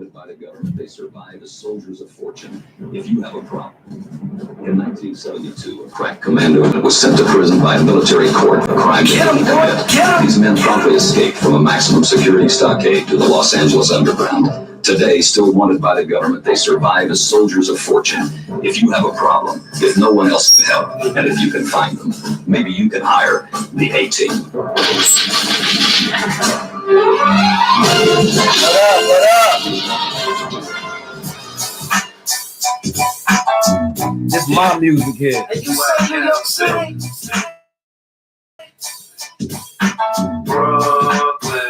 wanted by the government, they survive as soldiers of fortune. If you have a problem. In 1972, a crack commando was sent to prison by a military court for crimes he didn't commit. These men promptly escaped from a maximum security stockade to the Los Angeles underground. Today, still wanted by the government, they survive as soldiers of fortune. If you have a problem, if no one else can help, and if you can find them, maybe you can hire the A-Team. What up? This my music here. And you say New York City? Brooklyn.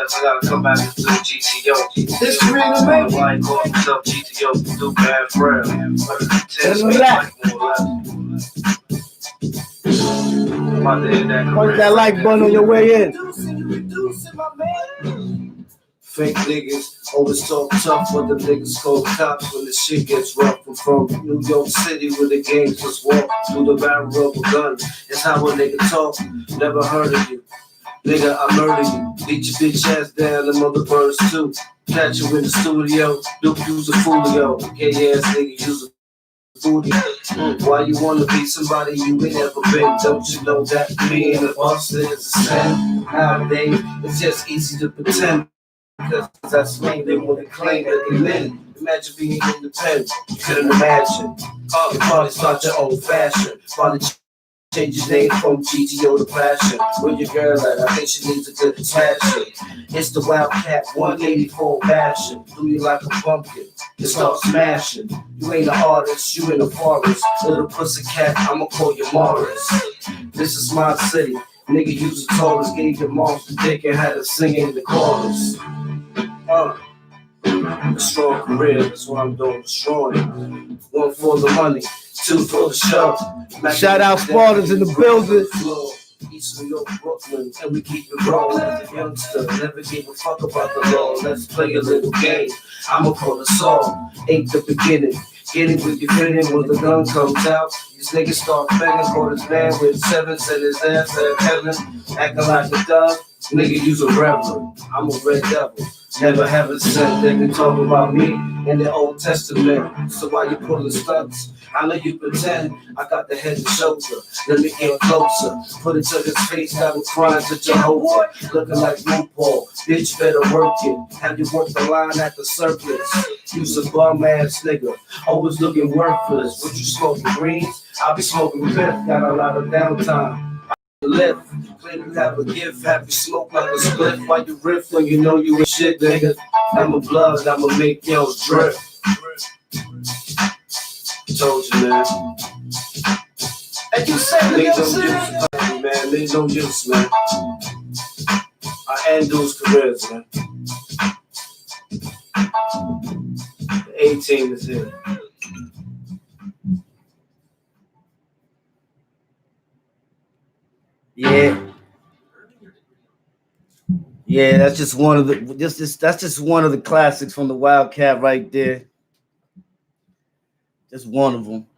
I gotta come back to GTO. This really made me. Why I call myself GTO? Do bad friend. Punch that like button on your way in. Fake niggas always talk tough, but the niggas call cops when the shit gets rough. I'm from New York City where the gangs just walk through the barrel of a gun. That's how a nigga talk. Never heard of you. Nigga, I murder you. Beat your bitch ass down, them other birds too. Catch you in the studio. Duke, use a foolio. Gay ass nigga, use a foolio. Why you wanna be somebody you ain't never been? Don't you know that being a buster is a sin? Nowadays, it's just easy to pretend. Because that's when they want to claim that they men. Imagine being independent. You couldn't imagine. Your party start your old fashioned. Probably change your name from GTO to Passion. Where your girl at? I think she needs a good passion. It's the Wildkat 184 passion. Do you like a pumpkin? You start smashing. You ain't an artist, you in the forest. Little pussycat, I'ma call you Morris. This is my city. Nigga used a Taurus, gave your moms the dick and had her singing the chorus. A strong career, that's what I'm doing, destroying. One for the money, two for the show. Shout out Spartans in the building. East New York, Brooklyn, and we keep it rolling. As a youngster, never gave a fuck about the law. Let's play a little game. I'ma call a song. Ain't the beginning. Get it with your fitting when the gun comes out. These niggas start begging for this man with sevens in his ass at heaven. Acting like a dog. Nigga, you's a rebel. I'm a red devil. Never have a cent. They can talk about me in the Old Testament. So why you pulling stunts? I know you pretend. I got the head and shoulder. Let me get closer. Put it to his face. Got him crying to Jehovah. Looking like RuPaul. Bitch, better work it. Have you worked the line at the circus? You's a bum ass nigga. Always looking worthless. What you smoking greens? I'll be smoking fifth. Got a lot of downtime. Lift, claim you have a gift, have you smoke like a split while you riff when you know you a shit, nigga. I'm a blood, I'ma make yours drip. Told you, man. And you say Make no use, man. Make no use, man. I end those careers, man. The A-Team is here. Yeah, that's just one of the that's just one of the classics from the Wildkat right there. Just one of them.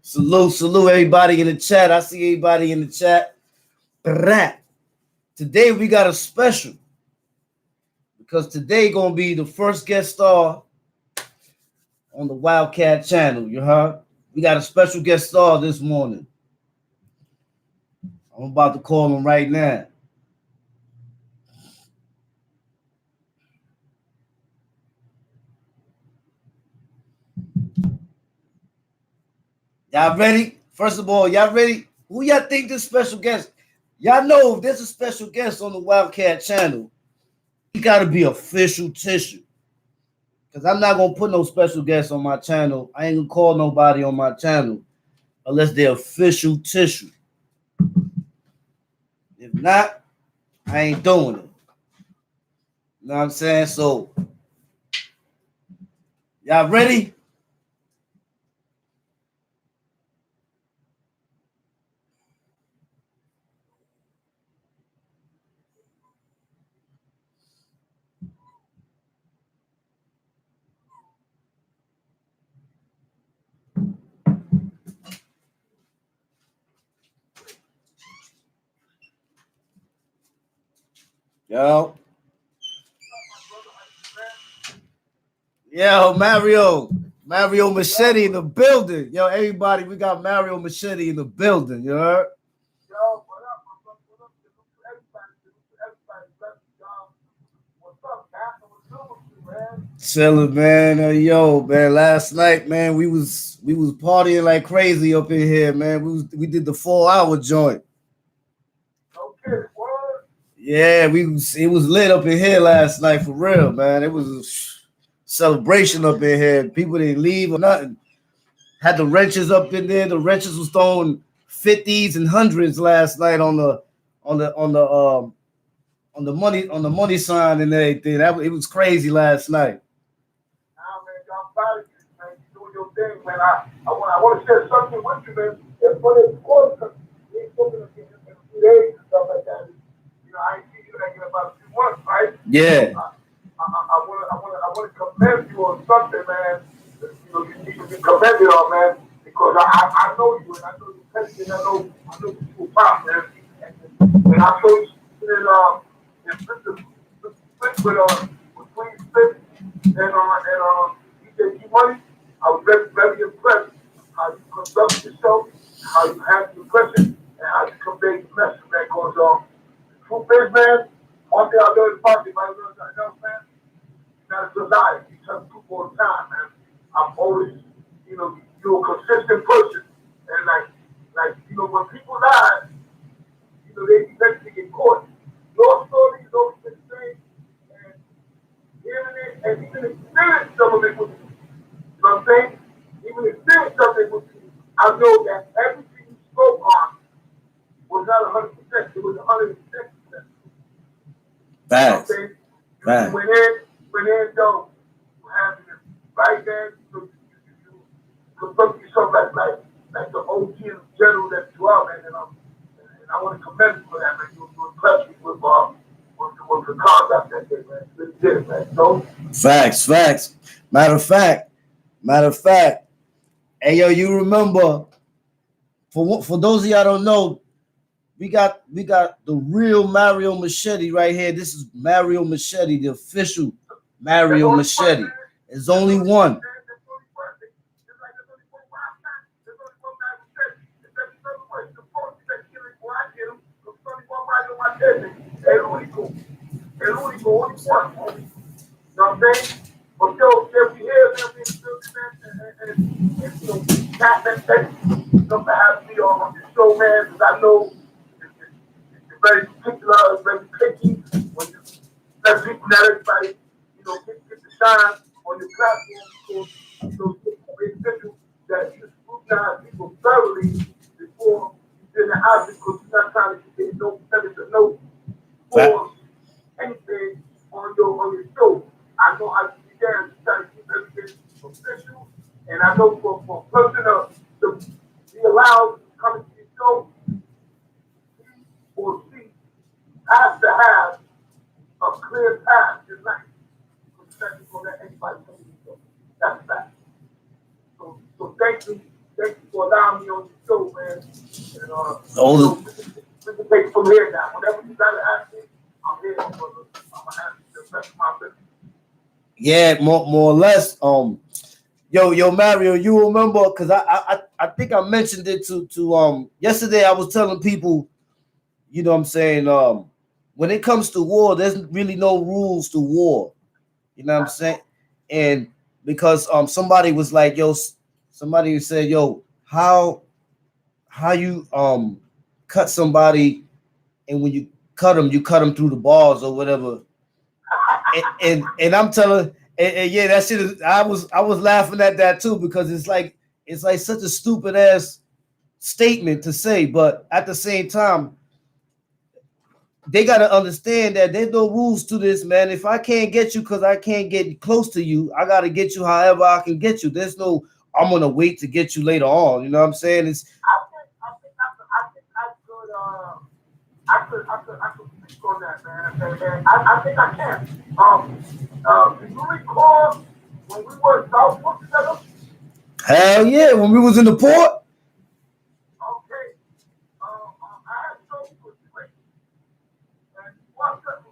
Salute everybody in the chat. I see everybody in the chat. Today we got a special because today gonna be the first guest star on the Wildkat channel. You heard? We got a special guest star this morning. I'm about to call him right now. Y'all ready? First of all, y'all ready? Who y'all think this special guest? Y'all know if there's a special guest on the Wildkat channel, he got to be official tissue. Because I'm not going to put no special guests on my channel. I ain't going to call nobody on my channel unless they're official tissue. If not, I ain't doing it. You know what I'm saying? So, y'all ready? Yo. Yo, Mario Machete in the building. Yo, everybody, we got Mario Machete in the building. You heard? Yo, what up? What up? Everybody. What's up, Cap? What's good with you, man? Chilling, man. Yo, man. Last night, man, we was partying like crazy up in here, man. We did the 4 hour joint. Okay, what? Yeah, it was lit up in here last night for real, man. It was a celebration up in here. People didn't leave or nothing. Had the wrenches up in there. The wrenches was throwing 50s and hundreds last night on the money sign and everything. It was crazy last night. Nah, man, I'm proud of you, man. You doing your thing, man. I want to share something with you, man. It's funny, of course, because we ain't spoken in a few days and stuff like that. You know, I ain't seen you like in about a few months, right? Yeah. I want to commend you on something, man. You know, you need to be commended on, man, because I know you and I know you testing. I know you pop, man. And I saw you in Flip with Queen Spit and EJG Money. I was very, very impressed how you conduct yourself, how you have the impression, and how you convey the message that goes on. The truth is, man, one thing I learned about you, man, that's a lie. You tell people all the time, man. I'm always, you're a consistent person. And when people lie, they eventually get caught. Your story is always been the same. And hearing it and even experiencing some of it with you. You know what I'm saying? Even experiencing something with you, I know that everything you spoke on was not 100%. It was 110%. Facts. Okay? Facts. Went in, though, having it right there, you conduct yourself like the OG and general that you are, man. And I want to commend you for that, man. You impressed me with the conduct that day, man. Really did, man. So, Facts. Matter of fact. Hey, yo, you remember, for those of y'all don't know, we got the real Mario Machete right here. This is Mario Machete, the official Mario Machete. There's only one. El único, only one. You know what I'm saying? But yo, every year, and Cat, have me on the show, man, because I know it's very particular, it's very picky. When you let people, not everybody, get the shine on your platform, because it's individuals that you scrutinize people thoroughly before you get an object, because you're not trying to get no for anything on your show. I know how you began to try to keep everything official, and I know for a person to be allowed to come into your show, he or she has to have a clear path in life. Because you're not going to let anybody come into your show. That's a fact. So thank you for allowing me on your show, man. And we can take it from here now. Whatever you gotta ask me, I'm here. I'm gonna ask you the best of my business. Yeah, more or less. Yo, Mario, you remember? Because I think I mentioned it to yesterday. I was telling people, you know what I'm saying, when it comes to war, there's really no rules to war. You know what I'm saying? And because somebody was like, somebody said, how you cut somebody, and when you cut them through the balls or whatever. and I'm telling, and yeah, that shit is, I was laughing at that too, because it's like such a stupid ass statement to say, but at the same time, they got to understand that there's no rules to this, man. If I can't get you because I can't get close to you, I got to get you however I can get you. There's no, I'm going to wait to get you later on. You know what I'm saying? I think I could speak on that, man. And I think I can. Do you recall when we were in Southport together? Hell yeah, when we was in the port. Okay. I had told you a trick. And you walked up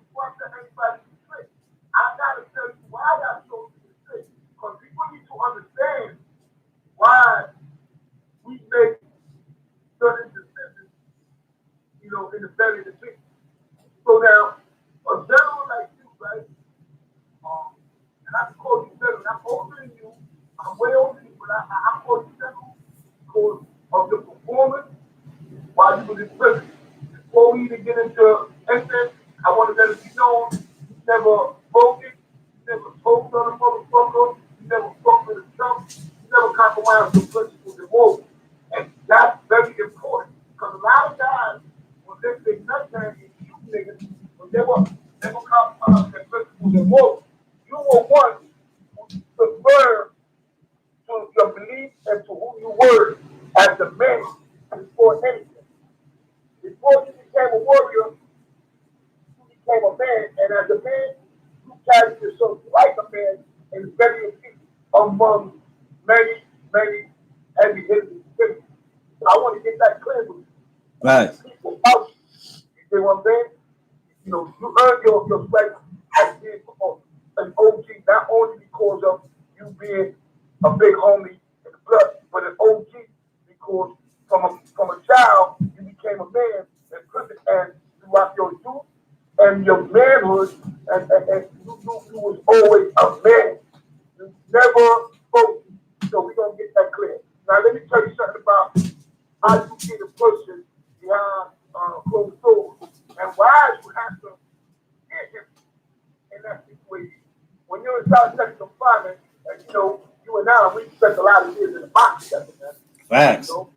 in the belly of the beast. So now, a general like you, right? And I call you general. I'm older than you. I'm way older than you, but I call you general because of the performance while you was in prison. Before we even get into anything, I want to let it be known you never voted, you never told on a motherfucker, you never fucked with a Trump, you never compromised the principles and morals. And that's very important. Because a lot of guys, when they say nothing and shoot niggas, when they were compromised their principles and morals, you were one who subverted to your belief and to who you were as a man before anything. Before you became a warrior, you became a man, and as a man, you carried yourself like a man and very elite among many, many heavy hitters. I want to get that clear with you. Right. People out, you see what I'm saying? You know, you earned your right as being an OG, not only because of you being a big homie in the blood, but an OG because from a child you became a man in prison and throughout your youth and your manhood and you was always a man. You never spoke. So we're gonna get that clear. Now let me tell you something about how you get a person behind closed doors and why you have to get him in that situation. When you're in South Texas confinement, and you know, you and I, we spent a lot of years in the box together, man. Facts. You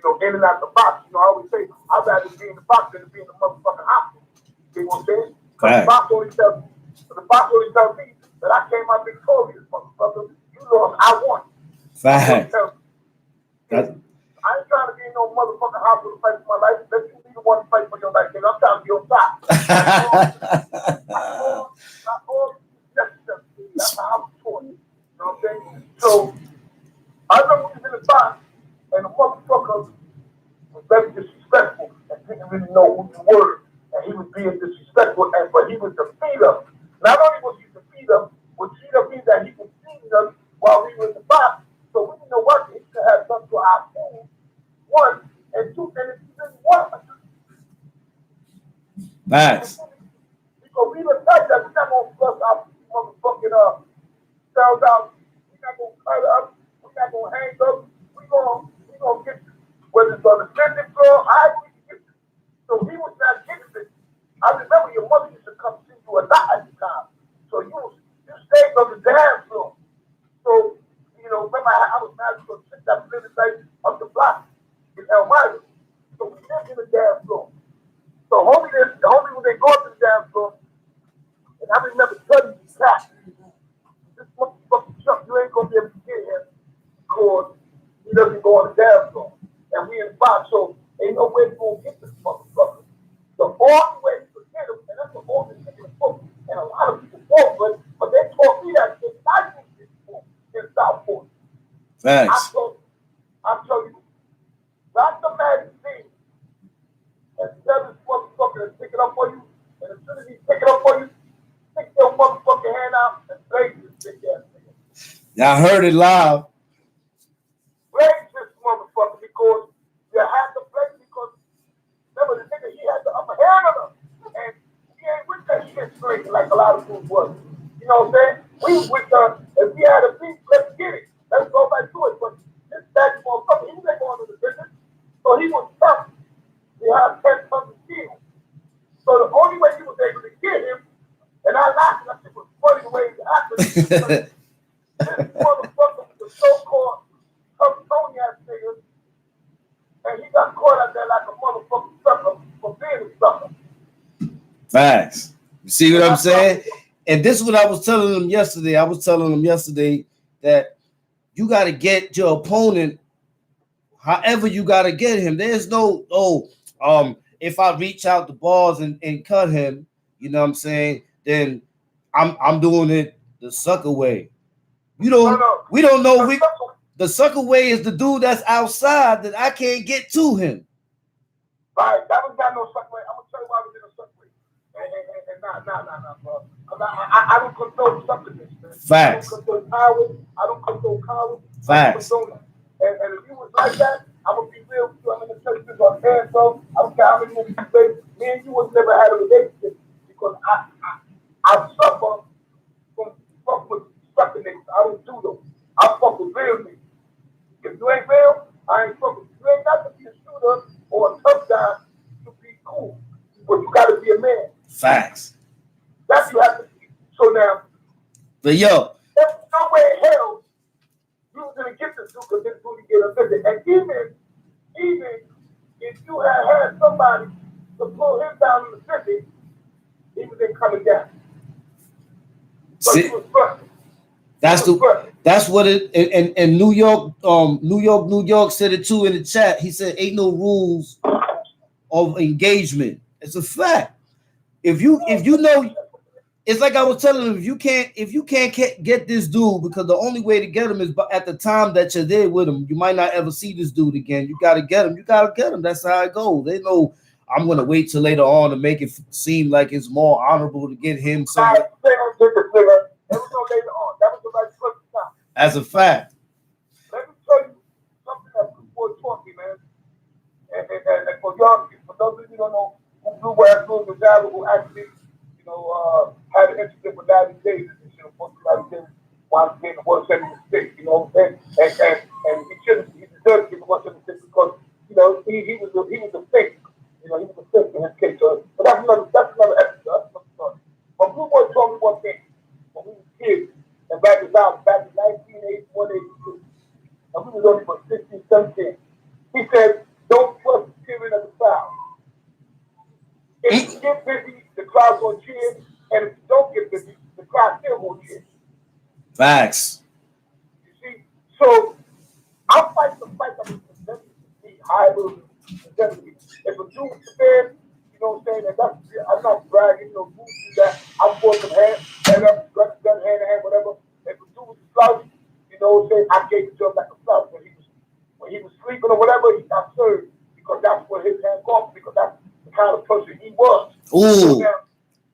know, in and out the box. You know, I always say, I'd rather be in the box than to be in the motherfucking hospital. You know what I'm saying? Because the box only tells me that I came out victorious, motherfucker. You lost, I won. Facts. I ain't trying to be in no motherfucking hospital to fight for my life. Let you be the one to fight for your life, nigga. I'm trying to be on top. That's how I was taught. You know what I'm saying? So, I remember we was in the box, and the motherfucker was very disrespectful and didn't really know who you were. And he was being disrespectful, but he was defeated. Not only was he defeated, but cheater means that he was feeding us while we were in the box. So we didn't know what he could have done to our food. One, and two, and if he didn't want us. Facts. Because we were like that, we're not going to flush our motherfucking cells out. We're not going to cut up. We're not going to hang up. We're going to get you. Whether it's on the second floor, I we can get you. So he was not getting it. I remember your mother used to come see you a lot at the time. So you stayed on the dance floor. So, you know, remember I was married to a chick that lived up the block in Elmira. So we lived in the dance floor. So homie when they go to the dance floor, and I remember telling you, Cat, this motherfucking Chuck, you ain't gonna be able to get him because he doesn't go on the dance floor. And we in the box, so ain't no way to go get this motherfucker. The only way to get him, and that's the only thing in the book, and a lot of people fall, but they taught me that shit. I used this book in Southport. Facts. I tell you, not the magazine, and tell this motherfucker to pick it up for you, and as soon as he pick it up for you, stick your motherfucking hand out and blaze this big ass nigga. Y'all heard it live. Blaze this motherfucker because you had to blaze because remember the nigga, he had the upper hand on him. And he ain't with that shit straight like a lot of fools was. You know what I'm saying? We was with if we had a beat, let's get it. Let's go back to it. But this bad motherfucker, he was going to the business. So he was tough. He had 10 tons of steel. So the only way he was able to get him, and I laughed, that shit was funny the way he acted. This motherfucker was the so-called tough Tony ass nigga, and he got caught out there like a motherfucking sucker for being a sucker. Facts. You see what I'm saying? And this is what I was telling them yesterday. I was telling them yesterday that you got to get your opponent however you got to get him. There's no, if I reach out the balls and cut him, you know what I'm saying, then I'm doing it the sucker way. We don't know. The sucker way is the dude that's outside that I can't get to him. Right, that was got no sucker way. I'm gonna tell you why we did a sucker way. And nah, bro. I don't control suckerness, man. Facts. I don't control power. I don't control cowards. Facts. And if you was like that, I'm gonna be real with you. I'm gonna tell you this. on air, so I don't care how many movies you made. Me and you was never had a relationship because I suffer from fuck with sucker niggas. I don't do those. I fuck with real niggas. If you ain't real, I ain't fucking. You ain't got to be a shooter or a tough guy to be cool. But you got to be a man. Facts. That's you have to be. So now, but yo, there's no way in hell you was gonna get this dude because this dude get offended. And even if you had somebody to pull him down in the city, he was in coming down. But he was frustrated. That's what it and New York said it too in the chat. He said ain't no rules of engagement. It's a fact. If you know, it's like I was telling him, if you can't get this dude, because the only way to get him is at the time that you're there with him, you might not ever see this dude again. You gotta get him. That's how it goes. They know I'm gonna wait till later on to make it seem like it's more honorable to get him. So as a fact. Let me tell you something that people taught me, man. And for y'all, for those of you who don't know who Blue West Blue Gonzalo, who actually, had an incident with Larry Davis, and should have put Larry Davis while getting the World Series mistake, and he deserved to get the World Series mistake because, he was a fake. He was a fake in his case. But that's another episode. That's another story. But Blue Boy told me one thing when we were kids. And back in 1981, 82, and we was only about 16, 17. He said, don't trust the cheering of the crowd. If you get busy, the crowd's going to cheer. And if you don't get busy, the crowd still going to cheer. Facts. You see? So, I'm fighting the fight that was presented to me, high-level presented. If a dude's fan, you know what I'm saying, and I'm not bragging, dudes do that. I'm for some hand up, gun in hand, whatever. If a dude was a slouch, you know what I'm saying, I gave it to him like a slouch. When he was sleeping or whatever, he got served because that's what his hand called, because that's the kind of person he was. Ooh, so now,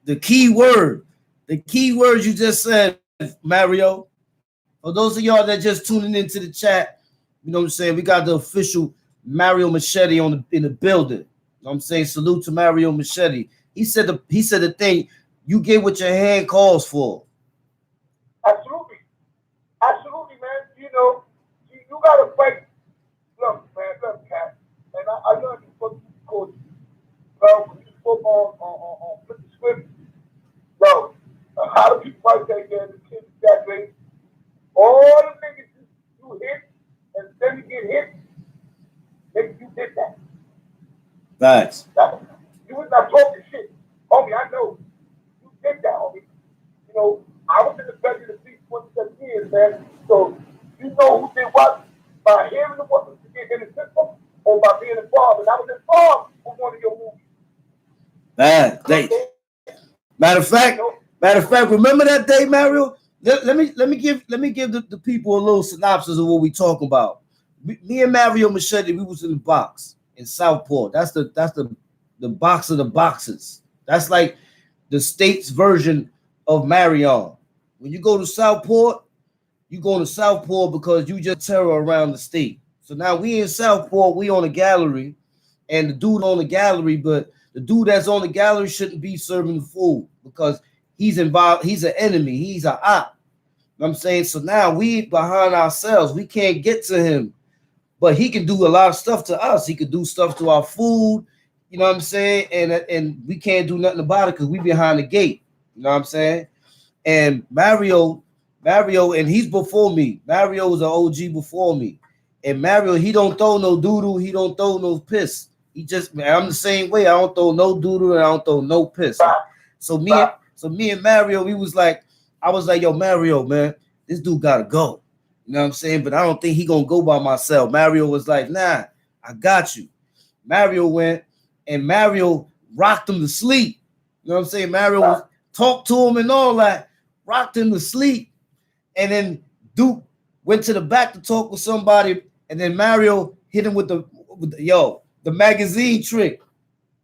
the key word you just said, Mario. For those of y'all that just tuning into the chat, you know what I'm saying, we got the official Mario Machete in the building. You know what I'm saying, salute to Mario Machete. He said the thing, you get what your hand calls for. Absolutely, man. You gotta fight. Look, Cat, and I learned this from coach. When you spoke on Flip the Script, a lot of people might say, yeah, the kid exaggerated. All the niggas you hit, and then you get hit, nigga, you did that. Facts. You was not talking shit. Homie, I know. You did that, homie. I was in the belly of the beast 27 years, man. So, you know who did what by hearing the weapons to get in the system or by being involved. And I was involved with one of your movies. Matter of fact, remember that day, Mario? Let me give the people a little synopsis of what we talking about. Me and Mario Machete, we was in the box in Southport. That's the box of the boxes. That's like the state's version of Marion. When you go to Southport, you go to Southport because you just terror around the state. So now we in Southport, we on the gallery, and the dude on the gallery, but the dude that's on the gallery shouldn't be serving the food because he's involved. He's an enemy. He's an op. You know what I'm saying? So now we behind ourselves. We can't get to him, but he can do a lot of stuff to us. He could do stuff to our food. You know what I'm saying? And we can't do nothing about it because we behind the gate. You know what I'm saying? And Mario, and he's before me. Mario is an OG before me. And Mario, he don't throw no doodle. He don't throw no piss. I'm the same way. I don't throw no doodle and I don't throw no piss. So me and Mario, I was like, yo, Mario, man, this dude gotta go. You know what I'm saying? But I don't think he gonna go by myself. Mario was like, nah, I got you. Mario went and Mario rocked him to sleep. You know what I'm saying? Mario talked to him and all that, rocked him to sleep. And then Duke went to the back to talk with somebody, and then Mario hit him with the magazine trick.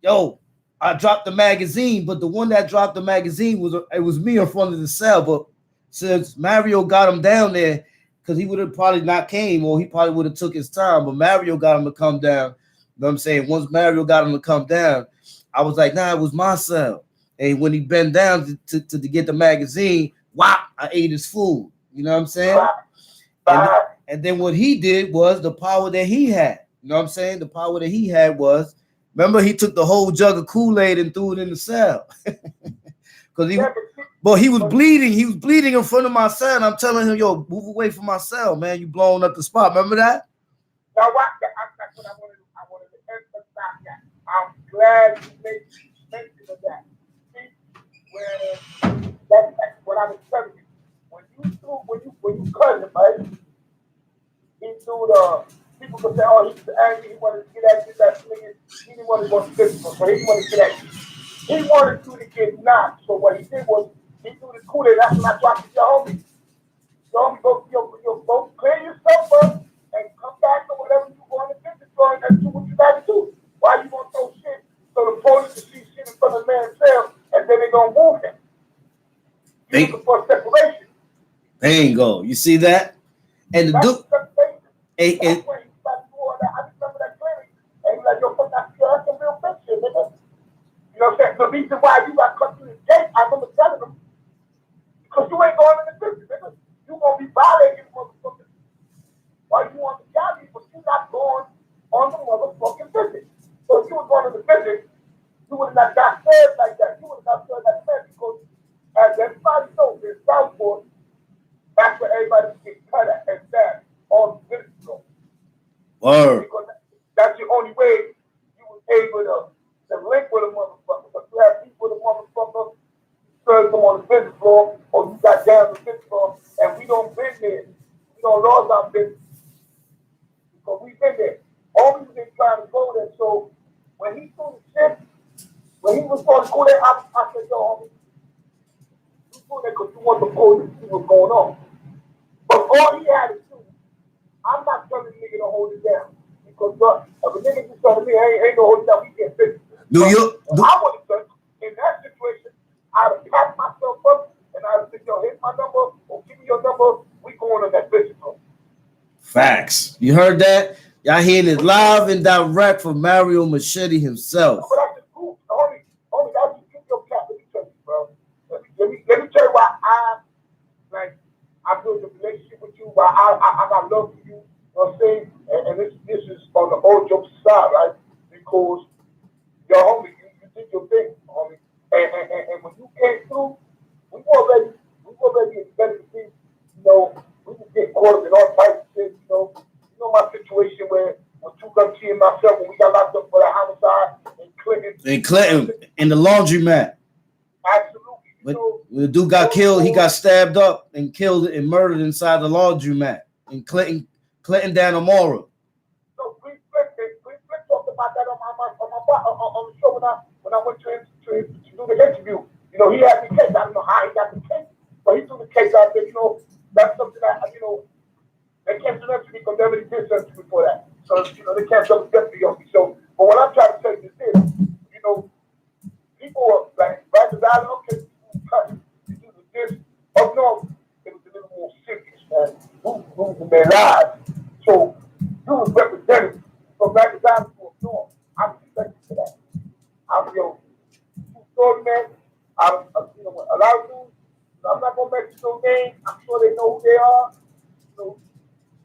Yo, I dropped the magazine, but the one that dropped the magazine was me in front of the cell. But since Mario got him down there, because he would have probably not came, or he probably would have took his time, but Mario got him to come down. know what I'm saying? Once Mario got him to come down, I was like, nah, it was my cell. And when he bent down to get the magazine, wow, I ate his food. You know what I'm saying? And, and then what he did was the power that he had. You know what I'm saying? The power that he had was, remember, he took the whole jug of Kool-Aid and threw it in the cell. Because he was bleeding. He was bleeding in front of my cell. And I'm telling him, yo, move away from my cell, man. You blowing up the spot. Remember that? Now, that's what I wanted to emphasize that. I'm glad you made mention of that. See, where that's what I was telling you. When you cut him, right? He threw the people could say, oh, he was angry. He wanted to get at you, that nigga. He didn't want to go to physical, so he wanted to get at you. He wanted you to get knocked. So what he did was he threw the Kool-Aid. That's when I dropped it to your homie. Your homie, go clear yourself up and come back or whatever you want to visit for and do what you got to do. Why you gonna throw shit so the police can see shit in front of the man's cell and then they gonna move him? You looking for separation. Bingo. You see that? And the dude. I remember that clearly. And he's like, yo, fuck that shit. That's a real bitch shit, nigga. You know what I'm saying? The reason why you got cut through the gate, I remember telling him, because you ain't going in the business, nigga. You gonna be violating motherfuckers while you on the job, but you not going on the motherfucking visit. So if you was going on the visit, you would have not got served like that. You would have got served like that because, as everybody knows, in Southport, that's where everybody gets cut at and stabbed on the visit floor. Word. Because that's the only way you was able to link with a motherfucker. But you have people with a motherfucker serve them on the visit floor, or you got down the visit floor, and we don't been there. We don't lost our business. Because we've been there. All we've been trying to go there. So when he threw the shit, when he was going to go there, I said, yo, homie, you go there because you want the police to see what's going on. But all he had to do, I'm not telling the nigga to hold it down. Because if a nigga just telling me, ain't no hold it down, we can't fix it. I would have done, in that situation, I would have packed myself up and I would have said, yo, here's my number, or give me your number, we going on that visit floor. Facts. You heard that? Y'all hearing it live and direct from Mario Machete himself. But that's the truth. Only that's the truth. Your cap. Let me tell you, bro. Let me tell you why I built a relationship with you. Why I got love for you. You know what I'm saying? And this is on the old joke side, right? Because your homie, you did your thing, homie. And when you came through, we already expected things. You know, we can get caught up in all types of shit. You know my situation where two gun T and myself when we got locked up for the homicide in Clinton. In the laundromat. Absolutely. When the dude got killed, he got stabbed up and killed and murdered inside the laundromat in Clinton down Amora. So we talked about that on the show when I went to do the interview. You know, he had the case. I don't know how he got the case, but he threw the case out there. You know, that's something that they can't do that to me because they already did something before that. So they can't double deputy on me. So, but what I'm trying to tell you is this: people are like Rikers Island, okay, you do this. Up north, it was a little more serious, man. Losing their lives. So you was represented from Rikers Island to up north. I'm respected for that. I'm true story, man. A lot of dudes. I'm not gonna mention no names. I'm sure they know who they are.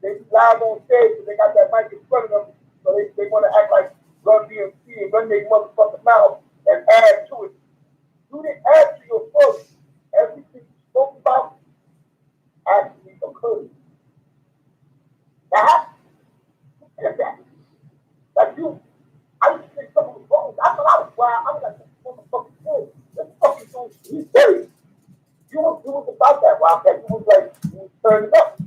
They live on stage and they got that mic in front of them, so they want to act like Run DMC and run their motherfucking mouth and add to it. You didn't add to your story. Everything you spoke about actually occurred. Now, who did that? Like you, I used to think something was wrong. I thought I was wild. I was like, this motherfucking dude. This fucking dude, he's dirty. You was about that, Wildkat. You was turning up.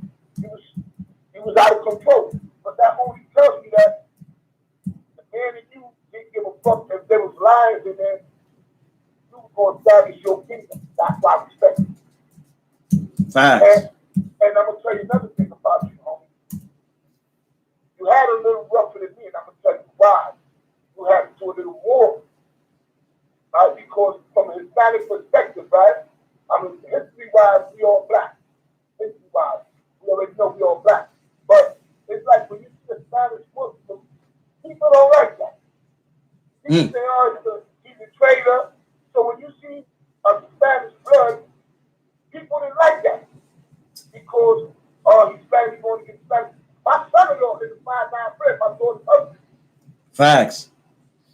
You was out of control. But that only tells me that the man in you didn't give a fuck if there was lions in there. You was going to establish your kingdom. That's why I respect you. Facts. And I'm going to tell you another thing about you, homie. You had a little rougher than me, and I'm going to tell you why. You had to do a little more. Right? Because from a Hispanic perspective, right? I mean, history-wise, we all black. History-wise, we already know we all black. But it's like when you see a Spanish Muslim People don't like that. People Mm. say, oh, he's a traitor. So when you see a Spanish blood, people didn't like that because he's Spanish, he's going to get Spanish. My son-in-law is a 5'9" friend, my daughter's husband. Facts.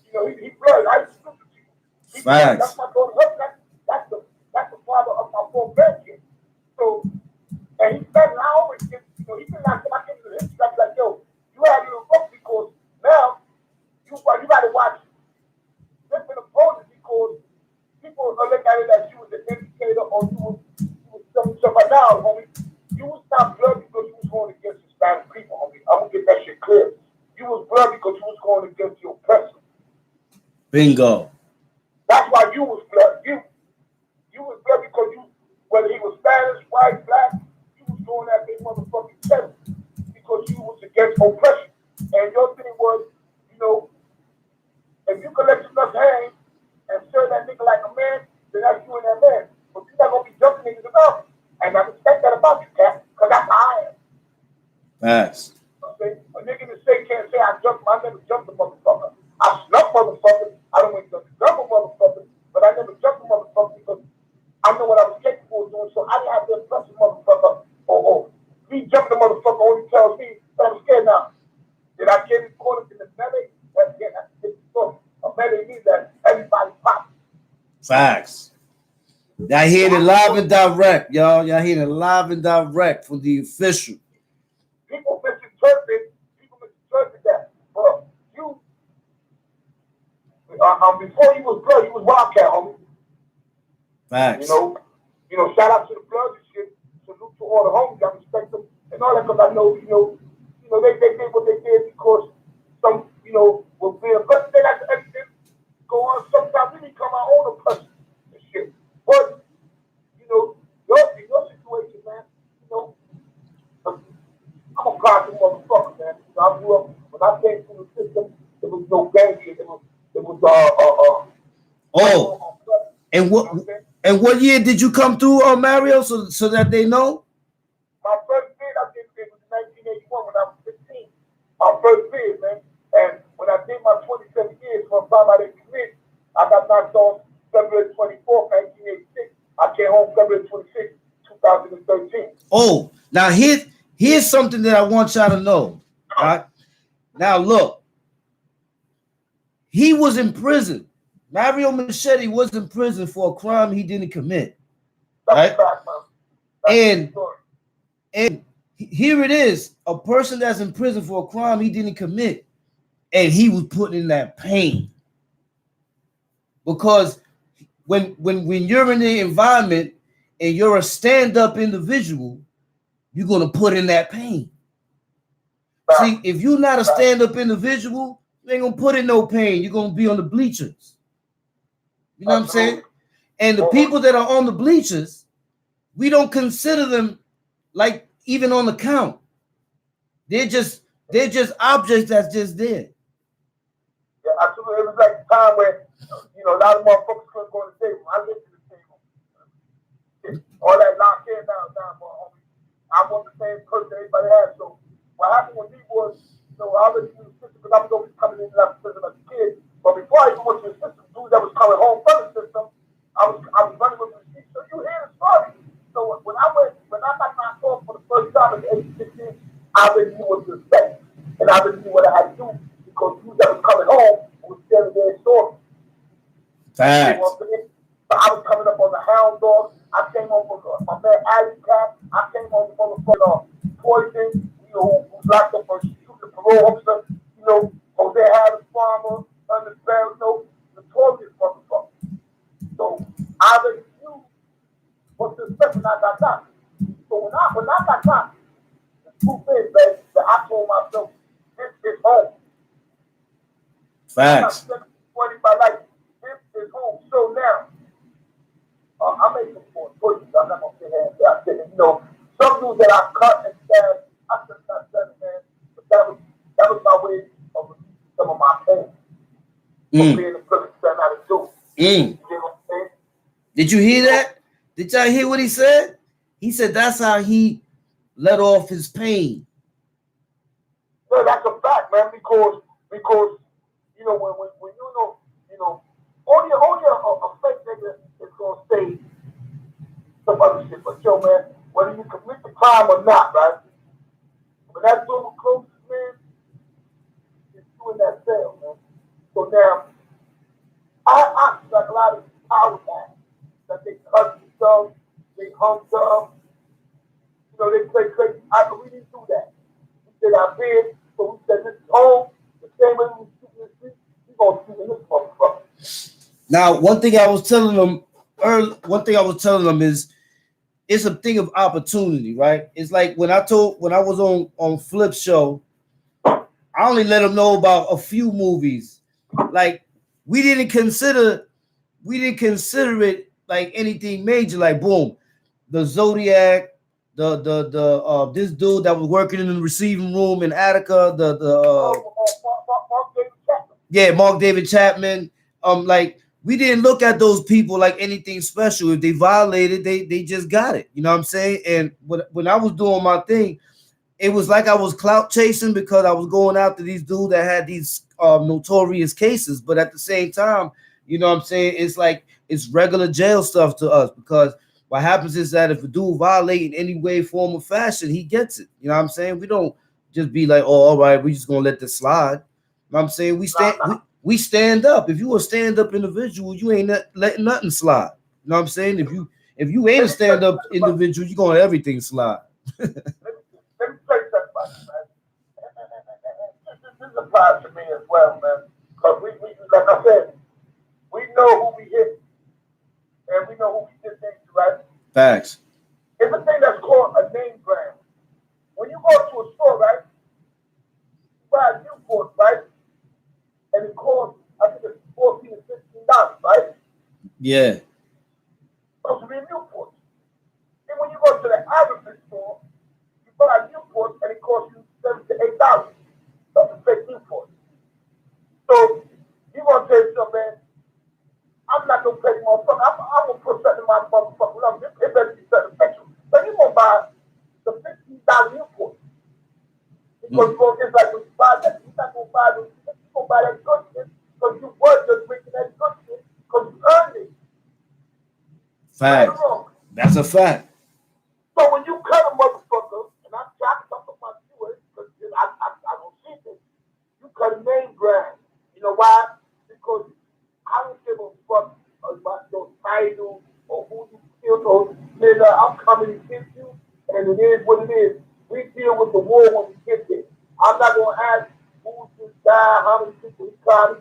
You know, he blood. I used to listen to you. He blood. That's Facts. my daughter's husband. That's the father of my 4 grandkids. So, and he said, I always get, you know, he been like, when I get into the history, I'm like, yo, you have your book because now you got to watch different opponents because people are looking at it as you was an indicator or you was something. But now, homie, you was not blood because you was going against Hispanic people, homie. I'm gonna get that shit clear. You was blood because you was going against your oppressor. Bingo. That's why you was blood. You was blood because you, whether he was Spanish, white, black, you was going at their motherfucking chest because you was against oppression. And your thing was, you know, if you collect enough hands and serve that nigga like a man, then that's you and that man. But you're not gonna be jumping niggas about. And I respect that about you, Cat, because that's how I am. Facts. Okay? A nigga that can't say I never jumped a motherfucker. I snuck motherfuckers. I don't want to jump a motherfucker, but I never jumped a motherfucker because I know what I was capable of doing, so I didn't have to impress a motherfucker. Or me jumping a motherfucker only tells me that I'm scared now. Did I get it caught in the melee? That's the story. A melee means that everybody pops. Facts. Y'all hear it live and direct, y'all. Y'all hear it live and direct from the official. People misinterpret that. Bro, you before you was blood, you was Wildkat, homie. Facts. You know, shout out to the blood and shit. Salute to all the homies. I respect them and all that because I know, they did what they did because some, were being but they like everything go on. Sometimes we become our own oppressors and shit. But, in your situation, man, I'm a prideful motherfucker, man. I grew up, when I came through the system, there was no gang shit. And what year did you come through, Mario, so that they know? My first bid I did it was 1981 when I was 15. My first bid, man. And when I did my 27 years from the time I didn't commit, I got knocked off February 24th, 1986. I came home February 26th, 2013. Oh, now here's something that I want y'all to know. All right. Now look, he was in prison. Mario Machete was in prison for a crime he didn't commit. Right? And here it is, a person that's in prison for a crime he didn't commit, and he was put in that pain. Because when you're in the environment and you're a stand-up individual, you're gonna put in that pain. See, if you're not a stand-up individual, you ain't gonna put in no pain. You're gonna be on the bleachers. You know what I'm saying? And the people that are on the bleachers, we don't consider them like even on the count. They're just objects that's just there. Yeah, absolutely. It was like a time where, a lot of motherfuckers couldn't go to the table. I lived to the table. All that locked in now, homie. I wasn't the same person everybody had. So what happened with me was, I already knew the system because I was always coming in and out of the system as a kid. But before I even went to the system, dudes that was coming home from the system, I was running with the streets. So you hear the story. So when I got knocked off for the first time at the age of 16, I already knew what to expect. And I already knew what I had to do because dudes that was coming home was telling their story. Facts. So I was coming up on the hound dog. I came on with my man Wildkat. I came on with motherfucking Poison, who locked up for shooting the parole officer. Jose Harris Farmer, Understand, notorious motherfucker. So I already knew what to expect when I got knocked. So when I got knocked, the truth is, baby, that I told myself, this is home. Facts. I'm not 20 by life. This is home. So now, I made some choices. I'm not gonna sit here and say I didn't. Some dudes that I cut and stabbed, I should not done it, man. But that was my way of releasing some of my pain. From being the person that I had to do. You know what I'm saying? Did you hear that? Did y'all hear what he said? He said that's how he let off his pain. No, that's a fact, man, because Because when only a fake nigga is gonna say some other shit. But yo, man, whether you commit the crime or not, right? When that door closes, man, it's you in that cell, man. So now, I like a lot of these power guys that they cut themselves, they hung up, they play crazy. We didn't do that. We did our bid, so we said this is home. The same way we shoot in the street, we gonna shoot in this motherfucker. Now, one thing I was telling them is it's a thing of opportunity, right? It's like when I was on Flip's show, I only let them know about a few movies. Like we didn't consider it like anything major. Like boom, the Zodiac, the this dude that was working in the receiving room in Attica, Mark David Chapman. Like we didn't look at those people like anything special. If they violated, they just got it. You know what I'm saying? And when I was doing my thing, it was like I was clout chasing because I was going after these dudes that had these notorious cases. But at the same time, you know what I'm saying? It's like it's regular jail stuff to us because what happens is that if a dude violate in any way, form, or fashion, he gets it. You know what I'm saying? We don't just be like, oh, all right, we just gonna let this slide. You know what I'm saying? We stand up. If you a stand-up individual, you ain't letting nothing slide. You know what I'm saying? If you ain't a stand-up individual, you're gonna let everything slide. Let me tell you something about it, man. This applies to me as well, man. Because we like I said, we know who we hit and we know who we did things to, right? Facts. It's a thing that's called a name brand. When you go to a store, right? You buy a Newport, right? And it costs, I think it's $14 to $15, right? Yeah. Supposed to be a Newport. Then when you go to the average store, you buy a Newport and it costs you $7 to $8. That's a fake Newport. So you're gonna say something, man. I'm not gonna pay motherfucker. I'm gonna put something in my motherfucker lump. It better be something special. So you gonna buy the $15 Newport. Because it's like when you buy that, you're not gonna buy the you're gonna buy that good shit because you were just drinking that good shit because you earned it. Fact. That's a fact. So when you cut a motherfucker, and I'm talking about you because I don't see this, you cut a name brand. You know why? Because I don't give a fuck about your title or who you killed or nigga. I'm coming to get you, and it is what it is. We deal with the war when we get there. I'm not gonna ask who just died, how many people he cried,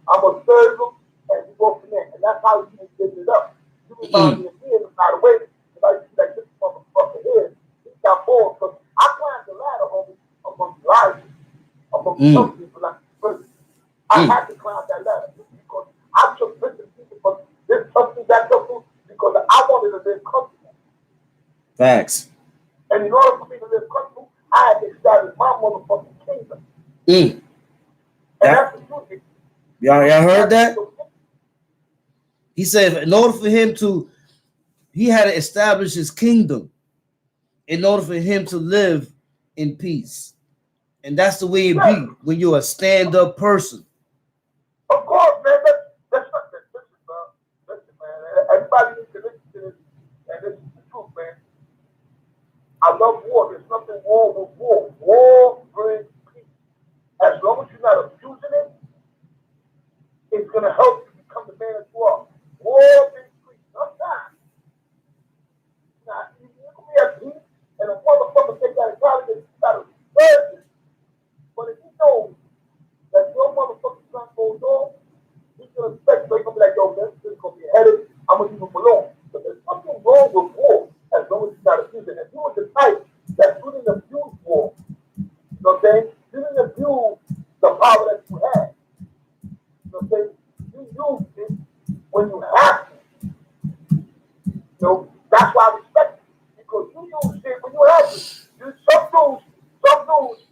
I'm gonna serve them and we go from there. And that's how you get it up. You remind me again, by the way, if I see like this motherfucker here, he got more because I climbed the ladder among liars, among some people like this. I had to climb that ladder because I took different people from this country, that country, because I wanted to live comfortable. Facts. And in order for me to live comfortable, I had to establish my motherfucking kingdom. And that's the truth. Y'all heard that? He said in order for him he had to establish his kingdom in order for him to live in peace. And that's the way it be when you're a stand-up person. Of course, man. That's not that. Listen, man. Everybody needs to listen to this. And this is the truth, man. I love war. There's nothing wrong with war. War brings peace. As long as you're not abusing it, it's going to help you become the man that you are. War brings peace. Sometimes. Now, you can be at peace, and a motherfucker take that account and got a virgin. But if he knows that your motherfucking son goes on, he's going to expect, so he's going to be like, yo, this is going to be a headache. I'm going to leave him alone. But there's nothing wrong with war as long as you're not abusing it. If you were the type that you didn't abuse war, you know what I'm saying? You didn't abuse the power that you had. You know what I'm saying? You used it when you have to. You know, that's why I respect you. Because you use shit when you have to. Some dudes,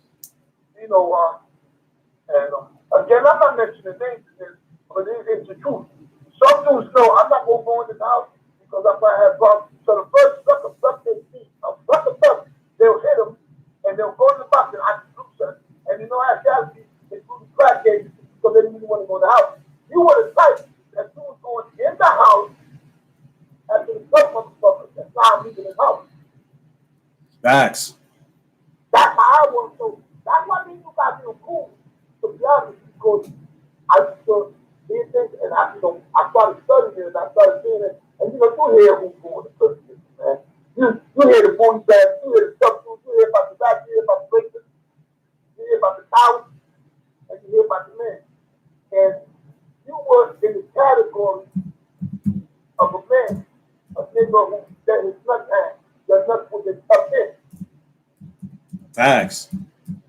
you know, and again, I'm not mentioning names in this, but it's the truth. Some dudes know I'm not going to go in this house because I might have problems. So the first sucker suck their feet, they'll hit them and they'll go in the box and I can do something. And you know, actually, if Facts. That's how I was. So that's why these you got real cool. To be honest, because I used to hear things, and I started studying it, and I started seeing it, and you hear who's going to prison, man. You hear the booty bags, you hear the stuff, you hear about the back, you hear about the breakers, you hear about the towers, and you hear about the men. And you were in the category of a man, a nigga who that his nut hand, does nothing with his tucked in. Facts.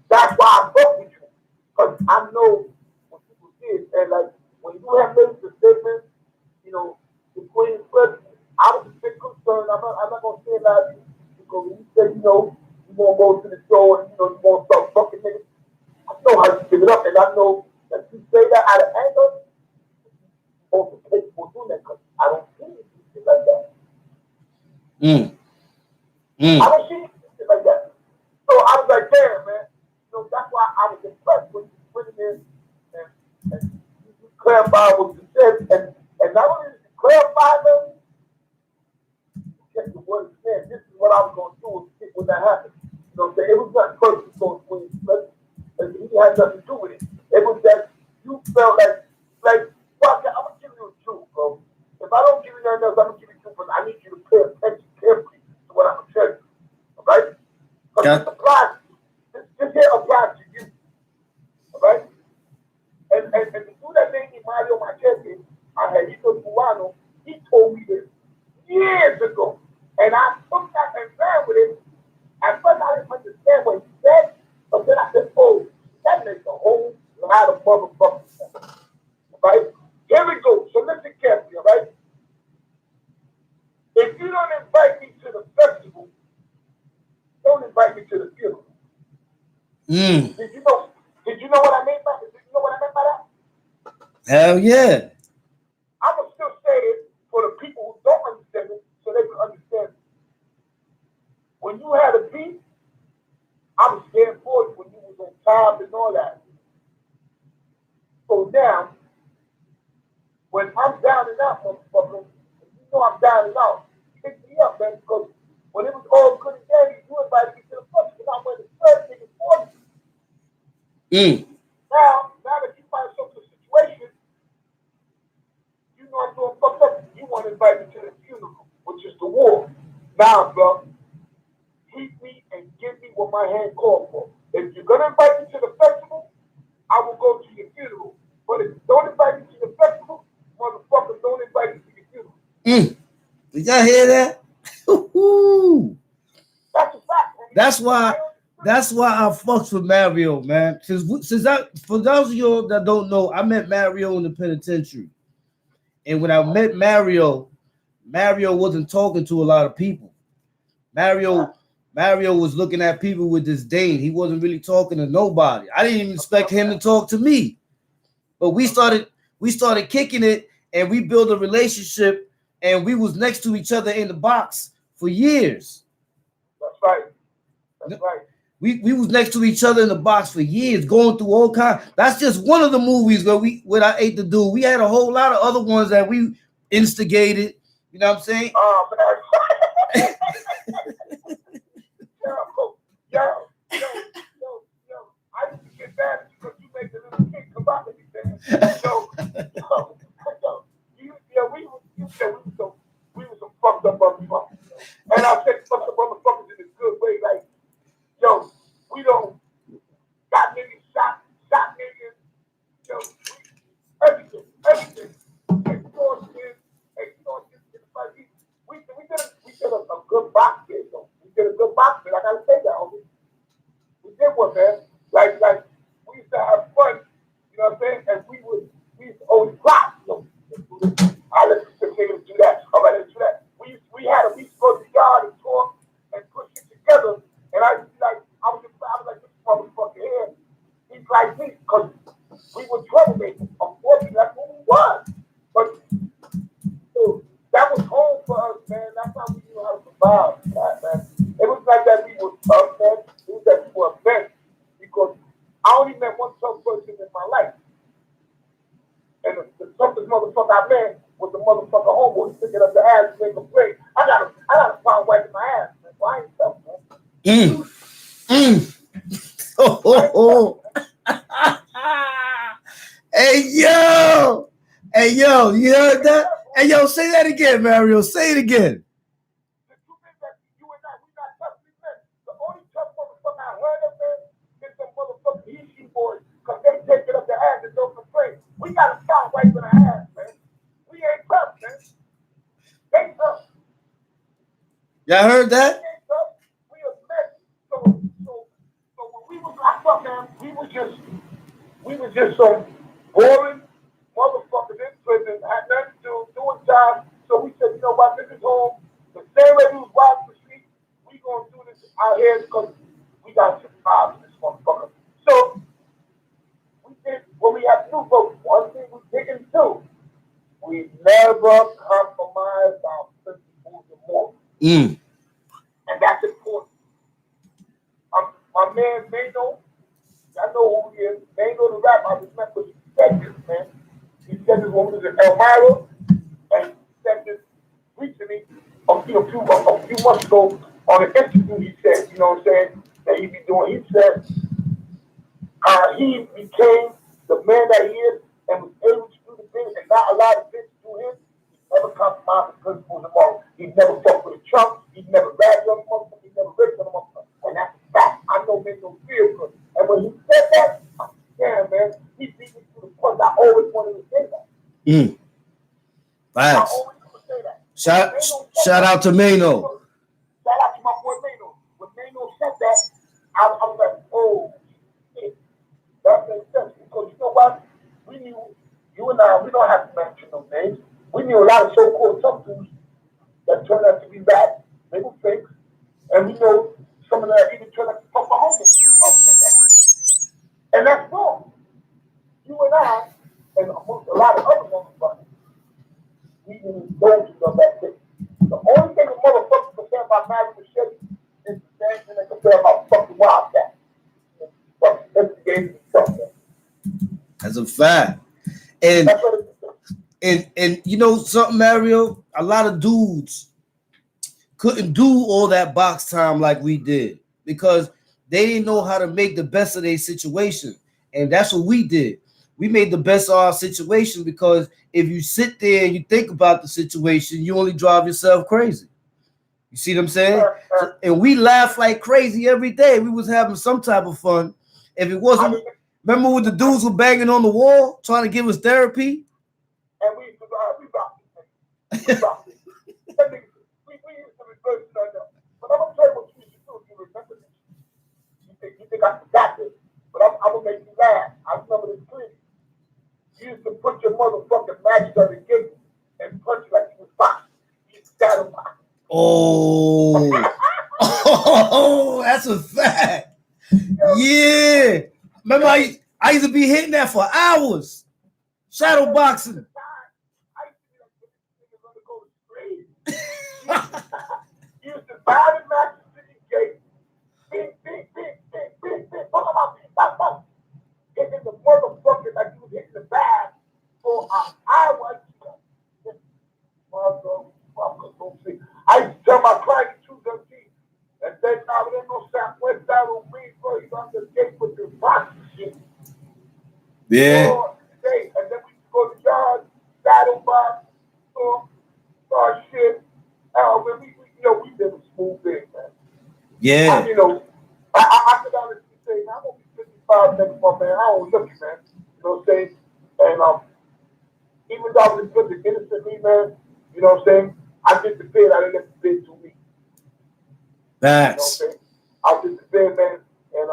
That's why I fuck with you. Because I know what people did. And like when you have made the statement, the Queen's president, I was a bit concerned. I'm not gonna say that because when you say, you gonna go to the show and you gonna start fucking niggas. I know how you give it up, and I know that you say that out of anger, you're also capable of doing that because I don't see you shit like that. I don't see you shit like that. So I was like, damn, man. That's why I was impressed when you put it in and you clarify what you said. And not only did you clarify them, you kept the word saying, this is what I was going to do when that happened. You know what I'm saying? It was not personal between us. He had nothing to do with it. It was that you felt like, well, I'm going to give you the truth, bro. If I don't give you nothing else, I'm going to give you the truth, but I need you to pay attention carefully to what I'm going to tell you. All right? Because this applies. This here applies to you. All right? And the dude that named me Mario Machete, I had Hito Cubano, he told me this years ago. And I took that and ran with it. At first I didn't understand what he said, but then I said, oh, that makes a whole lot of motherfucking sense. All right? Here we go. So listen carefully, all right? If you don't invite me to the festival, don't invite me to the funeral. Did you know what I mean by that? Hell yeah. I'm gonna still say it for the people who don't understand it, so they can understand it. When you had a beat, I was scared for you when you was on top and all that. So now, when I'm down and out, motherfucker, I'm down and out. Pick me up, man, because when it was all good and dandy, you invited me to the festival because I went to third thing for you. Now that you find yourself in a situation, I'm doing fucked up. You want to invite me to the funeral, which is the war. Now, bro, keep me and give me what my hand called for. If you're gonna invite me to the festival, I will go to your funeral. But if you don't invite me to the festival, motherfucker, don't invite me to your funeral. Did y'all hear that? That's a fact. That's why I fucks with Mario, man. For those of you that don't know, I met Mario in the penitentiary. And when I met Mario wasn't talking to a lot of people. Mario was looking at people with disdain. He wasn't really talking to nobody. I didn't even expect him to talk to me. But we started kicking it, and we built a relationship, and we was next to each other in the box for years. That's right. We was next to each other in the box for years, going through all kinds. That's just one of the movies where I ate the dude. We had a whole lot of other ones that we instigated. You know what I'm saying? Oh man. yo. I used to get mad because you make the little kid come out and we were some fucked up motherfuckers. And I said fucked up motherfuckers in a good way, like, yo, we don't got niggas shot niggas, yo, everything. We did a good box bid, though. We did a good box bid. I gotta say that, homie. We did one, man. Like we used to have fun, you know what I'm saying? And we used to always plot, I let the niggas do that. All right, let's do that. We used to go to the yard and talk and put shit together. And I used to be like, I was like, this motherfucker here, he's like me, because we were troublemakers. Unfortunately, that's what we was. But so, that was home for us, man. That's how we knew how to survive, man. It was like that we were tough, man. It was that we were men. Because I only met one tough person in my life. And the toughest motherfucker I met was the motherfucker homeboy picking up the ass and make a play. I got a pound wiping my ass, man. So I ain't tough, man. Mm. Mm. Oh. Hey yo, you heard that? Hey yo, say that again, Mario. Say it again. The two things that you and I, we not tough men. The only tough motherfucker I heard of, man, is some motherfucking Easy boys, because they take it up their ass and don't complain. We got to stop wiping our ass, man. We ain't tough, man. They tough. Y'all heard We that? ain't tough. We a mess. So when we was locked up, man, we was just some boring motherfuckers in prison, had nothing to do, doing time. So we said, you know what, this is home. The same way we was wild to sleep, we gonna do this out here because we got 6 hours in this motherfucker. So we did what we had to do, but one thing we didn't do, we never compromised our principles or more. Mm. And that's important. My man Mano, I know who he is. Mano the rap, I remember he said this, man. He said this when we was in Elmira, and he said this recently, a few months ago, on an interview. He said, you know what I'm saying, that he be doing. He said he became the man that he is and was able to do the things and not allow the things to do him. He never compromised his principles and morals. He never fucked with a Trump. He never ragged on a motherfucker. He never raped on a motherfucker. And that's a fact. I know men don't feel good. And when he said that, I said, damn, man, he beat me to the punch. I always wanted to say that. Mm. I Facts. always wanted to say that. Shout out to Mano. Shout out to my boy Mano. When Mano said that, I was like, oh, shit. That makes sense. Because you know what? We knew, you and I, we don't have to mention no names. We knew a lot of so-called tough dudes that turned out to be bad. They were fakes. And we know some of them even turned out to fuck my homies. We both know that. And that's wrong. You and I, and amongst a lot of other motherfuckers, we didn't go to that thing. The only thing a motherfucker can say about Machete is the same thing they can say about fucking Wildkat. Fucking investigating stuff. That's a fact. And That's what it is. and you know something, Mario? A lot of dudes couldn't do all that box time like we did because they didn't know how to make the best of their situation. And that's what we did. We made the best of our situation because if you sit there and you think about the situation, you only drive yourself crazy. You see what I'm saying? And we laugh like crazy every day. We was having some type of fun. If it wasn't, remember when the dudes were banging on the wall trying to give us therapy? And we rocked it. We rocked it. We used to reverse it like that. But I'm going to tell you what you used to do if you remember this. You think I forgot this. But I'm going to make you laugh. I remember this clearly. You used to put your motherfucking matches on the gate and punch like you was boxing. You used to shadow box. Oh. Oh, that's a fact. Yeah. Remember, I used to be hitting that for hours. Shadow boxing. You used to buy the matches to the gate. Bing. Hitting the motherfucker like you was hitting the bag for an hour. I used to tell my client to choose them teeth. And then now there ain't no Southwest side on me, bro. You know, I'm just getting with this boxing shit. Yeah. And then we go to the yard, saddle box, start shit. We did a smooth thing, man. Yeah. I could honestly say, I'm going to be 55 next month, man. I don't look it, man. You know what I'm saying? And even though I was living innocently, man, you know what I'm saying? I did the bid. I didn't let the bid to me. Facts. You know what I'm saying? I did the bid, man. And,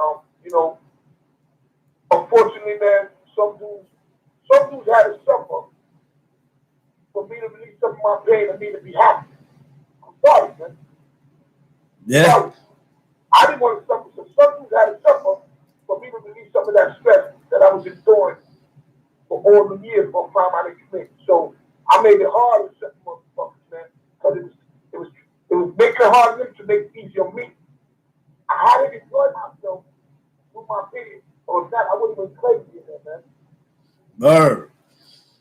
unfortunately, man, some dudes had to suffer for me to release some of my pain and me to be happy. I'm sorry, man. Yeah. Sorry. I didn't want to suffer, so some dudes had to suffer for me to release some of that stress that I was enduring for all the years for a crime I didn't commit. So I made it hard with certain motherfuckers, man, because it was making it hard to make it easier on me. I had to enjoy myself with my opinion, or if not, I wouldn't have been crazy in there, man. Bird.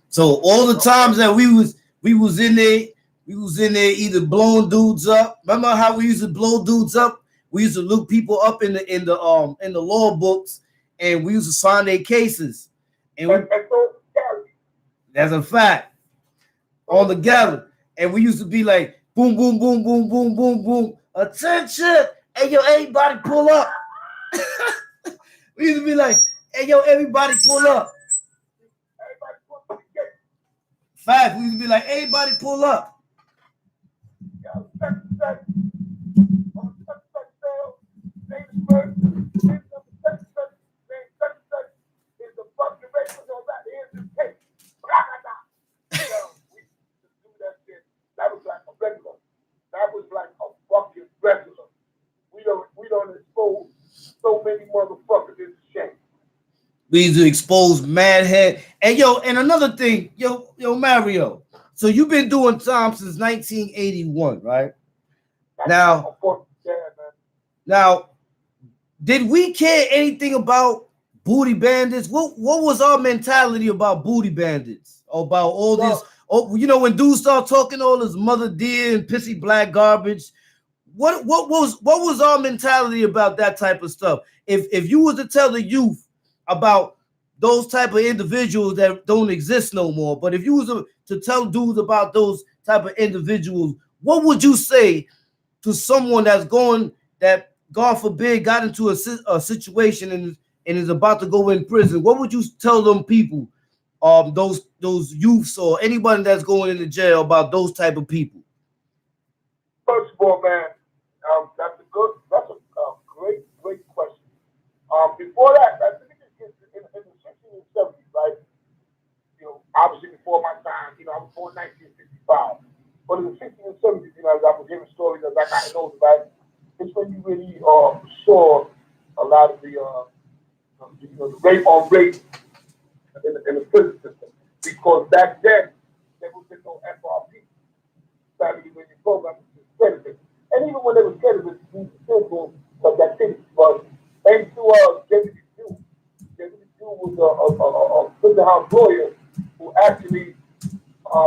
So all the times that we was in there either blowing dudes up. Remember how we used to blow dudes up We used to look people up in the law books, and we used to sign their cases. And that's a fact. On the gallery. And we used to be like, boom, boom, boom, boom, boom, boom, boom. Attention. Hey, yo, everybody pull up. We used to be like, hey, yo, everybody pull up. Fact, we used to be like, everybody pull up. That was like a fucking regular. We don't expose so many motherfuckers in the shame. We used to expose mad head. And yo, and another thing, yo, Mario. So you've been doing time since 1981, right? Now, did we care anything about booty bandits? What was our mentality about booty bandits? About all this? Oh, you know, when dudes start talking all this mother dear and pissy black garbage. What was our mentality about that type of stuff? If you was to tell the youth about those type of individuals that don't exist no more, but if you was to tell dudes about those type of individuals, what would you say to someone that, God forbid, got into a situation and is about to go in prison? What would you tell them people, those youths or anybody that's going into jail, about those type of people? First of all, man, that's a great question. Before that, I think in the 60s and 70s, right? You know, obviously before my time, you know, I was born in 1965. But in the 60s and 70s, you know, as I was hearing stories as I got older, right? It's when you really saw a lot of the rape on rape in the prison system. Because back then, there was no FRP, family reunion program, credit. And even when they were credited, we still do because that thing was thanks to David Dew. David Dew was a prison house lawyer who actually,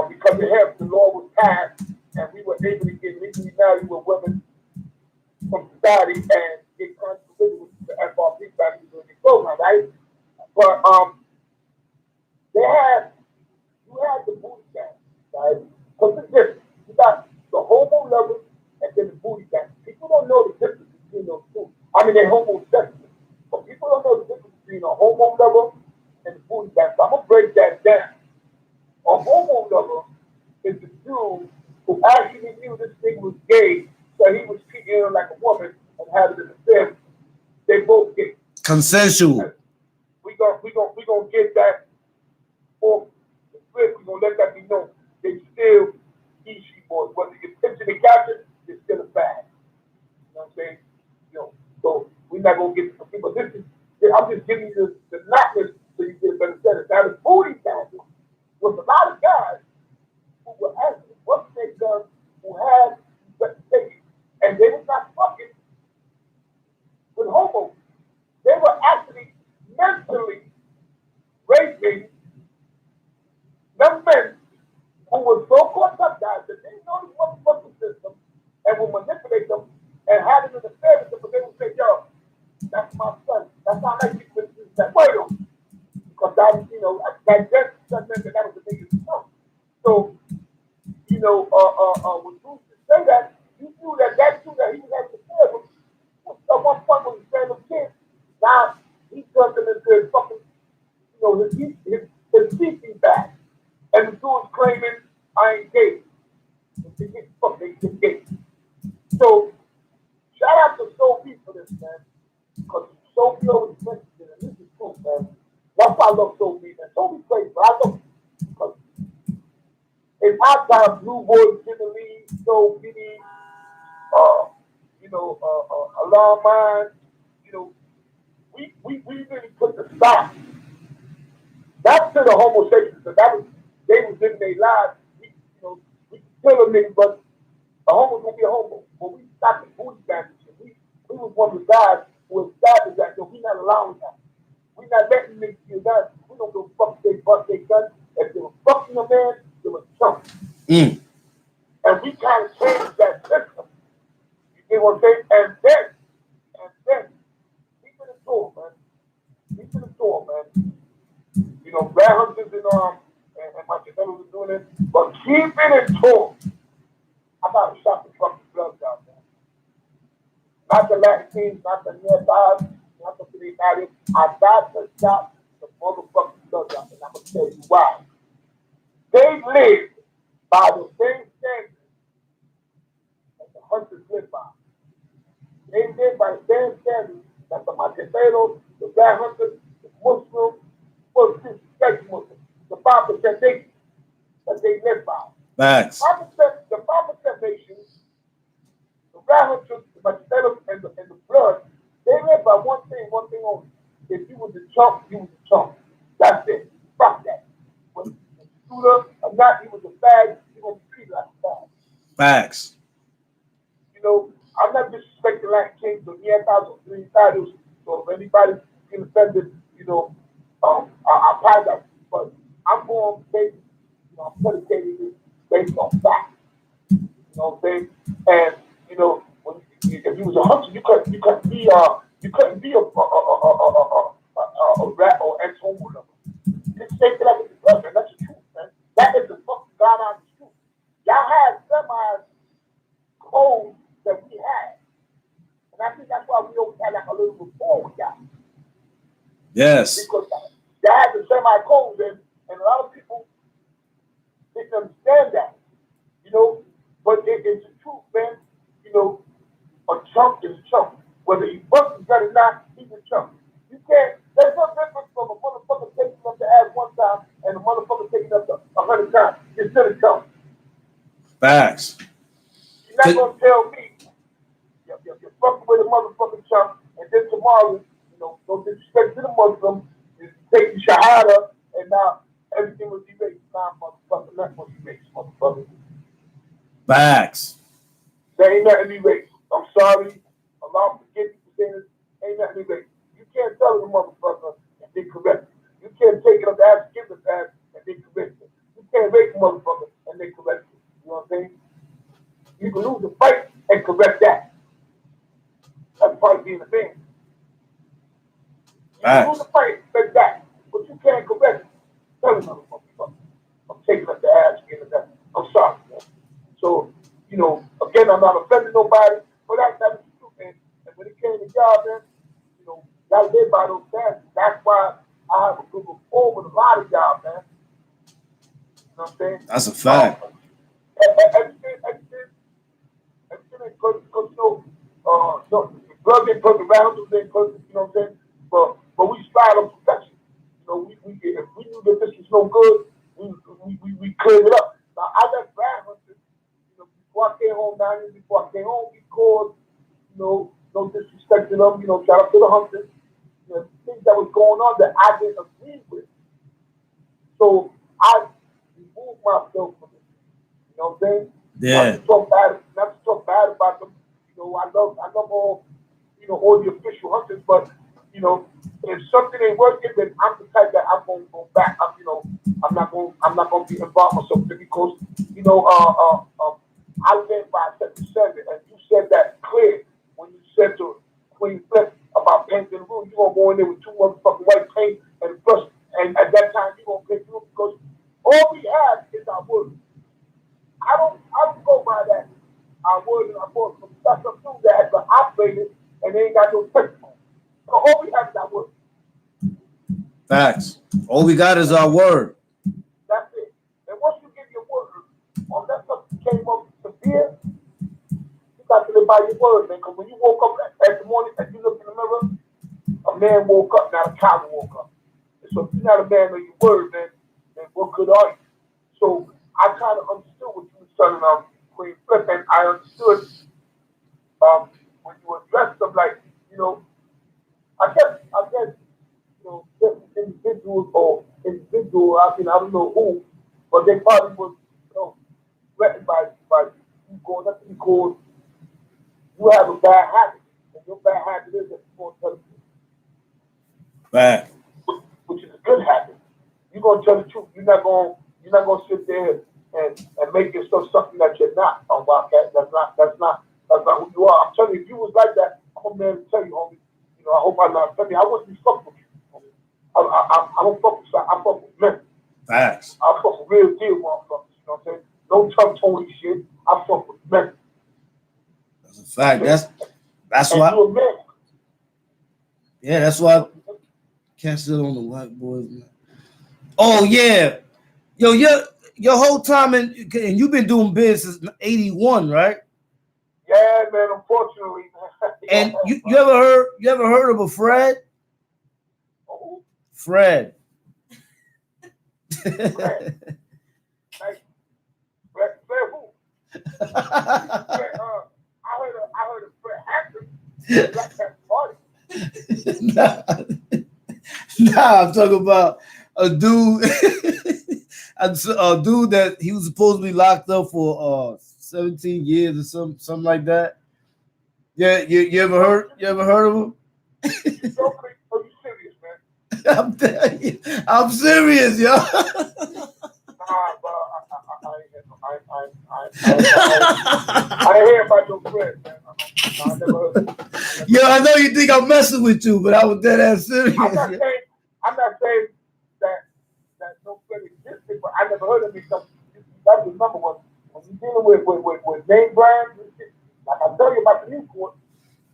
because of him, the law was passed, and we were able to get legally married with women from society and get contributed with the FRP family reunion program, right? But you had the booty gang, right? Because it's different. You got the homo level and then the booty gang. People don't know the difference between those two. I mean, they're homosexual, but people don't know the difference between a homo level and the booty gang. So I'm gonna break that down. A homo level is the dude who actually knew this thing was gay, so he was treating her like a woman and having an affair. They both gay. Consensual. We gonna get that off the script. We gonna let that be known. They still he boys. Whether you picture the captain, it's still a bad. You know what I'm saying? You know, so we're not gonna get to people. This is I'm just giving you the knowledge so you get a better sense. Now the booty captain was a lot of guys who were actually busting their guns, who had reputation, and they was not fucking with homos. They were actually mentally raping them men who were so caught up, guys, that they didn't know the motherfucking system and would manipulate them and have them in the service, but they would say, yo, that's my son. That's how I like people to that way though. Because that was, you know, that meant that was the biggest stuff. So, you know, when Bruce say that, you knew that dude that he was having to share with at one point when he was with kids, now he turned them into his fucking, you know, his speaking back. And the dude's claiming, I ain't gay. They get gay. So, shout out to Sophie for this, man. Because Sophie always mentions it, and this is true, man. That's why I love Sophie, man. Sophie plays, but I love it. Because it's outside Blue Boys, Jimmy Lee, Sophie, you know, Alarm Mind, you know, we really put the stop. Not to the homosexuals, because they was living their lives. We kill a nigga, but a homo's gonna be a homo. But we stopped the booty bandits. We was one of the guys who established that, so we not allowing that. We not letting niggas do that. We don't go fuck if they bust their guns. If they were fucking a man, they were chump. And we kind of changed that system. You get what I'm saying? And then store, man. You know, Rat Hunters and Machete was doing it, but keeping it tour. I got to shop the fucking gloves out, man. Not the Latin teams, not the nearby, not the United. I got to shop the motherfucking gloves out, and I'm gonna tell you why. They live by the same standards that the hunters live by. They live by the same standards that the Macheteros, the Rat Hunters, the Muslims, the 5% nation that they live by. Facts. The 5% nation, the Rat Hunters, the Macheteros, and the Blood, they live by one thing only. If you was a chump, you was a chump. That's it. Fuck that. When you shooter or not, you was a bag, you're gonna be treated like a bag. Facts. You know, I'm not disrespecting Latin Kings, but he had 3 titles. So if anybody can offend it, you know, I apologize. But I'm going based, you know, I'm predicating based on facts. You know what I'm saying? And you know, if you was a hunter, you couldn't be a rat or ex-homeowner. Just take it up with the blood, man. That's the truth, man. That is the fucking God-honest truth. Y'all had semi-codes that we had. And I think that's why we always had like a little rapport with y'all. Yes. Because y'all had the semi-codes and a lot of people didn't understand that. You know, but it's the truth, man. You know, a chump is a chump. Whether he busts his gun or not, he's a chump. You can't, there's no difference from a motherfucker taking up the ass one time and a motherfucker taking up 100 times. You're still a chump. Facts. You're not going to tell me you're fucking with a motherfucking chump and then tomorrow, you know, no disrespect to the Muslim, you take the Shahada and now everything will be erased. Nah, motherfucker, nothing will be erased, motherfucker. Facts. There ain't nothing erased. I'm sorry. Allah forgive you for saying this. Ain't nothing erased. You can't tell the motherfucker and be correct. You can't take it up the ass, give it the ass, and be correct. You can't rape a motherfucker and they correct you. You know what I'm saying? You can lose the fight and correct that. That's part of being a man. You can lose the fight and correct that, but you can't correct it. Tell the motherfucker, I'm taking up the ass, giving it that. I'm sorry, man. So, you know, again, I'm not offending nobody, but that's the truth, man. And when it came to y'all, man, you know, y'all live by those standards. That's why I have a good rapport with a lot of y'all, man. You know what I'm saying? That's a fact. Everything because you know, no, blood ain't perfect, rounds ain't perfect, you know what I'm saying? But we strive on perfection. You know, if we knew that this was no good, we cleared it up. Now I left Rat Hunters, you know, before I came home 9 years before I came home, because, you know, no disrespect to them, you know, shout out to the Hunters, you know, things that was going on that I didn't agree with. So I removed myself from it. You know what I'm saying? Yeah. Not to talk bad about them. You know, I love all, you know, all the official hunters, but you know, if something ain't working, then I'm the type that I'm gonna go back. I'm not gonna be involved with something because, you know, I live by 77, and you said that clear when you said to Queen Flip about painting the room. You gonna go in there with 2 motherfucking white paint and brush, and at that time you gonna paint the room because all we have is our word. I don't go by that. Our word and our word. That's some dude that has been operated and they ain't got no principle. So all we have is our word. Facts. All we got is our word. That's it. And once you give your word, unless something came up severe, you got to live by your word, man. Because when you woke up at the morning and you look in the mirror, a man woke up, not a cow woke up. And so if you're not a man of your word, then what good are you? So I kind of understood what you were telling Queen Flip, and I understood when you addressed them, like, you know, I guess, you know, individual, I mean, I don't know who, but they probably was, you know, threatened by you going up because you have a bad habit, and your bad habit is that you're going to tell the truth. Fact. Which is a good habit. You're going to tell the truth. You're not going to sit there and make yourself something that you're not on Wildkat. That's not who you are. I'm telling you, if you was like that, I'm a man to tell you, homie. You know, I hope I'm not offending. I wouldn't be fucked with you, homie. I don't fuck with, I fuck with men. Facts. I fuck with real deal motherfuckers. You know what I'm saying? No tongue-tony shit. I fuck with men. That's a fact. That's and why. you a man. Yeah, that's why I can't sit on the white boys, man. Oh yeah, yo, your whole time and you've been doing business since '81, right? Yeah, man. Unfortunately, And you ever heard of a Fred? Oh, Fred. Fred. Like, Fred who? Fred, I heard of Fred Hampton. Black Panther Party. Nah, I'm talking about a dude, a dude that he was supposed to be locked up for 17 years or something like that. Yeah, you ever heard of him? You joking? Are you serious, man? I'm serious, yo. Nah, bro. I ain't hear about your friend, man. I never heard of it. Yo, I know you think I'm messing with you, but I was dead ass serious. I'm not saying that no friend existed, but I never heard of it because that's the number one. When you're dealing with name brands and shit, like I tell you about the Newport,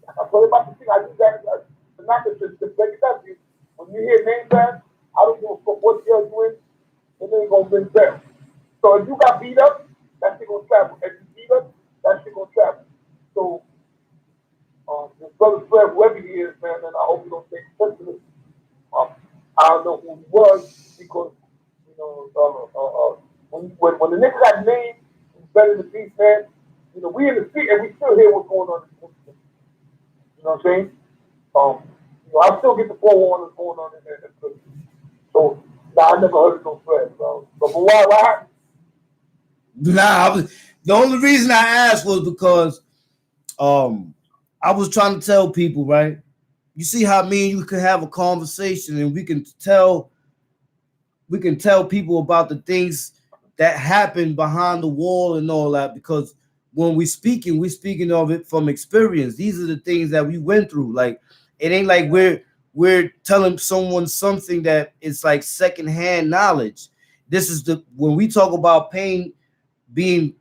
like I tell you about the thing, I do that to not to break it down to you. When you hear name brands, I don't give a fuck what jail you in, it ain't gonna bring back. So if you got beat up, that shit gonna travel. If you beat up, that shit gonna travel. So this brother Fred, whoever he is, man, and I hope you don't take offense to this. I don't know who he was because you know when the nigga got named, he's better than beef, man. You know we in the street and we still hear what's going on in the street. You know what I'm saying? You know I still get the 411 that's going on in there. So nah, I never heard of no Fred, bro. But why happened? Nah, the only reason I asked was because I was trying to tell people, right? You see how me and you can have a conversation and we can tell people about the things that happen behind the wall and all that, because when we're speaking of it from experience. These are the things that we went through. Like it ain't like we're telling someone something that it's like secondhand knowledge. This is when we talk about pain being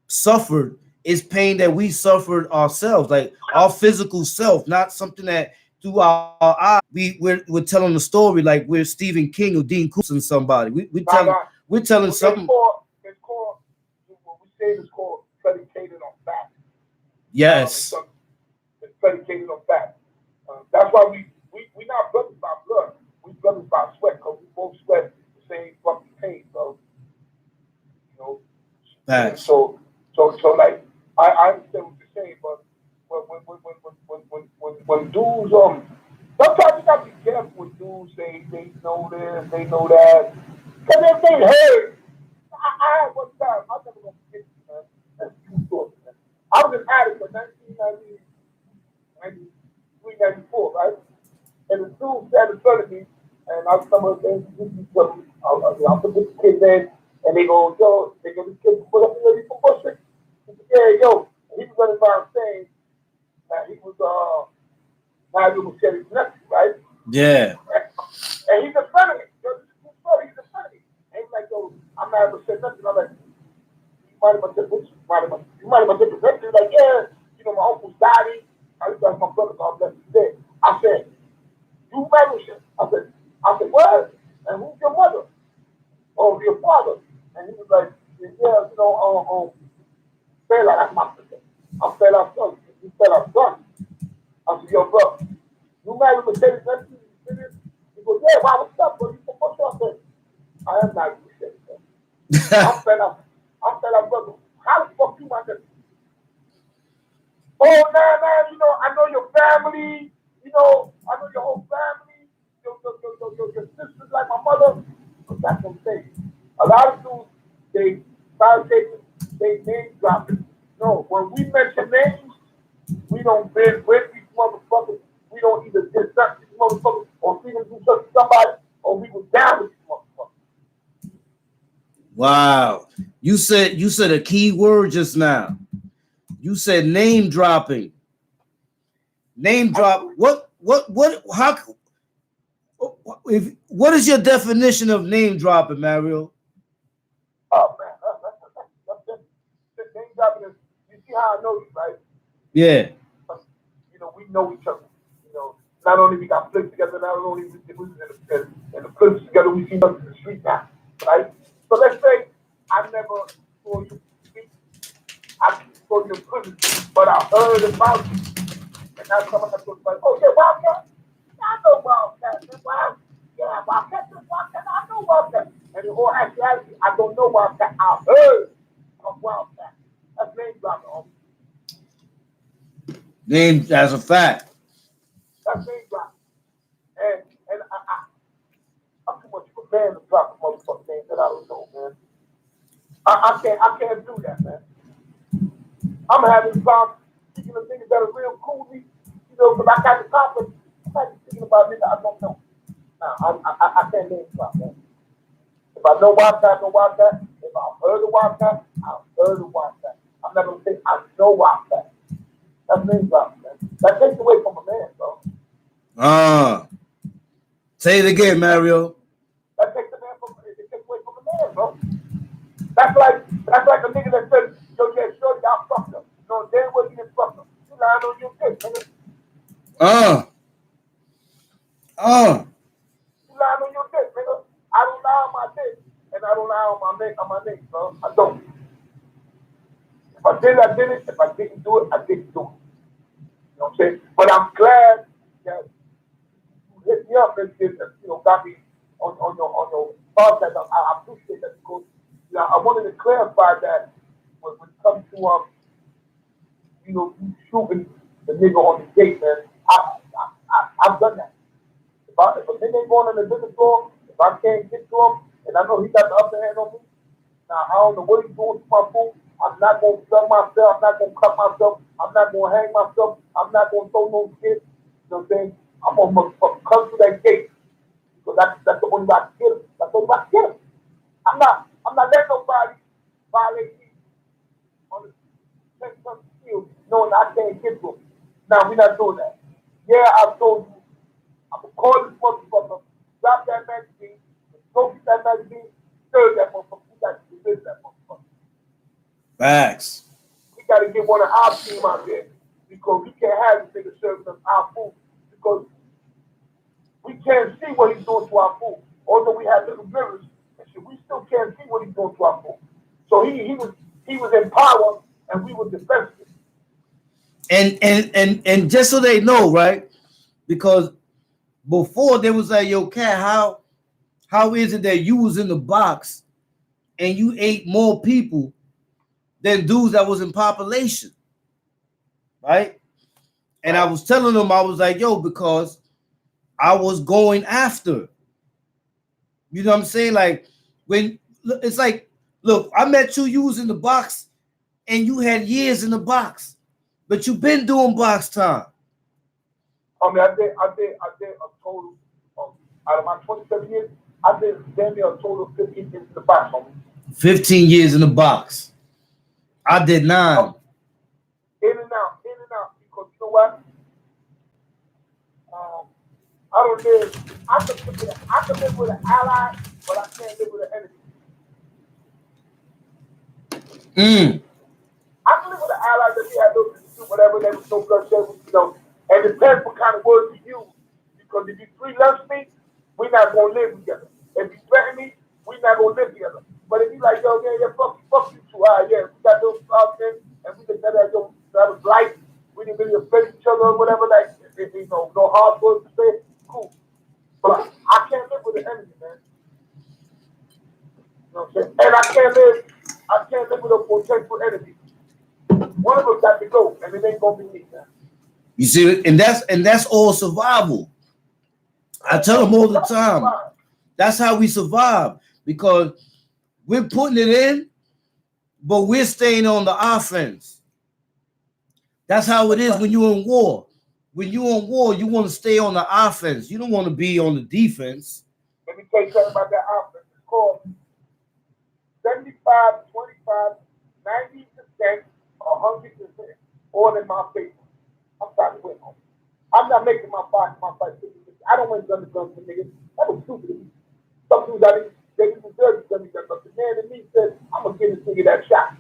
suffered, is pain that we suffered ourselves, like our physical self, not something that through our eyes we're telling the story like we're Stephen King or Dean Koontz and somebody. We're telling something. It's called what we say is called predicated on fact. Yes. It's predicated on fact. That's why we not brothers by blood. We brothers by sweat because we both sweat the same fucking pain. So you know. Facts. So like I understand what you're saying, but when dudes sometimes you gotta be careful with dudes. They know this, they know that. Cause if they heard, I had one time, I'm never gonna forget it, man. That's true story, man. I was an addict for 1993, 94, right? And the dude sat in front of me, and I was some of the things I'll put this kid in, and they go, yo, they go, this kid put up here, for bullshit. He said, yeah, yo. And he was running around saying that he was married with Machete's nephew, right? Yeah. And he's a friend of me. Yo, this is a story, he's a friend of me. And he's like, yo, I'm married with Machete's nephew. I'm like, you might have a different nephew. Like, yeah, you know, my uncle's daddy. I used to ask my brother, God bless his dead. I said, you married with him? I said, what? And who's your mother? Oh, your father. And he was like, yeah, you know, Fela, that's my sister. I'm Fela's son. You Fela's son. I said, yo, bro, you married with Machete's nephew? He goes, yeah, why, what's up, bro? You said, what's up, man? I am married with Machete's nephew. I'm Fela's brother. How the fuck you my nephew? Oh, nah, you know, I know your family. You know, I know your whole family. Your sister's like my mother. But that's what I'm saying. A lot of dudes, they start taking, they name dropping. No, when we mention names, we don't bend with these motherfuckers. We don't either distract these motherfuckers or see them do something to somebody or we go down with these motherfuckers. Wow. You said a key word just now. You said name dropping. Name drop. What, how, What is your definition of name dropping, Mario? Oh man, name dropping is, you see how I know you, right? Yeah. You know, we know each other. You know, not only we got flips together, not only we was in the flips together, we see us in the street now, right? So let's say I never saw you speak, I saw you in prison, but I heard about you, and now someone has to like, oh yeah, Wildkat, I know Wildkat, man. Wow, yeah, Wildkat, I know Wildkat. And in all actuality, I don't know Wildkat. I heard of Wildkat. That's name dropping, homie. Name as a fact. That's name dropping. And I'm too much of a man to drop a motherfucking name that I don't know, man. I can't do that, man. I'm having problems speaking of niggas that are real cool to me, you know, because I got the confidence. I'm not speaking about niggas I don't know. Nah, I can't name drop, man. If I know Wildkat, I know Wildkat. If I've heard of Wildkat, I've heard of Wildkat. I'm not gonna say I know Wildkat. That's name drop, man. That takes away from a man, bro. Say it again, Mario. That takes away from a man, bro. That's like a nigga that says, yo, yeah, shorty, I fucked her. No, damn well you didn't fuck her. You lying on your dick, nigga. You lying on your dick, nigga. I don't lie on my dick, and I don't lie on my name, bro. I don't. If I did, I did it. If I didn't do it, I didn't do it. You know what I'm saying? But I'm glad that you hit me up and you know, got me on your podcast. I appreciate that because you know, I wanted to clarify that when it comes to you know, you shooting the nigga on the gate, man. I've done that. If a nigga ain't going on the business floor, if I can't get to him, and I know he got the upper hand on me, now I don't know what he's doing to my food. I'm not going to sell myself. I'm not going to cut myself. I'm not going to hang myself. I'm not going to throw no shit. You know what I'm saying? I'm going to come to that gate. Because that's the only way I can get him. That's the only way I can get him. I'm not letting nobody violate me on the 10-ton field knowing I can't get to him. Now, we're not doing that. Yeah, I've told you, I'm going to call this motherfucker, drop that magazine, go get that magazine, serve that motherfucker. We got to deliver that motherfucker. Facts. We got to get one of our team out there because we can't have this nigga serving us our food because we can't see what he's doing to our food. Although we have little mirrors and shit, we still can't see what he's doing to our food. So he was in power and we were defensive. And just so they know, right? Because before they was like, yo, Cat, how is it that you was in the box and you ate more people than dudes that was in population? Right? And I was telling them, I was like, yo, because I was going after. You know what I'm saying? Like, when it's like, look, I met you was in the box and you had years in the box, but you've been doing box time. I mean, I did a total out of my 27 years, I did damn near a total of 15 years in the box, homie. 15 years in the box. I did 9. In and out, because you know what? I don't live. I can live with an ally, but I can't live with an enemy. I can live with an ally that we had little to do whatever. There was no bloodshed, you know. And it depends what kind of words you use. Because if you love me, we're not gonna live together. If you threaten me, we're not gonna live together. But if you like, yo, yeah, fuck you too, yeah, we got those problems and we just that was life. We didn't really affect each other or whatever. Like, you know, no hard words to say. Cool. But I can't live with an enemy, man. You know what I'm saying? And I can't live with a potential enemy. One of us got to go, and it ain't gonna be me, man. You see, and that's all survival. I tell them all the time. That's how we survive because we're putting it in, but we're staying on the offense. That's how it is when you're in war. When you're in war, you want to stay on the offense. You don't want to be on the defense. Let me tell you something about that offense. It's called 75, 25, 90%, 100% all in my favor. I'm trying to win. I'm not making my fight 50-50. I don't want guns for niggas. That was stupid. Some dudes, they didn't deserve to guns, but the man in me said, I'm going to give this nigga that shot.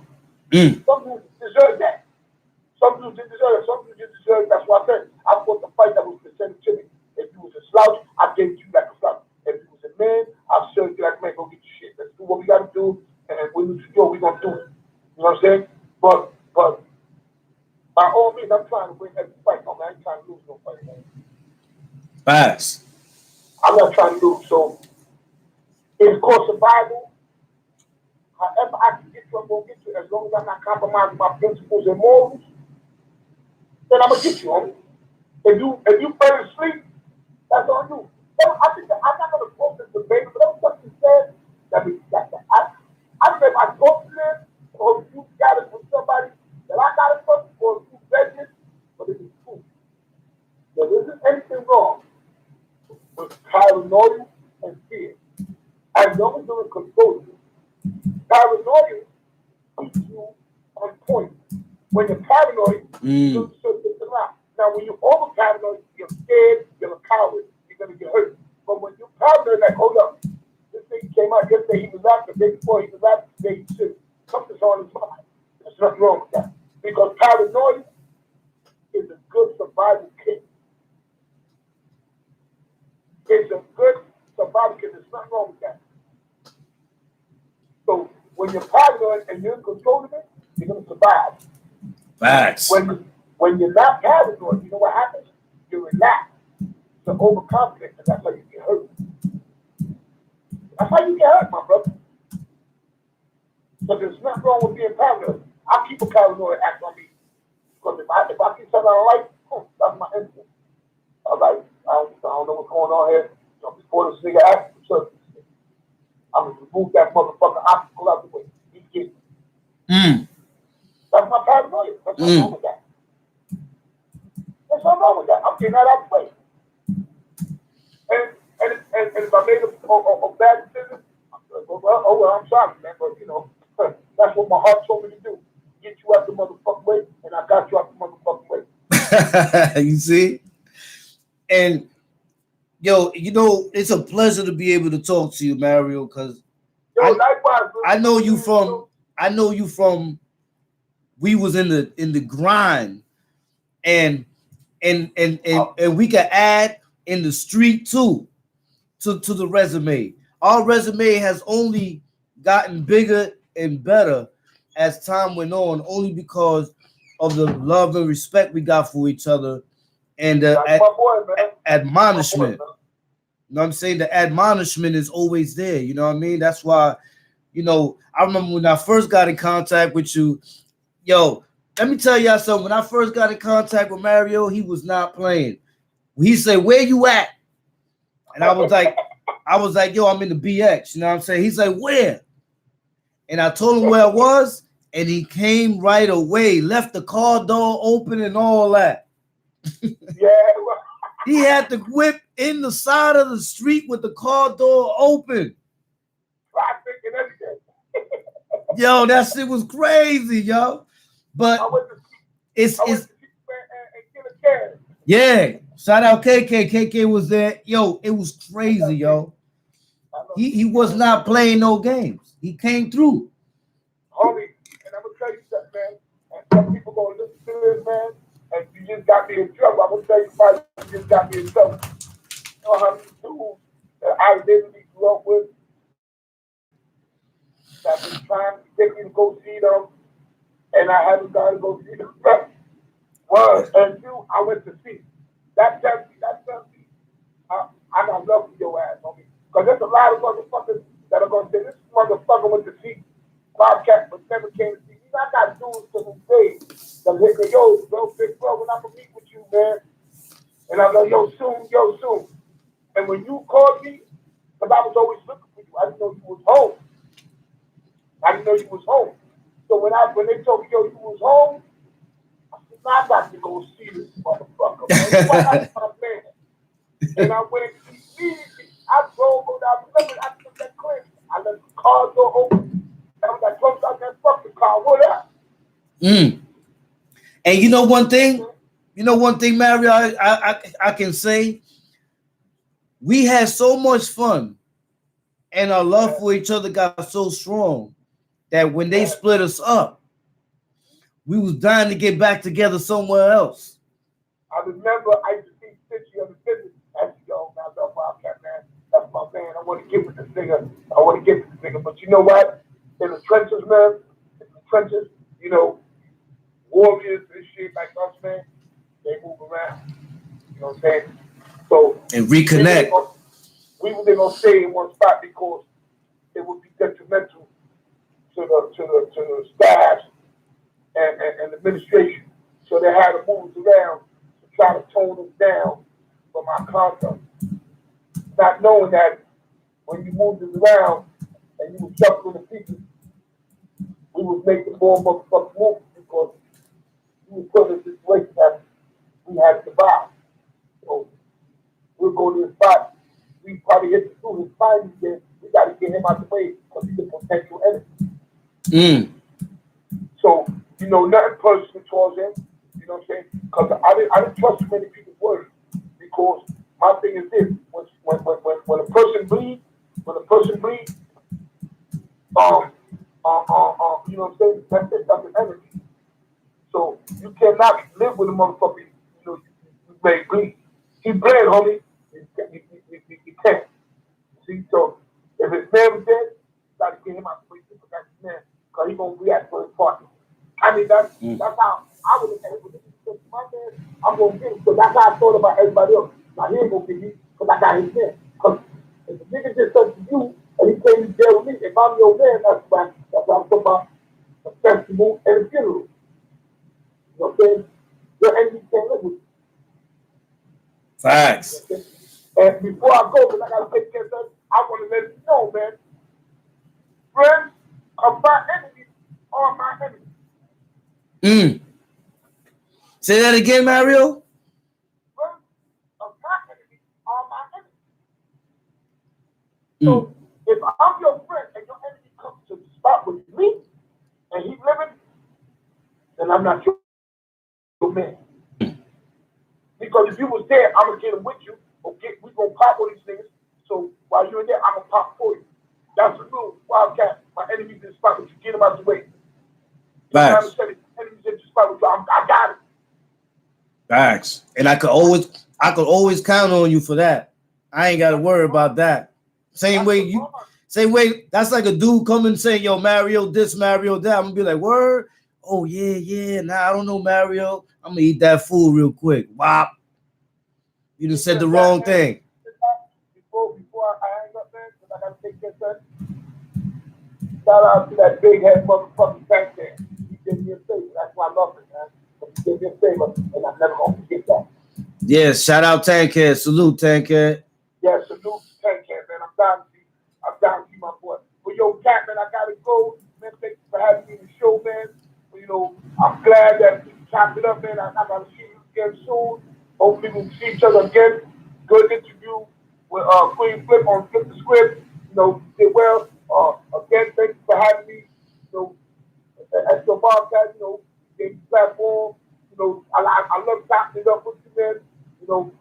Some dudes deserve that. Some dudes didn't deserve it. Some dudes didn't deserve it. That's why I said, I fought the fight that was presented to me. If you was a slouch, I gave it to you like a slouch. If you was a man, I'll show you like, man, go get your shit. Let's do what we got to do. And when we do, we're going to do it. You know what I'm saying? But by all means, I'm trying to win every fight. No, man, I ain't trying to lose no fight, man. Facts. I'm not trying to lose. So it's called survival. However I can get you, I'm going to get you. As long as I'm not compromising my principles and morals, then I'm going to get you, homie. If you fell asleep, that's on you. I think that I'm not going to post this debate, but that's what you said. I don't know if I talked to them or if you got it from somebody that I got it from or if you read it, but it is true. There isn't anything wrong with paranoia and fear. As long as you're in control. Paranoia keeps you on point. When you're paranoid, you're around. Now, when you're over paranoid, you're scared, you're a coward, you're going to get hurt. But when you're paranoid, like, hold up, this thing came out yesterday, he was out, the day before he was out, today he should. Something's on his mind. There's nothing wrong with that. Because paranoia is a good survival kit. It's a good survival kit. There's nothing wrong with that. So when you're paranoid and you're in control of it, you're going to survive. Facts. When you're not paranoid, you know what happens? You relax. You're overconfident, and that's how you get hurt. That's how you get hurt, my brother. So there's nothing wrong with being paranoid. I keep a paranoid act on me. Because if I see something I like, that's my instinct. I'm like, I don't know what's going on here. So before this nigga asks for something, I'm going to remove that motherfucking obstacle out the way. He's getting it. That's my paranoia. There's nothing wrong with that. There's nothing wrong with that. I'm getting that out the way. And if I made a bad decision, well, I'm sorry, man, but you know, that's what my heart told me to do. Get you out the motherfucking way, and I got you out the motherfucking way. You see? And yo, you know, it's a pleasure to be able to talk to you, Mario, because I know you from we was in the grind, and we can add in the street too to the resume. Our resume has only gotten bigger and better as time went on, only because of the love and respect we got for each other and admonishment. You know what I'm saying? The admonishment is always there. You know what I mean? That's why, you know, I remember when I first got in contact with you, yo, let me tell y'all something. When I first got in contact with Mario, he was not playing. He said, "Where you at?" And I was like, yo, I'm in the BX. You know what I'm saying? He's like, "Where?" And I told him where I was, and he came right away, left the car door open and all that. Yeah. He had the whip in the side of the street with the car door open. Traffic and everything. Yo, that shit was crazy, yo. But it's yeah. Shout out KK. KK was there. Yo, it was crazy, yo. He was not playing no games. He came through. Homie, and I'm gonna tell you something, man. And some people gonna listen to this, man. And you just got me in trouble. I'm gonna tell you why you just got me in trouble. You know how many dudes that I literally grew up with that been trying to get me to go see them, and I haven't got to go see them. Well, and you, I went to see. That tells me, I got love for your ass, homie. Because there's a lot of motherfuckers that are going to say, this motherfucker went to see Wildkat, but never came to see me. I got dudes to this day that hit me, yo, big bro, when I'm going to meet with you, man. And I'm like, yo, soon. And when you called me, because I was always looking for you, I didn't know you was home. So when they told me, yo, you was home, I said, I got to go see this motherfucker, man. And I went immediately. I drove down. Remember, I took that clip. I let the car door open. And I jumped out that fucking car. What up? And you know one thing, Mario, I can say, we had so much fun, and our love for each other got so strong that when they split us up, we was dying to get back together somewhere else. I remember I used to see Stitchy on the business. That's yo, man, I love Wildkat, man. That's my man. I want to get with this nigga. I want to get with this nigga. But you know what? In the trenches, man, in the trenches, you know, warriors and shit like us, man, they move around. You know what I'm saying? So And reconnect. We were gonna stay in one spot because it would be detrimental to the staff and administration. So they had to move us around to try to tone us down from our conduct. Not knowing that when you moved us around and you were shuffling the pieces, we would make the more motherfucking moves because we were put in a situation that we had to survive. So we'll go to the spot. We probably hit the through his spine again. We got to get him out the way because he's a potential enemy. So, you know, nothing personal towards him. You know what I'm saying? Because I didn't trust many people's words. Because my thing is this: when a person bleeds, you know what I'm saying? That's an enemy. So you cannot live with a motherfucker. You know, you may bleed. He bled, homie. You can't. See, so if his man was dead, you got to get him out the way to protect his man, because he's gonna react for his partner. I mean, that's how I would have said it. My man, I'm gonna get him. So that's how I thought about everybody else. Now he ain't gonna get me because I got his man. Because if the nigga did something to you and he came to jail with me, if I'm your man, that's what I'm talking about. A festival and a funeral. You know what I'm saying? Your enemy can't live with you. Facts. Okay? And before I go, because I gotta take care of that, I want to let you know, man. Friends of my enemies are my enemies. Say that again, Mario. Friends of my enemies are my enemies. So if I'm your friend and your enemy comes to the spot with me and he's living, then I'm not your man. Because if you was there, I'm gonna get him with you. Okay, we gonna pop on these niggas. So while you're in there, I'm gonna pop for you. That's the rule. Wildkat, my enemy's in the spot with you. Get him out the way. Facts. Enemies in the spot with you. I got it. Facts. And I could always count on you for that. I ain't gotta worry about that. Same way. That's like a dude coming saying, "Yo, Mario, this, Mario, that." I'm gonna be like, "Word? Oh yeah. Nah, I don't know, Mario. I'm gonna eat that food real quick." Wow. You just said the wrong thing. Before I hang up, man, because I gotta take this, man. Shout out to that big head motherfucking bank there. He did me a favor. That's why I love it, man. He did me a favor, and I'm never gonna forget that. Yeah, shout out Tankhead. Salute, Tankhead. Yeah, salute to Tankhead, man. I'm down to see my boy. But yo, Cat, man, I gotta go. Man, thank you for having me in the show, man. You know, I'm glad that we chopped it up, man. I gotta see you again soon. Hopefully we'll see each other again. Good interview with Queen Flip on Flip the Script. You know, you did well. Again, thank you for having me. You know, at your podcast, you know, getting platform. You know, I love chopping it up with you, man. You know,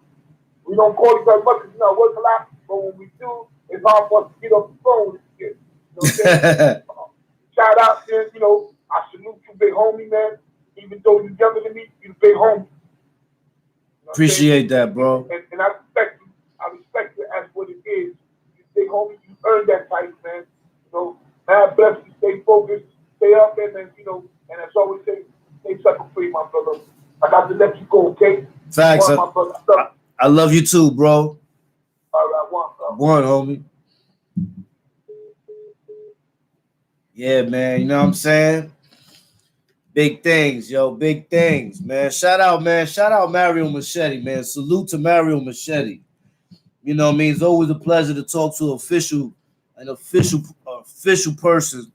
we don't call each other much because, you know, I work a lot, but when we do, it's hard for us to get off the phone and shit. You know what I'm saying? Shout out, man. You know, I salute you, big homie, man. Even though you're younger than me, you're a big homie. You know Appreciate that, bro. And I respect you. I respect you as what it is. You big homie, you earned that title, man. You know, man, bless you, stay focused, stay up there, man. You know, and as always say, stay sucker free, my brother. I got to let you go, okay? Facts. My brother. I love you too, bro. All right, one, One, homie. Yeah, man. You know what I'm saying? Big things, yo. Big things, man. Shout out, man. Shout out Mario Machete, man. Salute to Mario Machete. You know what I mean? It's always a pleasure to talk to an official person,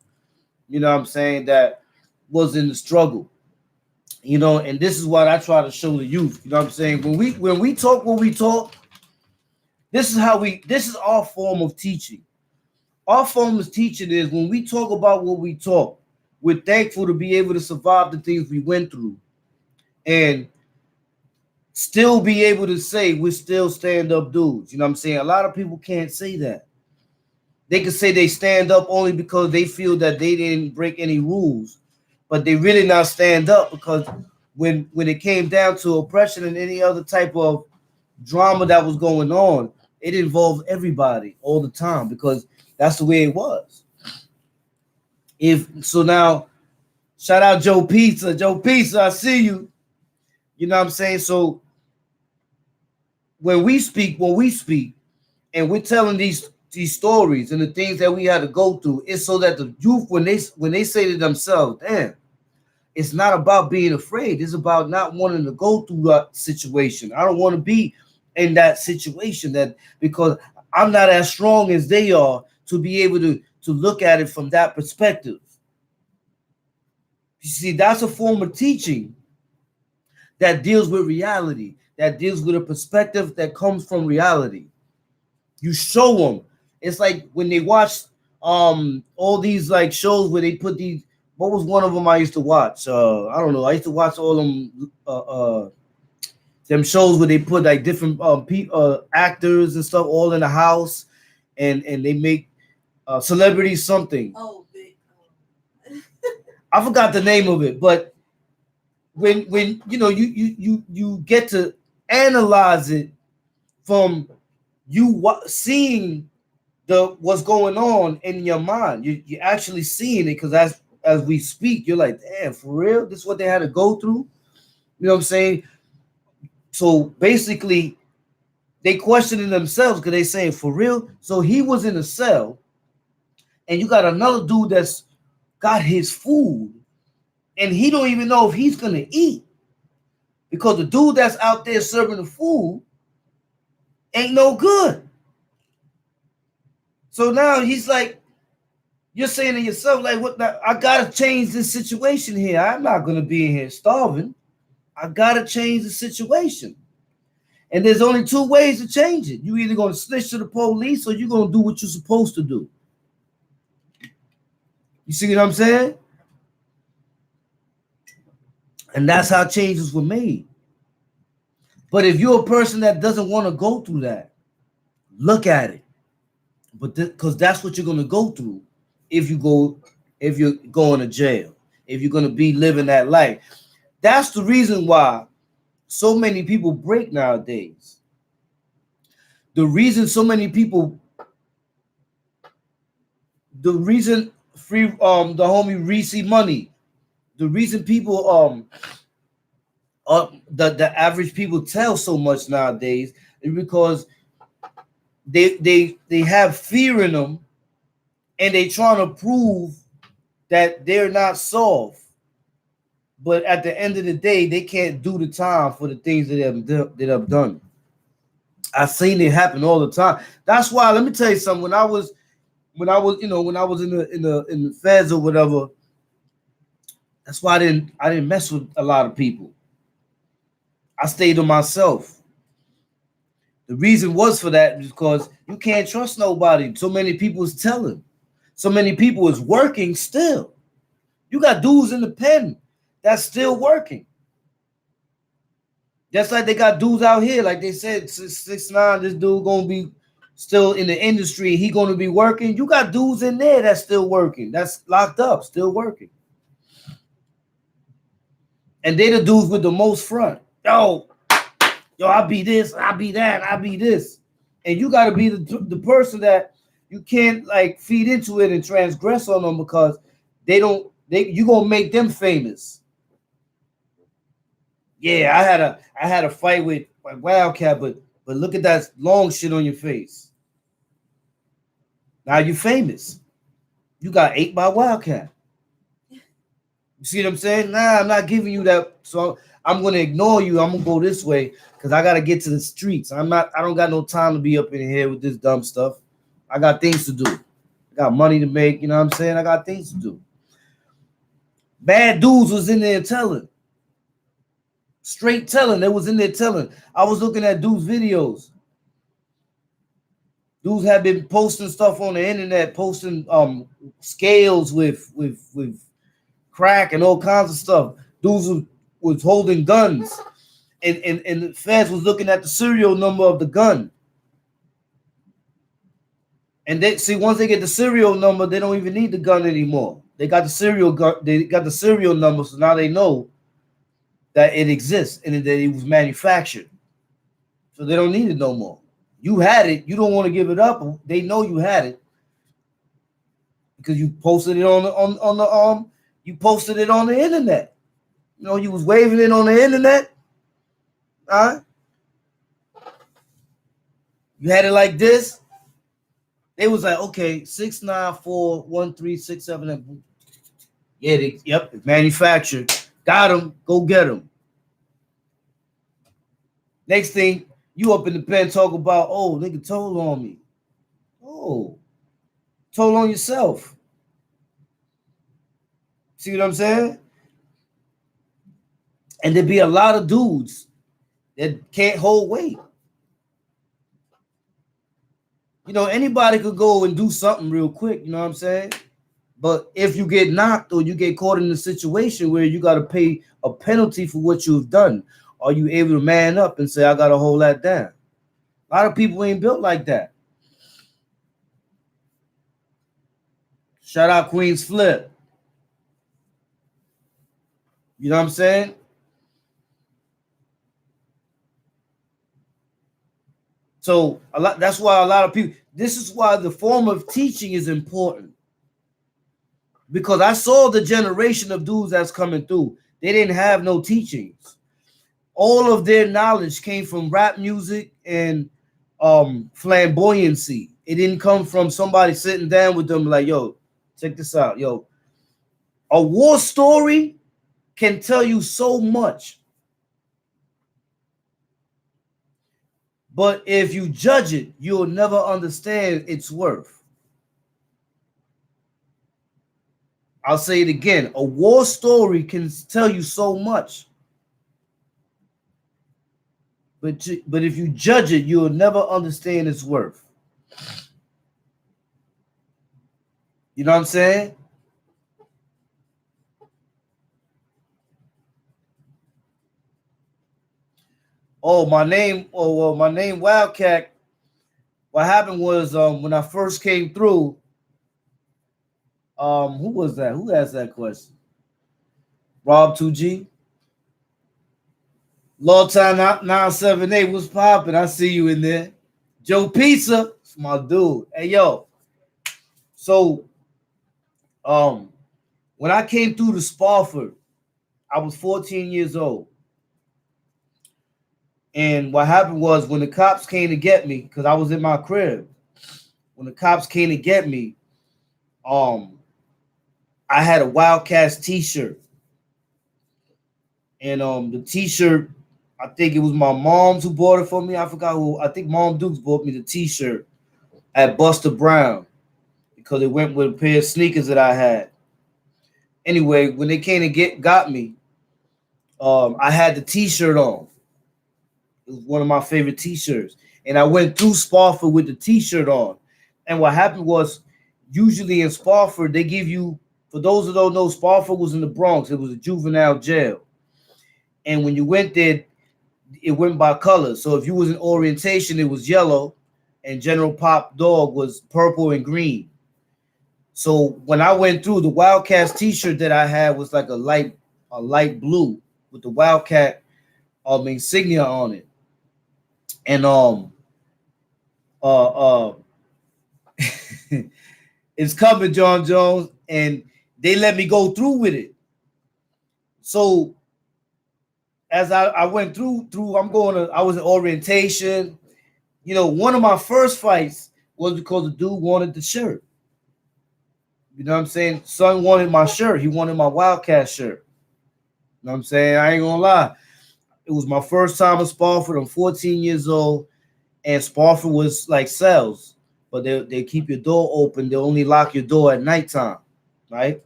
you know what I'm saying, that was in the struggle. You know, and this is what I try to show the youth. You know what I'm saying? When we talk what we talk, this is our form of teaching. Our form of teaching is when we talk about what we talk, we're thankful to be able to survive the things we went through. And still be able to say we're still stand-up dudes. You know what I'm saying? A lot of people can't say that. They can say they stand up only because they feel that they didn't break any rules, but they really not stand up because when it came down to oppression and any other type of drama that was going on, it involved everybody all the time because that's the way it was. If so now, shout out Joe Pizza. Joe Pizza, I see you. You know what I'm saying? So when we speak, and we're telling these stories and the things that we had to go through, it's so that the youth, when they say to themselves, damn, it's not about being afraid. It's about not wanting to go through that situation. I don't want to be in that situation that because I'm not as strong as they are to be able to look at it from that perspective. You see, that's a form of teaching that deals with reality, that deals with a perspective that comes from reality. You show them. It's like when they watch all these like shows where they put these. What was one of them I used to watch? I don't know. I used to watch all them shows where they put like different actors and stuff all in the house, and they make celebrities something. Oh, I forgot the name of it, but when you know you get to analyze it from you seeing what's going on in your mind, you're actually seeing it because as we speak, you're like, damn, for real, this is what they had to go through. You know what I'm saying? So basically, they questioning themselves because they saying, for real. So he was in a cell, and you got another dude that's got his food, and he don't even know if he's gonna eat because the dude that's out there serving the food ain't no good. So now he's like, you're saying to yourself, like, what? I gotta change this situation here. I'm not gonna be in here starving. I gotta change the situation. And there's only two ways to change it. You're either gonna snitch to the police or you're gonna do what you're supposed to do. You see what I'm saying? And that's how changes were made. But if you're a person that doesn't want to go through that, look at it. But because that's what you're gonna go through if you're going to jail, if you're gonna be living that life. That's the reason why so many people break nowadays. The reason so many people, the reason free the homie Reese Money, the reason people the average people tell so much nowadays is because they have fear in them and they trying to prove that they're not soft. But at the end of the day, they can't do the time for the things that have done. I've seen it happen all the time. That's why, let me tell you something. When I was in the feds or whatever, that's why I didn't mess with a lot of people. I stayed to myself. The reason was for that because you can't trust nobody. So many people is telling. So many people is working still. You got dudes in the pen that's still working. Just like they got dudes out here, like they said, 6ix9ine, this dude gonna be still in the industry. He gonna be working. You got dudes in there that's still working. That's locked up, still working. And they the dudes with the most front. Yo, I be this, I be that, I be this. And you gotta be the person that you can't like feed into it and transgress on them because you gonna make them famous. Yeah, I had a fight with Wildkat, but look at that long shit on your face. Now you famous. You got ate by Wildkat. You see what I'm saying? Nah, I'm not giving you that. So I'm gonna ignore you. I'm gonna go this way because I gotta get to the streets. I don't got no time to be up in here with this dumb stuff. I got things to do. I got money to make, you know what I'm saying? I got things to do. Bad dudes was in there telling. Straight telling. They was in there telling. I was looking at dudes' videos. Dudes have been posting stuff on the internet, posting scales with crack and all kinds of stuff. Dudes was holding guns and the feds was looking at the serial number of the gun. And they see, once they get the serial number, they don't even need the gun anymore. They got the serial gun, they got the serial number, so now they know that it exists and that it was manufactured. So they don't need it no more. You had it, you don't want to give it up. They know you had it because you posted it on the you posted it on the internet. You know, you was waving it on the internet. All right. You had it like this. They was like, okay, 6941367. Yeah, yep, it's manufactured. Got them. Go get them. Next thing, you up in the pen talk about, oh, nigga told on me. Oh, told on yourself. See what I'm saying? And there be a lot of dudes that can't hold weight. You know, anybody could go and do something real quick, you know what I'm saying? But if you get knocked or you get caught in a situation where you got to pay a penalty for what you've done, are you able to man up and say, I got to hold that down? A lot of people ain't built like that. Shout out Queen's Flip. You know what I'm saying? So that's why a lot of people, this is why the form of teaching is important. Because I saw the generation of dudes that's coming through. They didn't have no teachings. All of their knowledge came from rap music and flamboyancy. It didn't come from somebody sitting down with them like, yo, check this out. Yo, a war story can tell you so much. But if you judge it, you'll never understand its worth. I'll say it again. A war story can tell you so much. But if you judge it, you'll never understand its worth. You know what I'm saying? Oh, my name Wildkat. What happened was when I first came through, who was that? Who asked that question? Rob 2G. Long time 978 was popping. I see you in there. Joe Pizza, it's my dude. Hey yo. So when I came through to Spofford, I was 14 years old. And what happened was when the cops came to get me, because I was in my crib, when the cops came to get me, I had a Wildcats t-shirt. And the t-shirt, I think it was my mom's who bought it for me. I forgot who. I think Mom Dukes bought me the t-shirt at Buster Brown because it went with a pair of sneakers that I had. Anyway, when they came to got me, I had the t-shirt on. It was one of my favorite t-shirts. And I went through Spofford with the t-shirt on. And what happened was, usually in Spofford, they give you, for those who don't know, Spofford was in the Bronx. It was a juvenile jail. And when you went there, it went by colors. So if you was in orientation, it was yellow, and General Pop Dog was purple and green. So when I went through, the Wildcats t-shirt that I had was like a light blue with the Wildcat insignia on it. And it's coming, John Jones, and they let me go through with it. So as I went through, I was in orientation. You know, one of my first fights was because the dude wanted the shirt. You know what I'm saying? Son wanted my shirt. He wanted my Wildcat shirt. You know what I'm saying? I ain't gonna lie. It was my first time in Spofford. I'm 14 years old, and Spofford was like cells, but they keep your door open. They only lock your door at nighttime, right?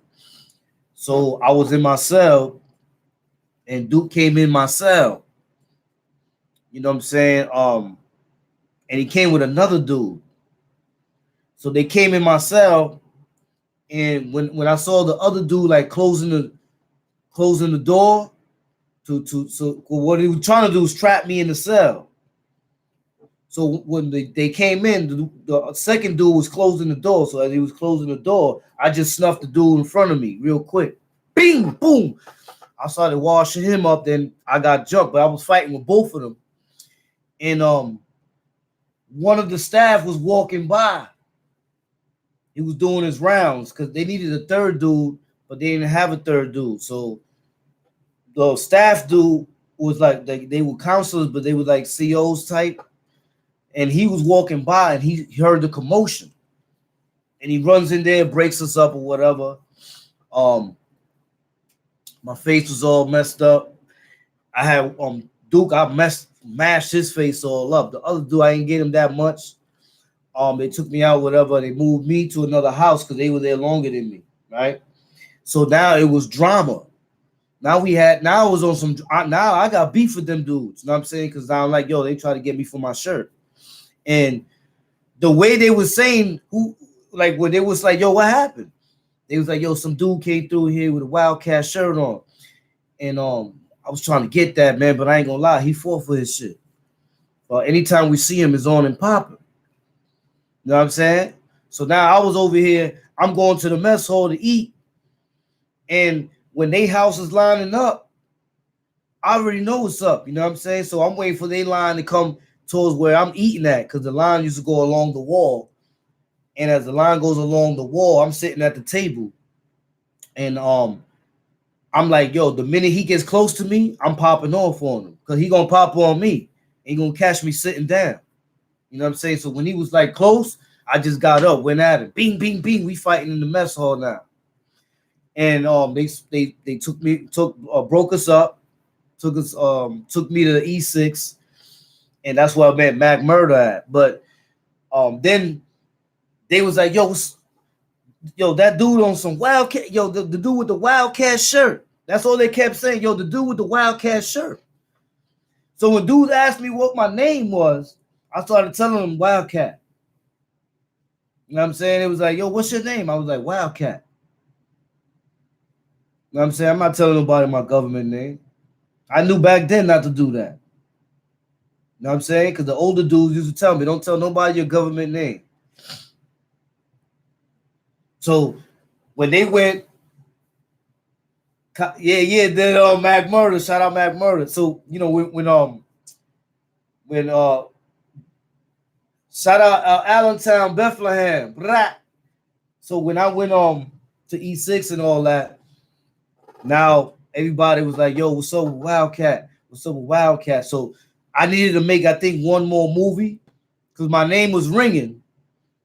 So I was in my cell, and Duke came in my cell. You know what I'm saying? And he came with another dude. So they came in my cell, and when I saw the other dude like closing the door, So what he was trying to do was trap me in the cell. So when they came in, the second dude was closing the door. So as he was closing the door, I just snuffed the dude in front of me real quick. Bing, boom. I started washing him up. Then I got jumped, but I was fighting with both of them. And one of the staff was walking by. He was doing his rounds because they needed a third dude, but they didn't have a third dude. So the staff dude was like they were counselors, but they were like COs type. And he was walking by and he heard the commotion. And he runs in there, breaks us up or whatever. My face was all messed up. I had Duke, I mashed his face all up. The other dude, I didn't get him that much. They took me out, whatever. They moved me to another house because they were there longer than me, right? So now it was drama. Now it was on some. Now I got beef with them dudes. You know what I'm saying? Because I'm like, yo, they try to get me for my shirt. And the way they was saying, when they was like, yo, what happened? They was like, yo, some dude came through here with a Wildkat shirt on. And I was trying to get that, man, but I ain't gonna lie, he fought for his shit. Anytime we see him, it's on and popping. You know what I'm saying? So now I was over here, I'm going to the mess hall to eat. And when they house is lining up, I already know what's up. You know what I'm saying? So I'm waiting for their line to come towards where I'm eating at, because the line used to go along the wall. And as the line goes along the wall, I'm sitting at the table. And I'm like, yo, the minute he gets close to me, I'm popping off on him. Because he going to pop on me. He going to catch me sitting down. You know what I'm saying? So when he was like close, I just got up, went at him. Bing, bing, bing. We fighting in the mess hall now. And they broke us up, took me to the E6. And that's where I met Mac Murder at. But then they was like, yo, that dude on some Wildkat, yo, the dude with the Wildkat shirt. That's all they kept saying, yo, the dude with the Wildkat shirt. So when dudes asked me what my name was, I started telling them Wildkat. You know what I'm saying? It was like, yo, what's your name? I was like, Wildkat. You know what I'm saying? I'm not telling nobody my government name. I knew back then not to do that. You know what I'm saying? Because the older dudes used to tell me, don't tell nobody your government name. So when they went, then Mac Murder, shout out Mac Murder. So you know when shout out Allentown, Bethlehem, blah. So when I went to E6 and all that, now everybody was like, yo, what's up with Wildkat? What's up with Wildkat? So I needed to make, I think, one more movie because my name was ringing.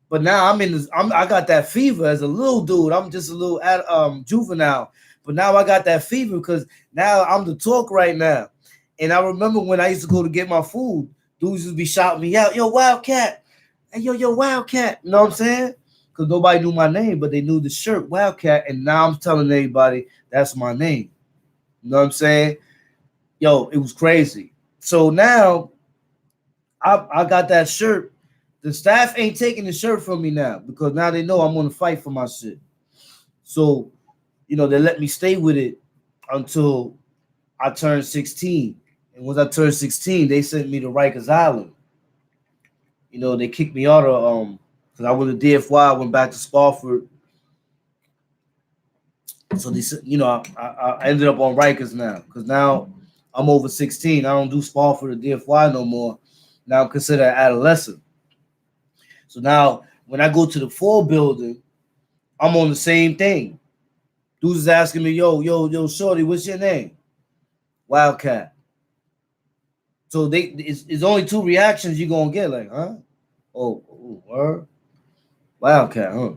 But now I got that fever as a little dude. I'm just a little juvenile. But now I got that fever because now I'm the talk right now. And I remember when I used to go to get my food, dudes used to be shouting me out, yo, Wildkat. Hey, yo, Wildkat. You know what I'm saying? Because nobody knew my name, but they knew the shirt, Wildkat. And now I'm telling everybody that's my name. You know what I'm saying? Yo, it was crazy. So now I got that shirt. The staff ain't taking the shirt from me now because now they know I'm going to fight for my shit. So, you know, they let me stay with it until I turned 16. And once I turned 16, they sent me to Rikers Island. You know, they kicked me out of because I went to DFY, I went back to Spofford. So they said, you know, I ended up on Rikers now because now I'm over 16. I don't do Spofford or DFY no more. Now I'm considered an adolescent. So now when I go to the 4 building, I'm on the same thing. Dudes is asking me, yo, shorty, what's your name? Wildkat. So it's only 2 reactions you're gonna get, like, huh? Oh, word? Wildkat, huh?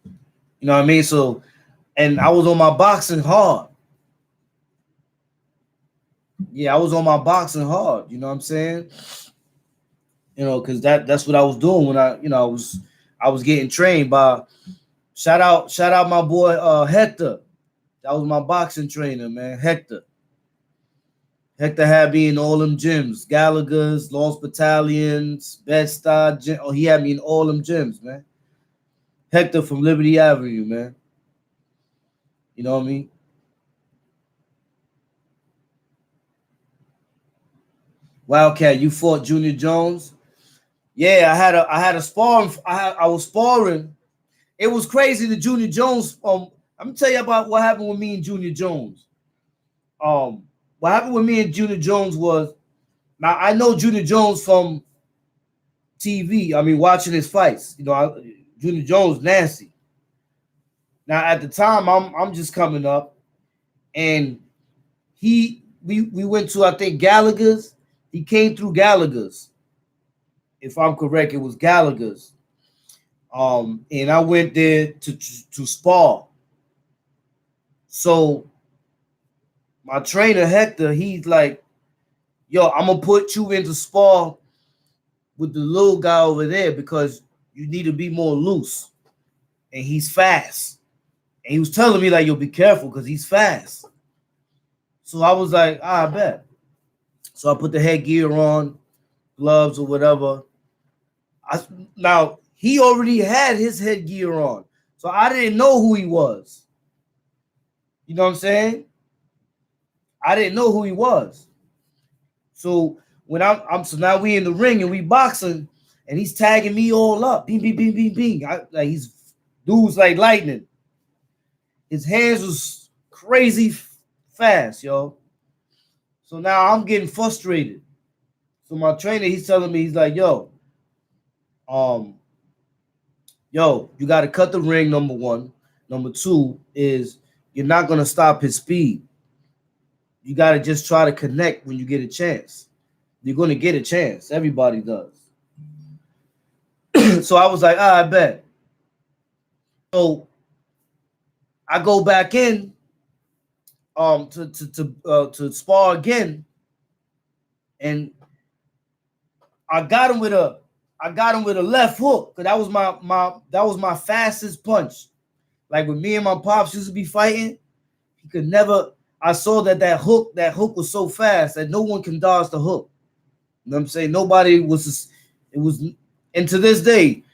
You know what I mean? So, and I was on my boxing hard. Yeah, I was on my boxing hard. You know what I'm saying? You know, because that's what I was doing when I was getting trained by shout out my boy Hector. That was my boxing trainer, man. Hector had me in all them gyms, Gallagher's, Lost Battalions, Bed-Stuy gym. Oh, he had me in all them gyms, man. Hector from Liberty Avenue, man. You know what I mean? Wildkat, you fought Junior Jones. Yeah, I had a sparring. I was sparring. It was crazy. The Junior Jones. I'm gonna tell you about what happened with me and Junior Jones. What happened with me and Junior Jones was, now I know Junior Jones from TV. I mean, watching his fights. You know, Junior Jones nasty. Now at the time, I'm just coming up, and we went to, I think, Gallagher's. He came through Gallagher's. If I'm correct, it was Gallagher's. And I went there to spar. So my trainer Hector, he's like, "Yo, I'm gonna put you into spar with the little guy over there because you need to be more loose, and he's fast." And he was telling me like, "Yo, be careful because he's fast." So I was like, I bet. So I put the headgear on, gloves or whatever. Now he already had his headgear on, so I didn't know who he was. You know what I'm saying? I didn't know who he was. So when so now we in the ring and we boxing, and he's tagging me all up, bing, bing, bing, bing, bing. Like he's dudes like lightning. His hands was crazy fast, yo. So now I'm getting frustrated. So my trainer, he's telling me, he's like, yo, you got to cut the ring, number one. Number two is you're not going to stop his speed. You got to just try to connect when you get a chance. You're going to get a chance. Everybody does. So I was like, I bet. So I go back in to spar again, and I got him with a left hook, because that was my fastest punch. Like when me and my pops used to be fighting, he could never. I saw that hook was so fast that no one can dodge the hook. You know what I'm saying? Nobody was. It was, and to this day,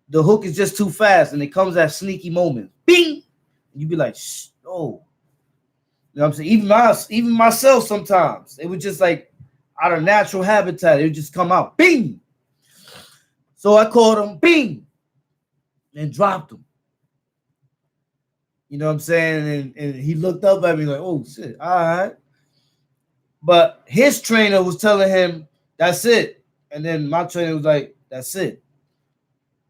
the hook is just too fast, and it comes at sneaky moments. Bing, and you be like, shh, oh. You know what I'm saying? Even myself sometimes, it was just like out of natural habitat, it would just come out. Bing. So I caught him, bing, and dropped him. You know what I'm saying? And he looked up at me like, oh shit, all right. But his trainer was telling him, that's it. And then my trainer was like, that's it.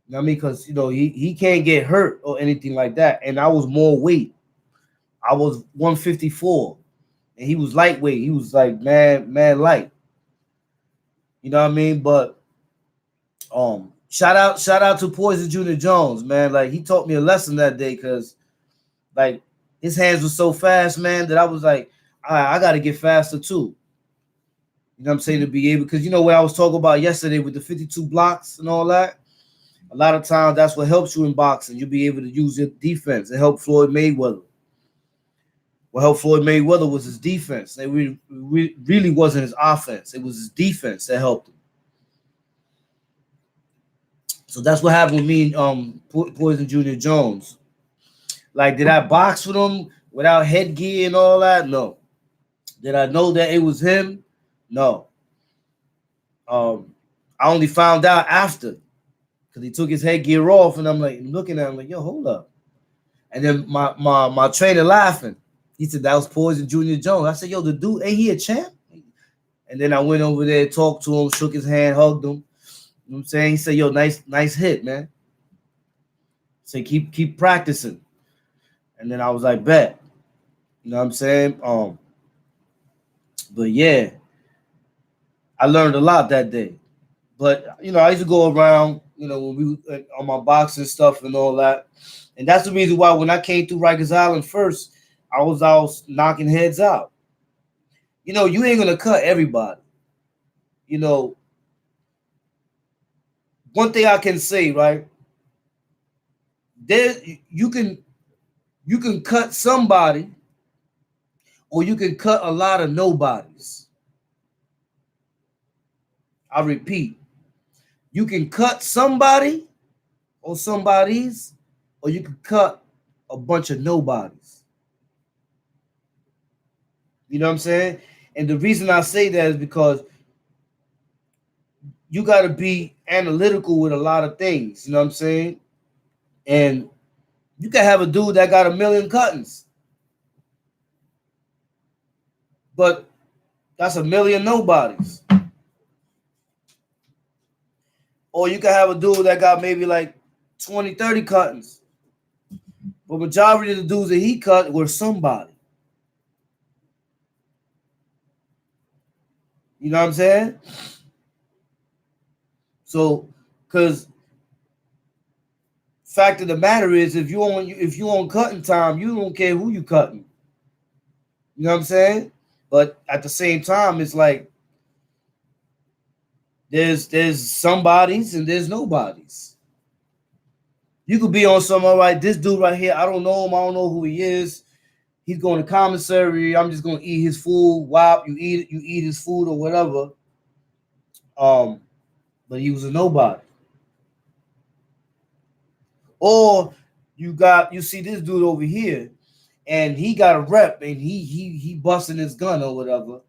You know what I mean? Because, you know, he can't get hurt or anything like that. And I was more weight. I was 154. And he was lightweight. He was like mad light. You know what I mean? But shout out to Poison Junior Jones, man. Like, he taught me a lesson that day, because like his hands were so fast, man, that I was like, all right, I gotta get faster too. You know what I'm saying? To be able, because you know what I was talking about yesterday with the 52 blocks and all that. A lot of times that's what helps you in boxing. You'll be able to use your defense. It helped Floyd Mayweather. What helped Floyd Mayweather was his defense. It really wasn't his offense. It was his defense that helped him. So that's what happened with me and Poison Junior Jones. Like, did I box with him without headgear and all that? No. Did I know that it was him? No. I only found out after, because he took his headgear off, and I'm like looking at him like, yo, hold up. And then my trainer laughing. He said, that was Poison Junior Jones. I said, yo, the dude, ain't he a champ? And then I went over there, talked to him, shook his hand, hugged him. You know what I'm saying? He said, yo, nice hit, man. Say, keep practicing. And then I was like, bet. You know what I'm saying? But yeah, I learned a lot that day. But, you know, I used to go around, you know, when we on my boxing stuff and all that. And that's the reason why when I came through Rikers Island first, I was out knocking heads out. You know, you ain't going to cut everybody. You know, one thing I can say, right? There, you can cut somebody, or you can cut a lot of nobodies. I repeat, you can cut somebody or somebody's, or you can cut a bunch of nobodies. You know what I'm saying? And the reason I say that is because you got to be analytical with a lot of things. You know what I'm saying? And you can have a dude that got 1,000,000 cuttings, but that's 1,000,000 nobodies. Or you can have a dude that got maybe like 20, 30 cuttings. But majority of the dudes that he cut were somebody. You know what I'm saying? So, because fact of the matter is, if you on cutting time, you don't care who you cutting. You know what I'm saying? But at the same time, it's like there's somebodies and there's nobodies. You could be on some, all right, this dude right here, I don't know him, I don't know who he is. He's going to commissary. I'm just gonna eat his food. Wow, you eat his food or whatever. But he was a nobody. Or you see this dude over here, and he got a rep, and he busting his gun or whatever,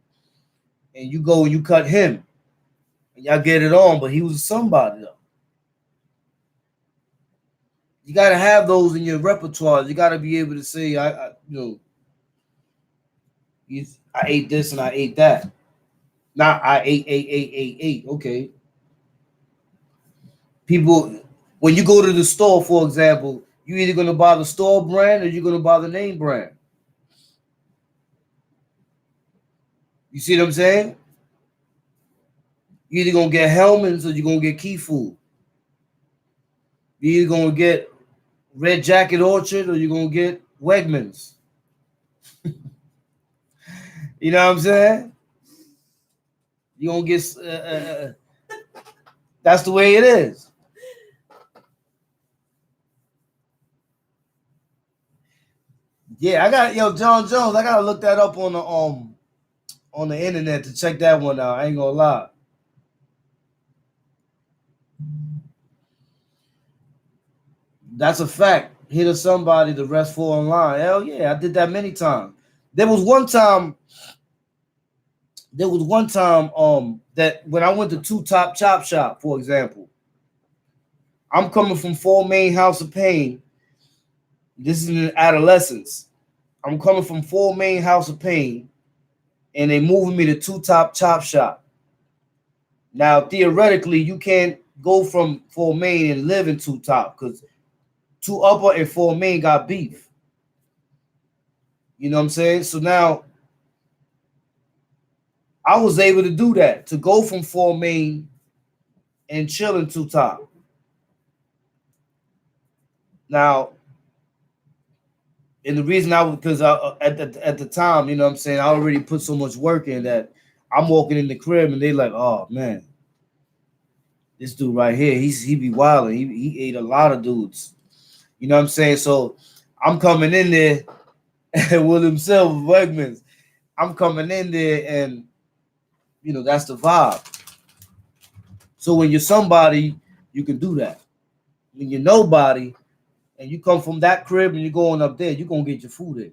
and you go and you cut him, and y'all get it on, but he was somebody though. You gotta have those in your repertoire. You gotta be able to say, I ate this and I ate that. Not I ate. Okay. People, when you go to the store, for example, you either gonna buy the store brand or you're gonna buy the name brand. You see what I'm saying? You're either gonna get Hellman's or you're gonna get Key Food. You're either gonna get Red Jacket Orchard or you're gonna get Wegmans. You know what I'm saying? You're gonna get that's the way it is. Yeah, I got John Jones. I gotta look that up on the internet to check that one out. I ain't gonna lie. That's a fact. Hit or somebody, the rest fall online. Hell yeah, I did that many times. There was one time that when I went to Two Top Chop Shop, for example, I'm coming from 4 Main House of Pain. This is in adolescence. I'm coming from 4 Main House of Pain, and they moving me to Two Top Chop Shop. Now, theoretically, you can't go from 4 Main and live in Two Top because 2 Upper and 4 Main got beef. You know what I'm saying? So now I was able to do that, to go from 4 Main and chill in Two Top. Now, and the reason because at the time, you know what I'm saying, I already put so much work in that I'm walking in the crib and they like, oh man, this dude right here, he be wilding. He ate a lot of dudes. You know what I'm saying? So I'm coming in there with himself, Wegmans. I'm coming in there and that's the vibe. So when you're somebody, you can do that. When you're nobody and you come from that crib and you're going up there, you're gonna get your food in.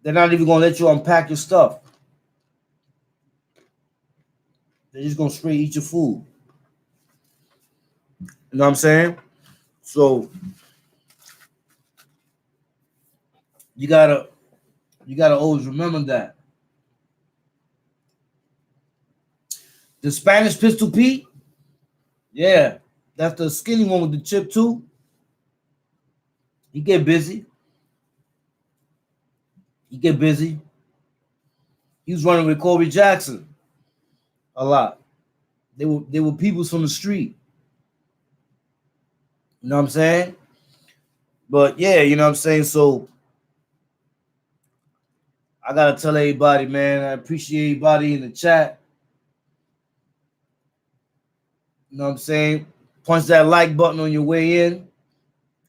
They're not even gonna let you unpack your stuff. They're just gonna straight eat your food. You know what I'm saying? So you gotta always remember that. The Spanish Pistol Pete, yeah, that's the skinny one with the chip too. He get busy. He was running with Kobe Jackson a lot. They were people from the street. You know what I'm saying? But yeah, you know what I'm saying? So I gotta tell everybody, man, I appreciate everybody in the chat. You know what I'm saying? Punch that like button on your way in.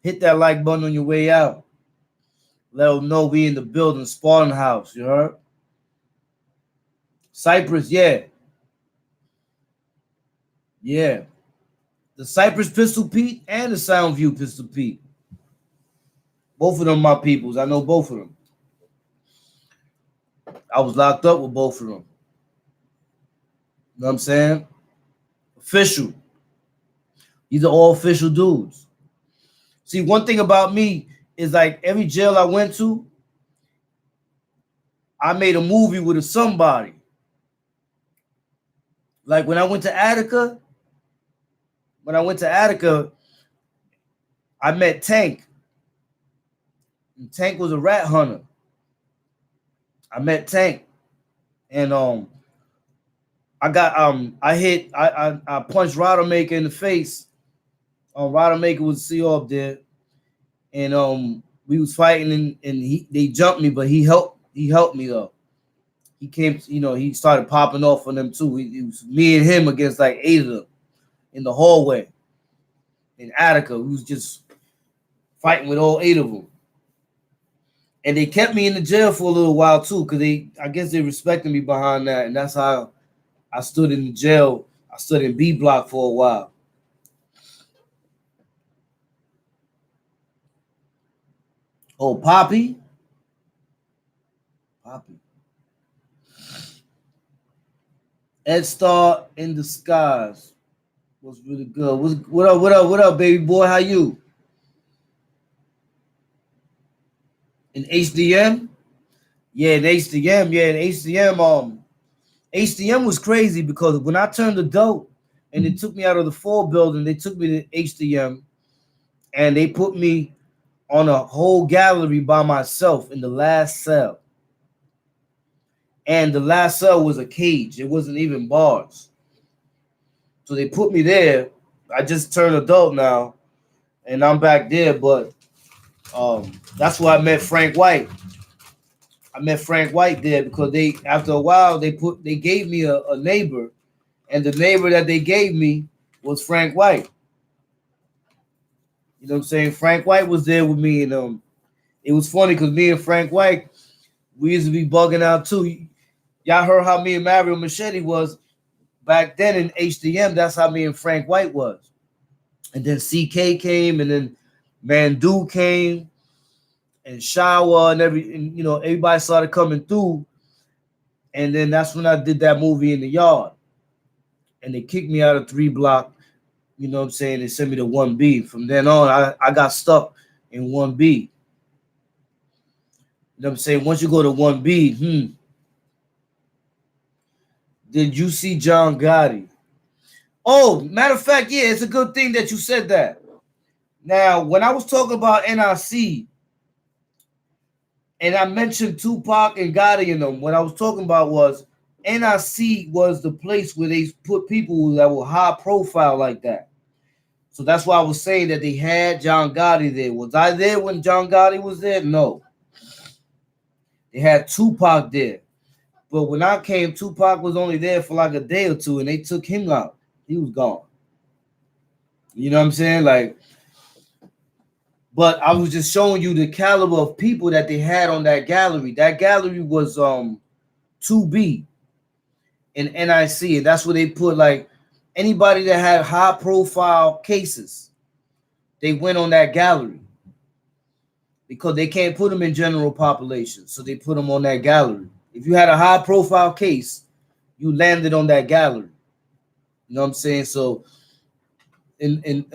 Hit that like button on your way out. Let them know we in the building, Spartan House, you heard? Cypress, yeah. Yeah. The Cypress Pistol Pete and the Soundview Pistol Pete. Both of them my peoples. I know both of them. I was locked up with both of them. You know what I'm saying? Official. These are all official dudes. See, one thing about me is like every jail I went to, I made a movie with somebody. Like when I went to Attica, I met Tank. And Tank was a rat hunter. I met Tank, and I punched Rodamaker in the face. Rodamaker was CO up there, and we was fighting, and they jumped me, but he helped me though. He came, he started popping off on them too. It was me and him against like 8 of them in the hallway in Attica. We was just fighting with all 8 of them. And they kept me in the jail for a little while too, because I guess they respected me behind that. And that's how I stood in the jail. I stood in B block for a while. Oh, Poppy. Ed Star in Disguise was really good. What up, baby boy? How you? In HDM? Yeah, in HDM. HDM was crazy because when I turned adult and they took me out of the 4 building, they took me to HDM and they put me on a whole gallery by myself in the last cell. And the last cell was a cage. It wasn't even bars. So they put me there. I just turned adult now, and I'm back there. But that's where I met Frank White. I met Frank White there because after a while they gave me a neighbor, and the neighbor that they gave me was Frank White. You know what I'm saying? Frank White was there with me, and it was funny because me and Frank White, we used to be bugging out too. Y'all heard how me and Mario Machete was back then in HDM. That's how me and Frank White was. And then CK came, and then Mandu came, and Shawa, and everybody started coming through. And then that's when I did that movie In the Yard. And they kicked me out of 3 block. You know what I'm saying? They sent me to 1B. From then on, I got stuck in 1B. You know what I'm saying? Once you go to 1B, did you see John Gotti? Oh, matter of fact, yeah, it's a good thing that you said that. Now, when I was talking about NIC, and I mentioned Tupac and Gotti in them, what I was talking about was NIC was the place where they put people that were high profile like that. So that's why I was saying that they had John Gotti there. Was I there when John Gotti was there? No. They had Tupac there. But when I came, Tupac was only there for like a day or two, and they took him out. He was gone. You know what I'm saying? Like, but I was just showing you the caliber of people that they had on that gallery. That gallery was 2B in NIC, and that's where they put like anybody that had high profile cases. They went on that gallery because they can't put them in general population, so they put them on that gallery. If you had a high profile case, you landed on that gallery. You know what I'm saying? So in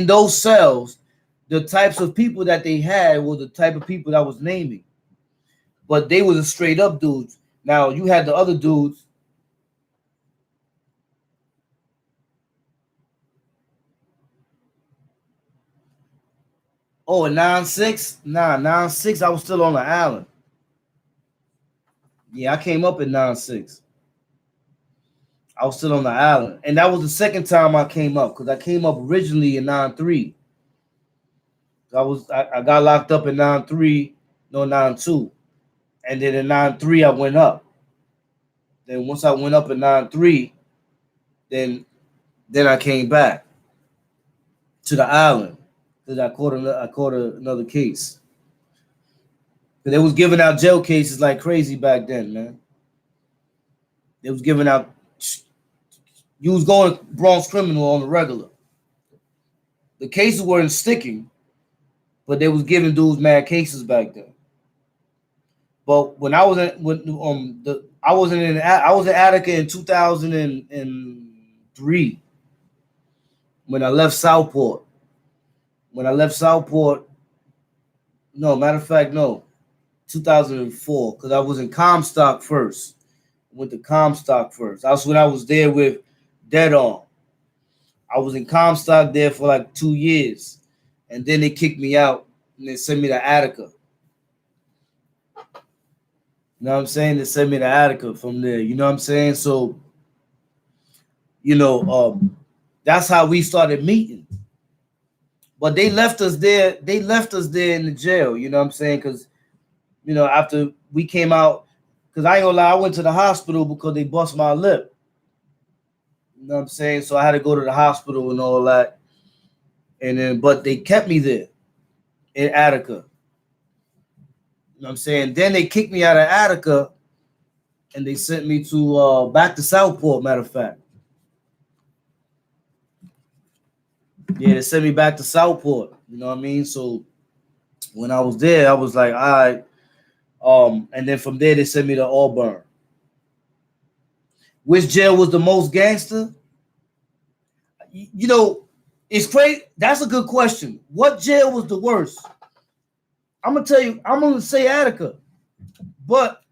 those cells, the types of people that they had were the type of people that I was naming. But they were the straight up dudes. Now you had the other dudes. Oh, a 9-6? Nah, 9-6, I was still on the island. Yeah, I came up at 9-6. I was still on the island. And that was the second time I came up, because I came up originally in 9-3. I got locked up in 9-3, no 9-2. And then in 9-3, I went up. Then once I went up in 9-3, then I came back to the island because I caught another case. They was giving out jail cases like crazy back then, man. They was giving out. You was going Bronx criminal on the regular. The cases weren't sticking, but they was giving dudes mad cases back then. But when I was I was in Attica in 2003 when I left Southport. When I left Southport, no, matter of fact, no, 2004, because I was in Comstock first. Went to Comstock first. That's when I was there with Dead On. I was in Comstock there for like 2 years, and then they kicked me out and they sent me to Attica. You know what I'm saying? They sent me to Attica from there. You know what I'm saying? So, that's how we started meeting. But they left us there. They left us there in the jail. You know what I'm saying? Because, after we came out, because I ain't gonna lie, I went to the hospital because they bust my lip. You know what I'm saying? So I had to go to the hospital and all that. And then, but they kept me there in Attica. You know what I'm saying? Then they kicked me out of Attica and they sent me to back to Southport, matter of fact. Yeah, they sent me back to Southport. You know what I mean? So when I was there, I was like, all right. And then from there, they sent me to Auburn. Which jail was the most gangster? It's crazy. That's a good question. What jail was the worst? I'm gonna tell you. I'm gonna say Attica, but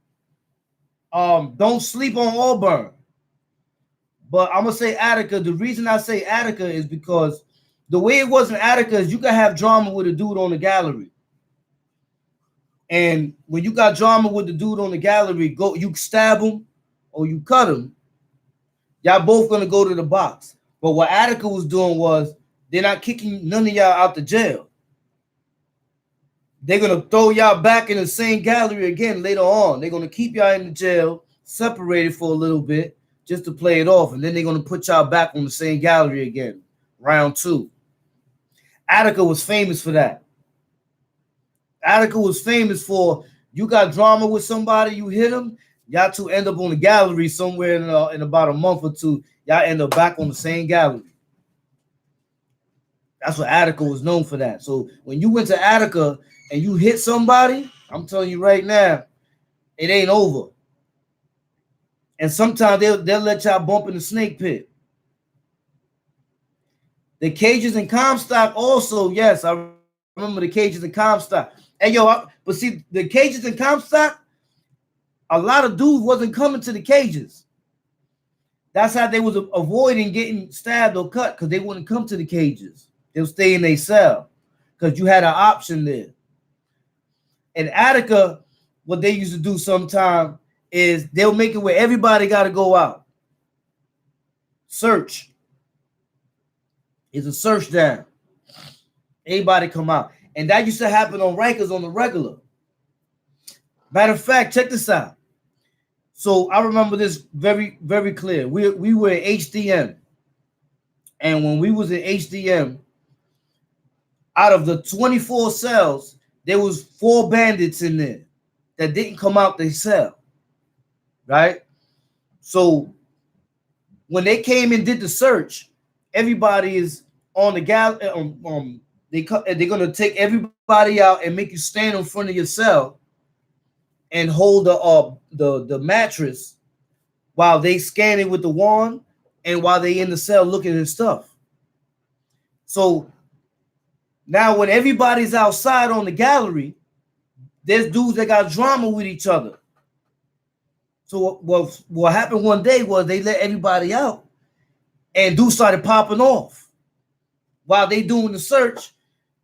don't sleep on Auburn. But I'm gonna say Attica. The reason I say Attica is because the way it was in Attica is you can have drama with a dude on the gallery, and when you got drama with the dude on the gallery, you stab him or you cut him. Y'all both gonna go to the box. But what Attica was doing was they're not kicking none of y'all out the jail. They're going to throw y'all back in the same gallery again later on. They're going to keep y'all in the jail, separated for a little bit, just to play it off. And then they're going to put y'all back on the same gallery again, round 2. Attica was famous for that. Attica was famous for, you got drama with somebody, you hit them, y'all two end up on the gallery somewhere in about a month or two. Y'all end up back on the same gallery. That's what Attica was known for that. So when you went to Attica and you hit somebody, I'm telling you right now, it ain't over. And sometimes they'll let y'all bump in the snake pit. The cages in Comstock also, yes, I remember the cages in Comstock. Hey, but see, the cages in Comstock, a lot of dudes wasn't coming to the cages. That's how they was avoiding getting stabbed or cut, because they wouldn't come to the cages. They'll stay in their cell because you had an option there. In Attica, what they used to do sometime is they'll make it where everybody got to go out. Search. It's a search down. Everybody come out. And that used to happen on Rikers on the regular. Matter of fact, check this out. So I remember this very, very clear. We were in HDM. And when we was in HDM, out of the 24 cells, there was 4 bandits in there that didn't come out their cell, right? So when they came and did the search, everybody is on the they're gonna take everybody out and make you stand in front of your cell and hold the mattress while they scan it with the wand and while they in the cell looking at stuff. So now when everybody's outside on the gallery, there's dudes that got drama with each other. So what happened one day was they let everybody out and dudes started popping off. While they doing the search,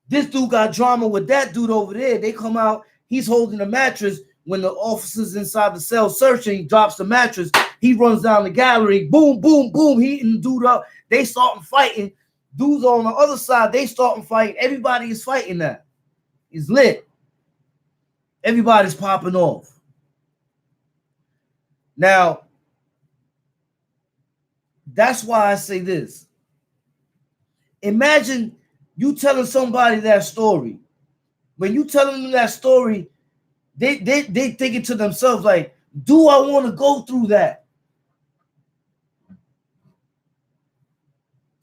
this dude got drama with that dude over there. They come out, he's holding the mattress. When the officers inside the cell searching, he drops the mattress. He runs down the gallery, boom, boom, boom, he eating the dude up. They starting fighting. Dudes on the other side, they starting fighting. Everybody is fighting now. It's lit. Everybody's popping off. Now, that's why I say this. Imagine you telling somebody that story. When you telling them that story, they thinking to themselves like, do I want to go through that?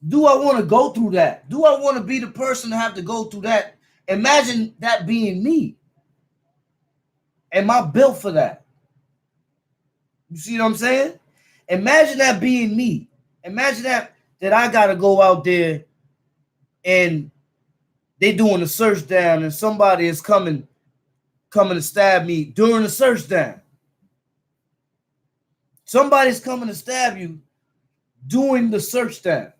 Do I want to go through that? Do I want to be the person to have to go through that? Imagine that being me. Am I built for that? You see what I'm saying? Imagine that being me. Imagine that I gotta go out there and they doing a search down and somebody is coming to stab me during the search down. Somebody's coming to stab you doing the search down.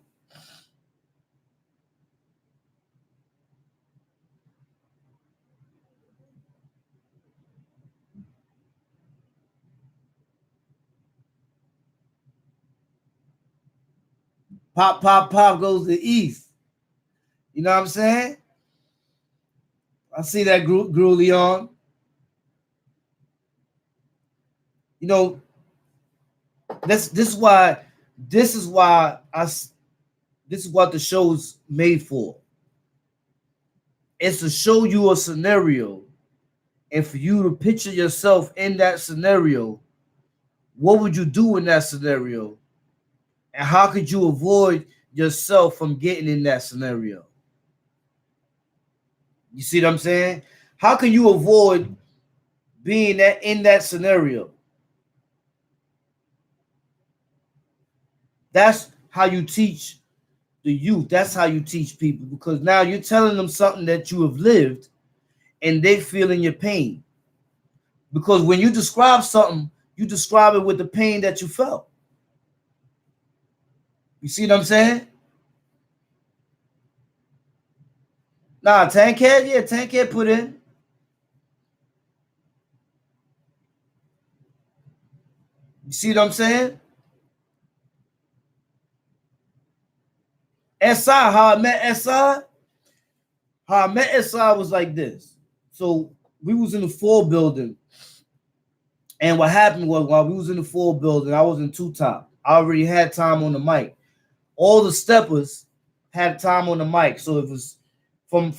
Pop, pop, pop goes to the east. You know what I'm saying? I see that Leon. You know, this is what the show's made for. It's to show you a scenario, and for you to picture yourself in that scenario. What would you do in that scenario? And how could you avoid yourself from getting in that scenario? You see what I'm saying? How can you avoid being in that scenario? That's how you teach the youth. That's how you teach people, because now you're telling them something that you have lived and they feeling your pain. Because when you describe something, you describe it with the pain that you felt. You see what I'm saying? Nah, Tankhead put in. You see what I'm saying? SI, how I met SI was like this. So we was in the 4 building. And what happened was, while we was in the 4 building, I was in 2 top. I already had time on the mic. All the steppers had time on the mic. So it was from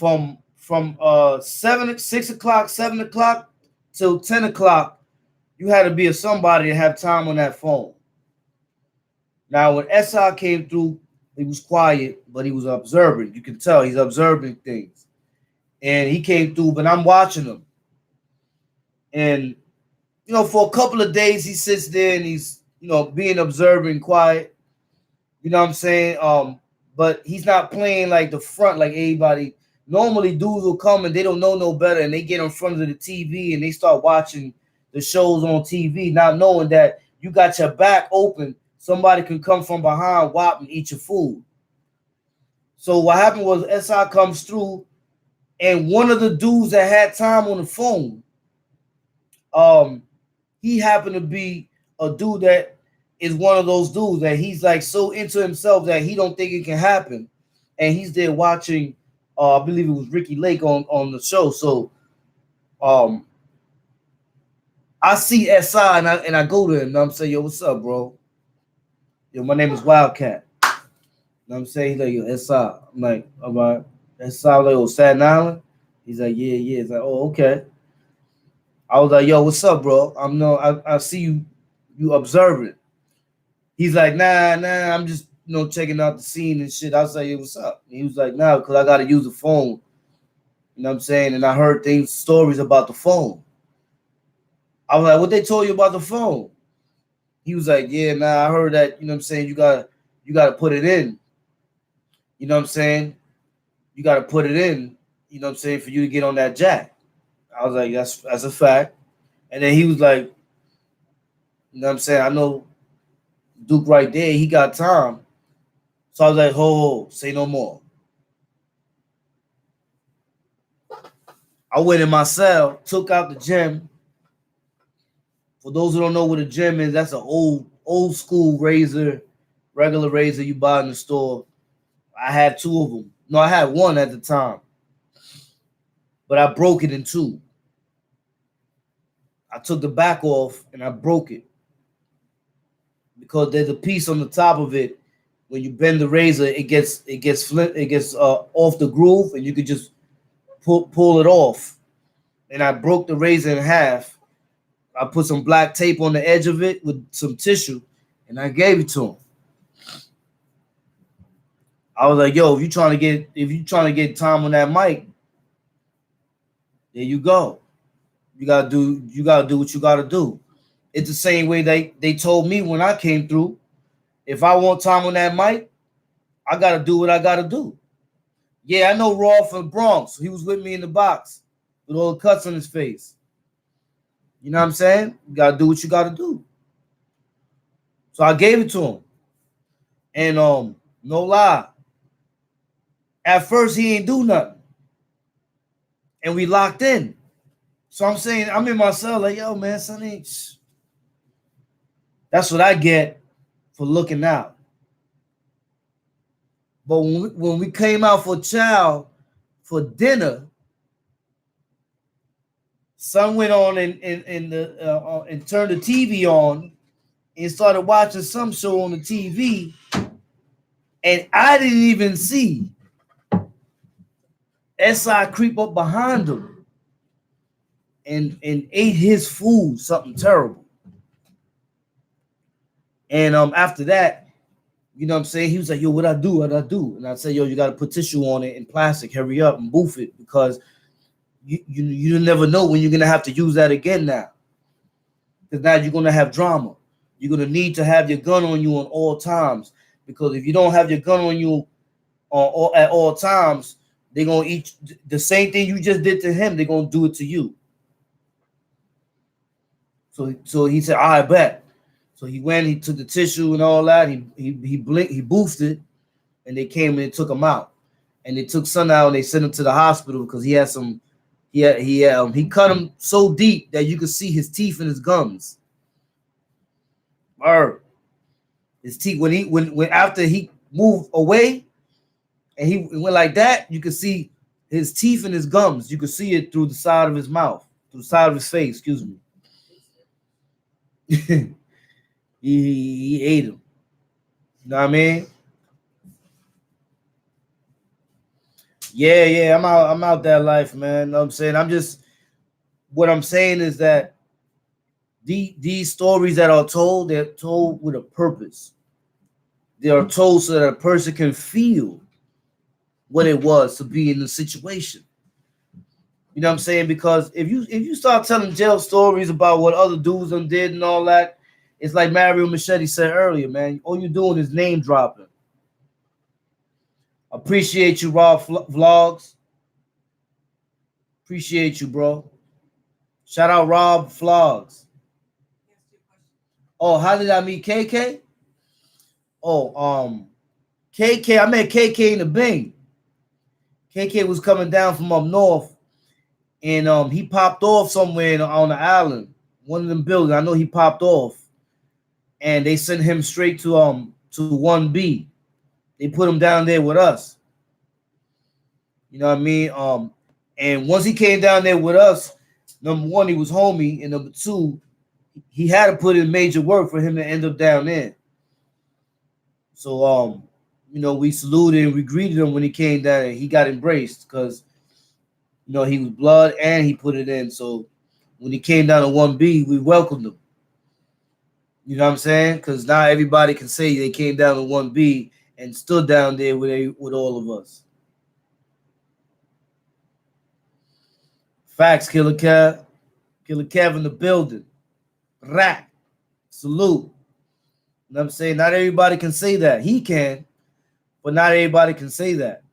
6 o'clock, 7 o'clock till 10 o'clock. You had to be a somebody to have time on that phone. Now, when SI came through, he was quiet, but he was observant. You can tell he's observing things. And he came through, but I'm watching him. And, you know, for a couple of days, he sits there and he's, you know, being observant, quiet. You know what I'm saying? But he's not playing like the front like everybody. Normally, dudes will come and they don't know no better, and they get in front of the TV and they start watching the shows on TV, not knowing that you got your back open. Somebody can come from behind, whop, and eat your food. So what happened was SI comes through, and one of the dudes that had time on the phone, he happened to be a dude that is one of those dudes that he's like so into himself that he don't think it can happen. And he's there watching, I believe it was Ricky Lake on the show. So I see SI and I go to him and I'm saying, yo, what's up, bro? Yo, my name is Wildkat. You know what I'm saying? He's like, yo, SI. I'm like, all right. SI, like, oh, Staten Island? He's like, yeah. He's like, oh, okay. I was like, yo, what's up, bro? I see you observing. He's like, nah, I'm just, you know, checking out the scene and shit. I was like, yo, what's up? And he was like, nah, because I got to use the phone. You know what I'm saying? And I heard stories about the phone. I was like, what they told you about the phone? He was like, yeah, I heard that, you know what I'm saying, you gotta put it in. You know what I'm saying? You gotta put it in, you know what I'm saying, for you to get on that jack. I was like, that's a fact. And then he was like, you know what I'm saying, I know Duke right there, he got time. So I was like, ho, say no more. I went in my cell, took out the gym. For those who don't know what a gym is, that's an old school razor, regular razor you buy in the store. I had 2 of them. No, I had 1 at the time. But I broke it in 2. I took the back off and I broke it. Because there's a piece on the top of it. When you bend the razor, it gets off the groove and you could just pull it off. And I broke the razor in half. I put some black tape on the edge of it with some tissue, and I gave it to him. I was like, "Yo, if you trying to get time on that mic, there you go." You gotta do what you gotta do. It's the same way they told me when I came through. If I want time on that mic, I gotta do what I gotta do. Yeah, I know Raw from Bronx. He was with me in the box with all the cuts on his face. You know what I'm saying? You gotta do what you gotta do. So I gave it to him. And no lie. At first he ain't do nothing. And we locked in. So I'm saying, I'm in my cell like, yo, man, son ain't. That's what I get for looking out. But when we came out for chow for dinner, son went on and turned the TV on and started watching some show on the TV, and I didn't even see SI creep up behind him and ate his food, something terrible. And after that, you know what I'm saying? He was like, yo, what I do? And I said, yo, you got to put tissue on it in plastic. Hurry up and boof it because you never know when you're going to have to use that again now. Because now you're going to have drama. You're going to need to have your gun on you on all times. Because if you don't have your gun on you at all times, they're going to eat the same thing you just did to him. They're going to do it to you. So he said, I bet. So he went, he took the tissue and all that. He blinked, he boofed it, and they came and took him out. And they took son out and they sent him to the hospital because he had some, he cut him so deep that you could see his teeth and his gums. His teeth when after he moved away and he went like that, you could see his teeth and his gums. You could see it through the side of his mouth, through the side of his face. Excuse me. He ate him. You know what I mean? Yeah, I'm out that life, man. You know what I'm saying? What I'm saying is that these stories that are told, they're told with a purpose. They are told so that a person can feel what it was to be in the situation. You know what I'm saying? Because if you start telling jail stories about what other dudes done did and all that, it's like Mario Machete said earlier, man. All you're doing is name dropping. Appreciate you, Raw Vlogs. Appreciate you, bro. Shout out Rob Vlogs. Oh, how did I meet KK? Oh, KK, I met KK in the Bing. KK was coming down from up north, and he popped off somewhere on the island, one of them buildings. I know he popped off, and they sent him straight to 1B. They put him down there with us. You know what I mean? And once he came down there with us, number one, he was homie, and number two, he had to put in major work for him to end up down there. So you know, we saluted and we greeted him when he came down, and he got embraced because you know he was blood and he put it in. So when he came down to 1B, we welcomed him. You know what I'm saying? Because now everybody can say they came down to 1B and stood down there with all of us. Facts, Killer Kev. Killer Kev in the building. Rack. Salute. You know what I'm saying? Not everybody can say that. He can, but not everybody can say that.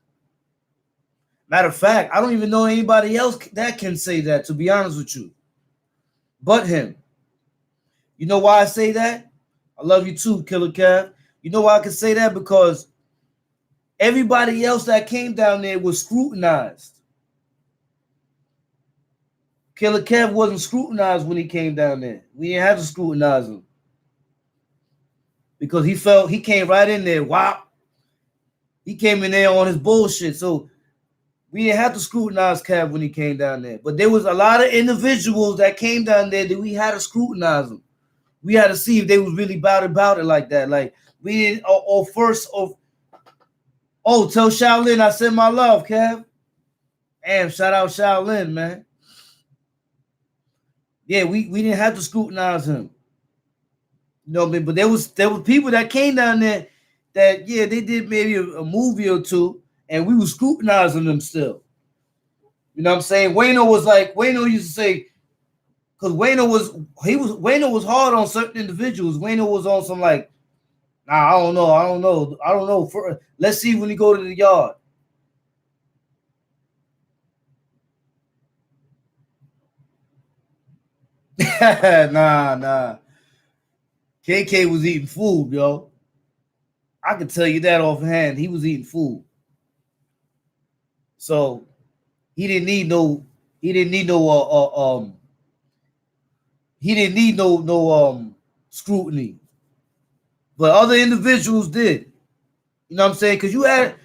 Matter of fact, I don't even know anybody else that can say that, to be honest with you, but him. You know why I say that? I love you too, Killer Kev. You know why I can say that? Because everybody else that came down there was scrutinized. Killer Kev wasn't scrutinized when he came down there. We didn't have to scrutinize him. Because he came right in there. Wow. He came in there on his bullshit. So we didn't have to scrutinize Kev when he came down there. But there was a lot of individuals that came down there that we had to scrutinize them. We had to see if they was really about it like that. Like we didn't, tell Shaolin I send my love, Kev. Damn, shout out Shaolin, man. Yeah, we didn't have to scrutinize him. You know, but there was people that came down there that, yeah, they did maybe a movie or two, and we were scrutinizing them still. You know what I'm saying? Wayno used to say, Because Wayno was hard on certain individuals. Wayno was on some like, nah, I don't know. Let's see when he go to the yard. Nah. KK was eating food, yo. I can tell you that offhand. He was eating food. So he didn't need no scrutiny. But other individuals did. You know what I'm saying? Because you had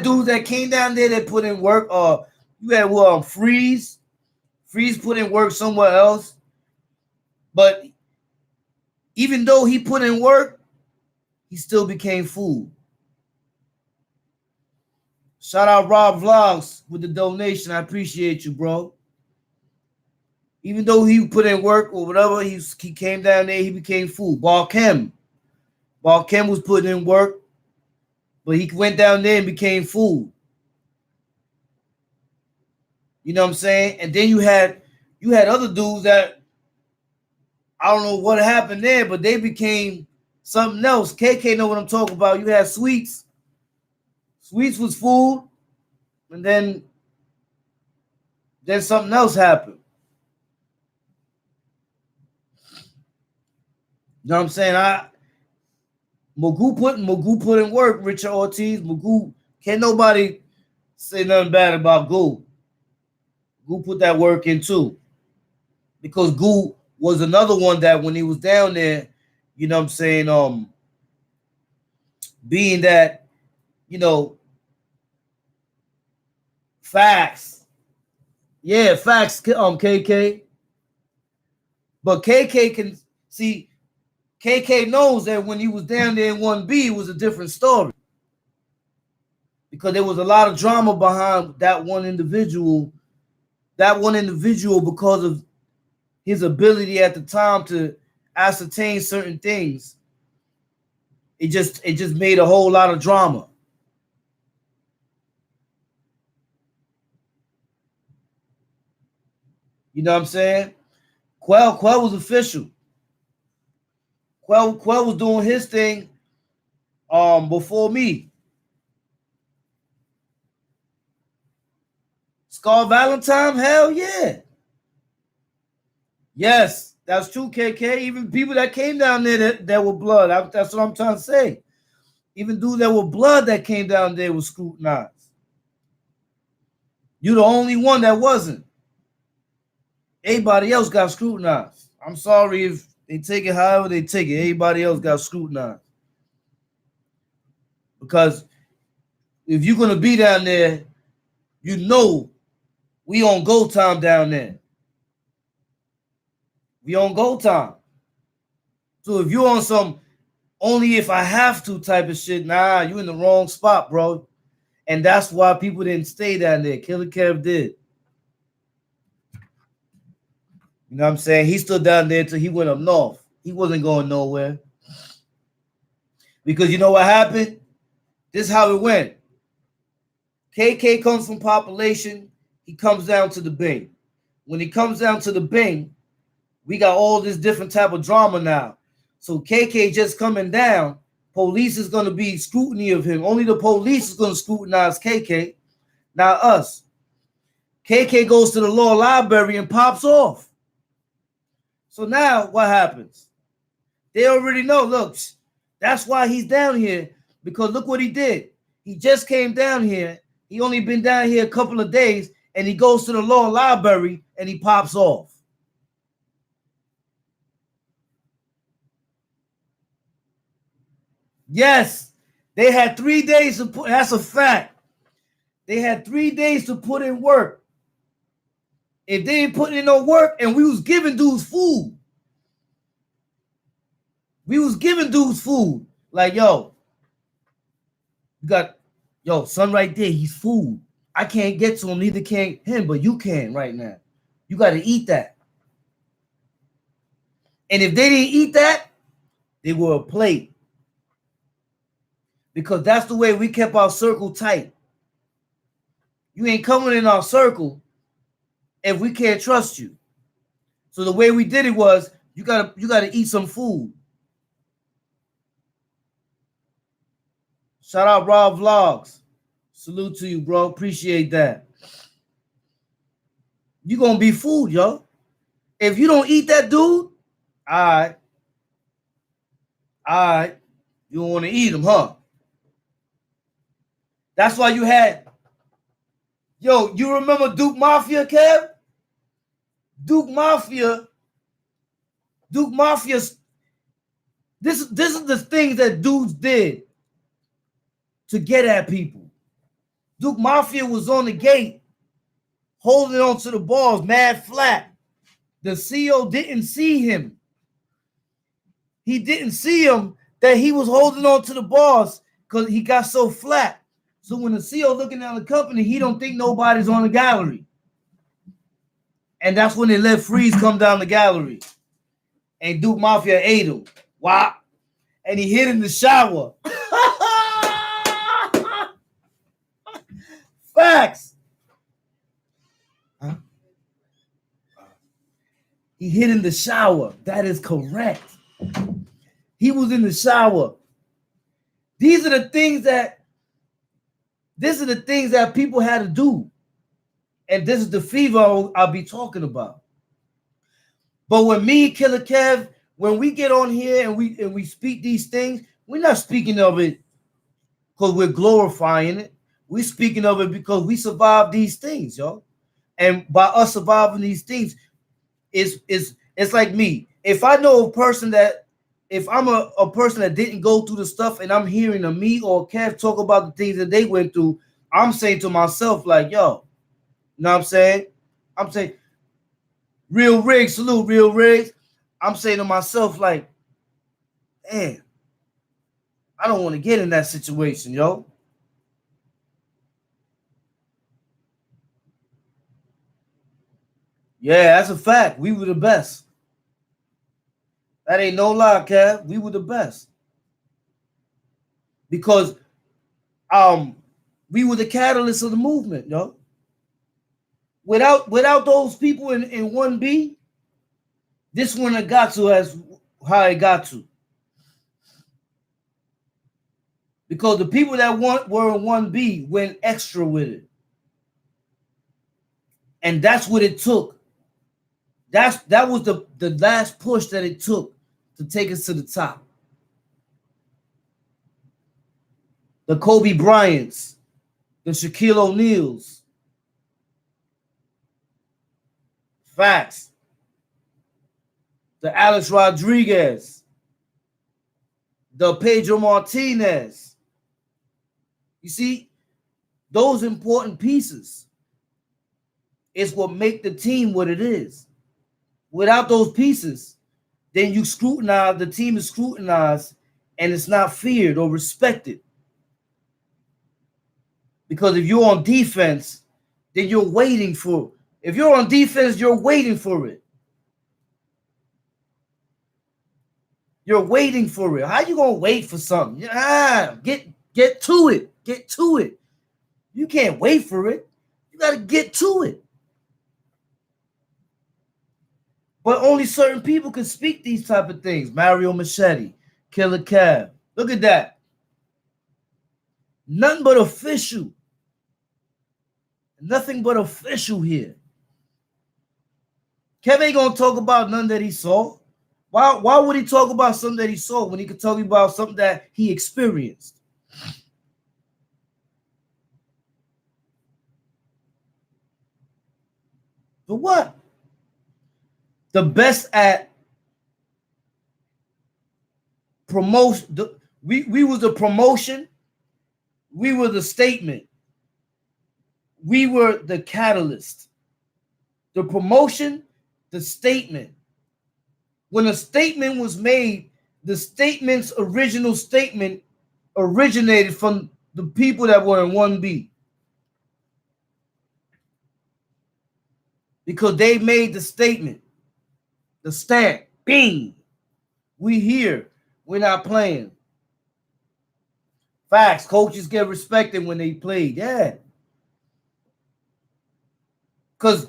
dudes that came down there that put in work. You had Freeze. Freeze put in work somewhere else. But even though he put in work, he still became food. Shout out Rob Vlogs with the donation. I appreciate you, bro. Even though he put in work or whatever, he came down there, he became food. Balkem was putting in work, but he went down there and became food. You know what I'm saying? And then you had other dudes that I don't know what happened there, but they became something else. KK know what I'm talking about. You had Sweets. Sweets was food, and then something else happened. You know what I'm saying? Magoo put in work, Richard Ortiz. Magoo, can't nobody say nothing bad about Goo. Goo put that work in too. Because Goo was another one that when he was down there, you know what I'm saying, being that, you know, facts. Yeah, facts, KK. But KK can see, KK knows that when he was down there in 1B, it was a different story. Because there was a lot of drama behind that one individual. That one individual, because of his ability at the time to ascertain certain things, it just made a whole lot of drama. You know what I'm saying? Quell was official. Quell was doing his thing before me. Scar Valentine, hell yeah. Yes, that's true, KK. Even people that came down there that were blood. That's what I'm trying to say. Even dudes that were blood that came down there was scrutinized. You're the only one that wasn't. Everybody else got scrutinized. I'm sorry if they take it however they take it. Everybody else got scrutinized. Because if you're going to be down there, you know we on go time down there. We on go time. So if you're on some only if I have to type of shit, nah, you in the wrong spot, bro. And that's why people didn't stay down there. Killer Kev did. You know what I'm saying? He stood down there till he went up north. He wasn't going nowhere. Because you know what happened? This is how it went. KK comes from population. He comes down to the Bing. When he comes down to the Bing, we got all this different type of drama now. So KK just coming down, police is going to be scrutiny of him. Only the police is going to scrutinize KK, not us. KK goes to the law library and pops off. So now what happens? They already know, look, that's why he's down here, because look what he did. He just came down here. He only been down here a couple of days, and he goes to the law library and he pops off. Yes, they had 3 days to put, that's a fact. They had 3 days to put in work. If they didn't put in no work, and we was giving dudes food. We was giving dudes food. Like, yo, you got, yo, son right there, he's food. I can't get to him, neither can him, but you can right now. You got to eat that. And if they didn't eat that, they were a plate. Because that's the way we kept our circle tight. You ain't coming in our circle if we can't trust you. So the way we did it was you gotta eat some food. Shout out Rob Vlogs. Salute to you, bro. Appreciate that. You gonna be food, yo. If you don't eat that dude, all right, you don't want to eat him, huh? That's why you had, yo, you remember Duke Mafia, Kev? Duke Mafia, this is the things that dudes did to get at people. Duke Mafia was on the gate, holding on to the balls, mad flat. The CO didn't see him. He didn't see him that he was holding on to the balls because he got so flat. So when the CO looking at the company, he don't think nobody's on the gallery. And that's when they let Freeze come down the gallery. And Duke Mafia ate him. Wow. And he hid in the shower. Facts. Huh? He hid in the shower. That is correct. He was in the shower. These are the things that people had to do. And this is the fever I'll be talking about. But when me, Killer Kev, when we get on here and we speak these things, we're not speaking of it because we're glorifying it. We're speaking of it because we survived these things, yo. And by us surviving these things, it's like me. If I know a person that, if I'm a person that didn't go through the stuff and I'm hearing a me or a Kev talk about the things that they went through, I'm saying to myself, like, yo, you know what I'm saying? I'm saying, Real Riggs, salute, Real Riggs. I'm saying to myself, like, man, I don't want to get in that situation, yo. Yeah, that's a fact. We were the best. That ain't no lie, Kev. We were the best. Because we were the catalyst of the movement, yo. Without those people in 1B, this one it got to as how it got to. Because the people that were in 1B went extra with it. And that's what it took. That was the last push that it took to take us to the top. The Kobe Bryants, the Shaquille O'Neals. Facts. The Alex Rodriguez. The Pedro Martinez. You see, those important pieces is what make the team what it is. Without those pieces, then you scrutinize, the team is scrutinized, and it's not feared or respected. Because if you're on defense, then you're waiting for, if you're on defense, you're waiting for it. You're waiting for it. How you gonna wait for something? Get to it. Get to it. You can't wait for it. You gotta get to it. But only certain people can speak these type of things. Mario Machete, Killer Kev. Look at that. Nothing but official. Nothing but official here. Kev ain't gonna talk about none that he saw. Why would he talk about something that he saw when he could talk about something that he experienced? For what? The best at promotion. We were the promotion. We were the statement. We were the catalyst. The promotion, the statement. When a statement was made, the statement's original statement originated from the people that were in 1B. Because they made the statement. The stamp. Bing. We here. We're not playing. Facts. Coaches get respected when they played. Yeah. Because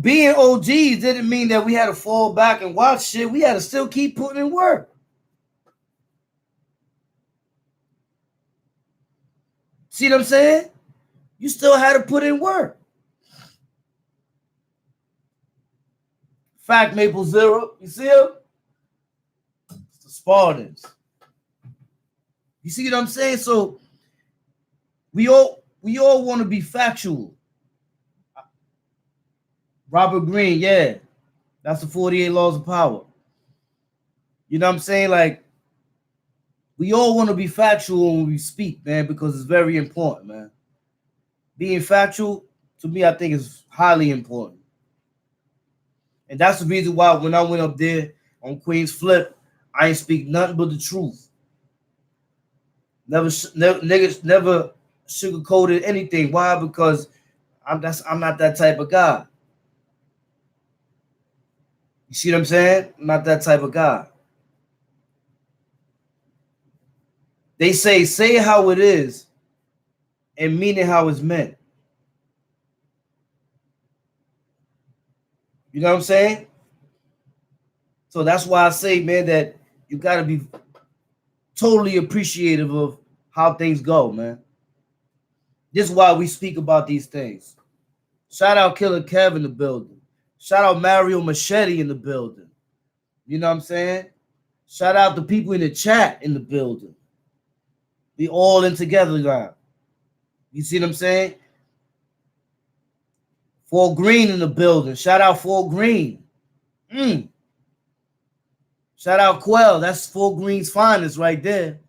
Being OGs didn't mean that we had to fall back and watch shit. We had to still keep putting in work. See what I'm saying? You still had to put in work. Fact Maple Zero. You see him? It's the Spartans. You see what I'm saying? So we all want to be factual. Robert Greene, yeah. That's the 48 Laws of Power. You know what I'm saying? Like, we all want to be factual when we speak, man, because it's very important, man. Being factual, to me, I think is highly important. And that's the reason why when I went up there on Queen's Flip, I ain't speak nothing but the truth. Niggas never sugarcoated anything. Why? Because I'm not that type of guy. You see what I'm saying? I'm not that type of guy. They say how it is and mean it how it's meant. You know what I'm saying? So that's why I say, man, that you got to be totally appreciative of how things go, man. This is why we speak about these things. Shout out Killer Kev in the building. Shout out Mario Machete in the building. You know what I'm saying? Shout out the people in the chat in the building. We all in together now. You see what I'm saying? Fort Green in the building. Shout out Fort Green. Shout out Quell. That's Fort Green's finest right there.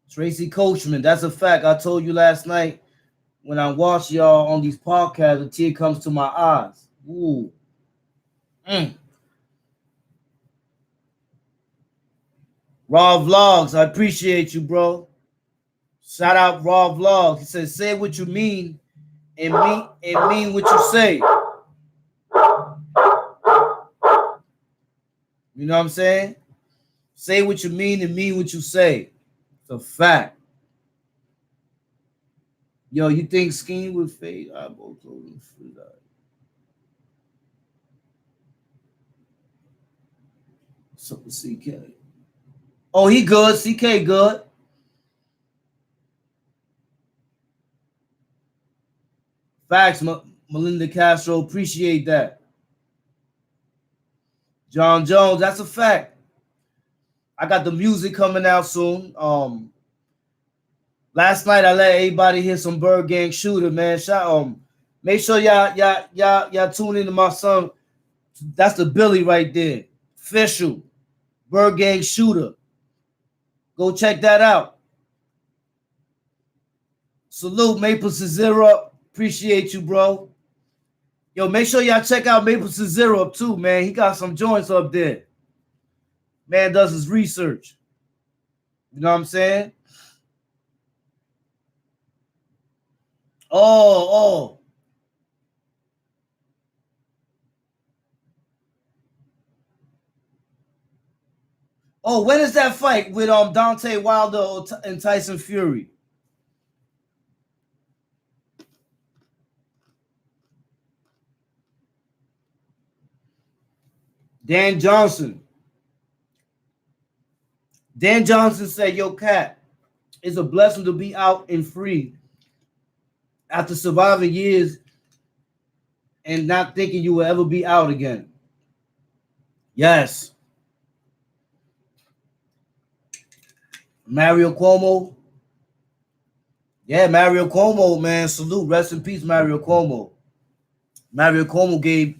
Tracy Coachman. That's a fact. I told you last night when I watched y'all on these podcasts, a tear comes to my eyes. Ooh. Raw Vlogs, I appreciate you, bro. Shout out Raw Vlogs. He says, say what you mean and mean what you say. You know what I'm saying? Say what you mean and mean what you say. It's a fact. Yo, you think Scheme would fade? I both told him free that. So CK. Oh, he good. CK good. Facts, Melinda Castro. Appreciate that. John Jones, that's a fact. I got the music coming out soon. Last night I let everybody hear some Bird Gang Shooter, man. Make sure y'all tune into my son. That's the Billy right there. Official. Bird Gang Shooter. Go check that out. Salute Maple Zero. Appreciate you, bro. Yo, make sure y'all check out Maple Zero up too, man. He got some joints up there. Man does his research. You know what I'm saying? Oh. Oh, when is that fight with Deontay Wilder and Tyson Fury? Dan Johnson. Dan Johnson said, yo, Cat, it's a blessing to be out and free after surviving years and not thinking you will ever be out again. Yes. Mario Cuomo. Yeah, Mario Cuomo, man. Salute. Rest in peace, Mario Cuomo. Mario Cuomo gave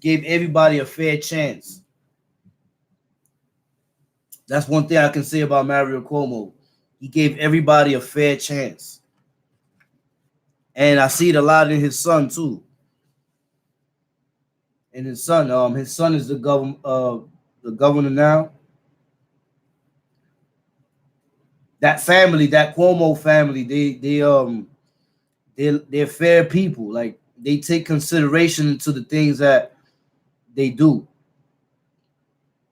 everybody a fair chance. That's one thing I can say about Mario Cuomo. He gave everybody a fair chance. And I see it a lot in his son, too. And his son is the governor now. That family, that Cuomo family, they're fair people. Like, they take consideration into the things that they do.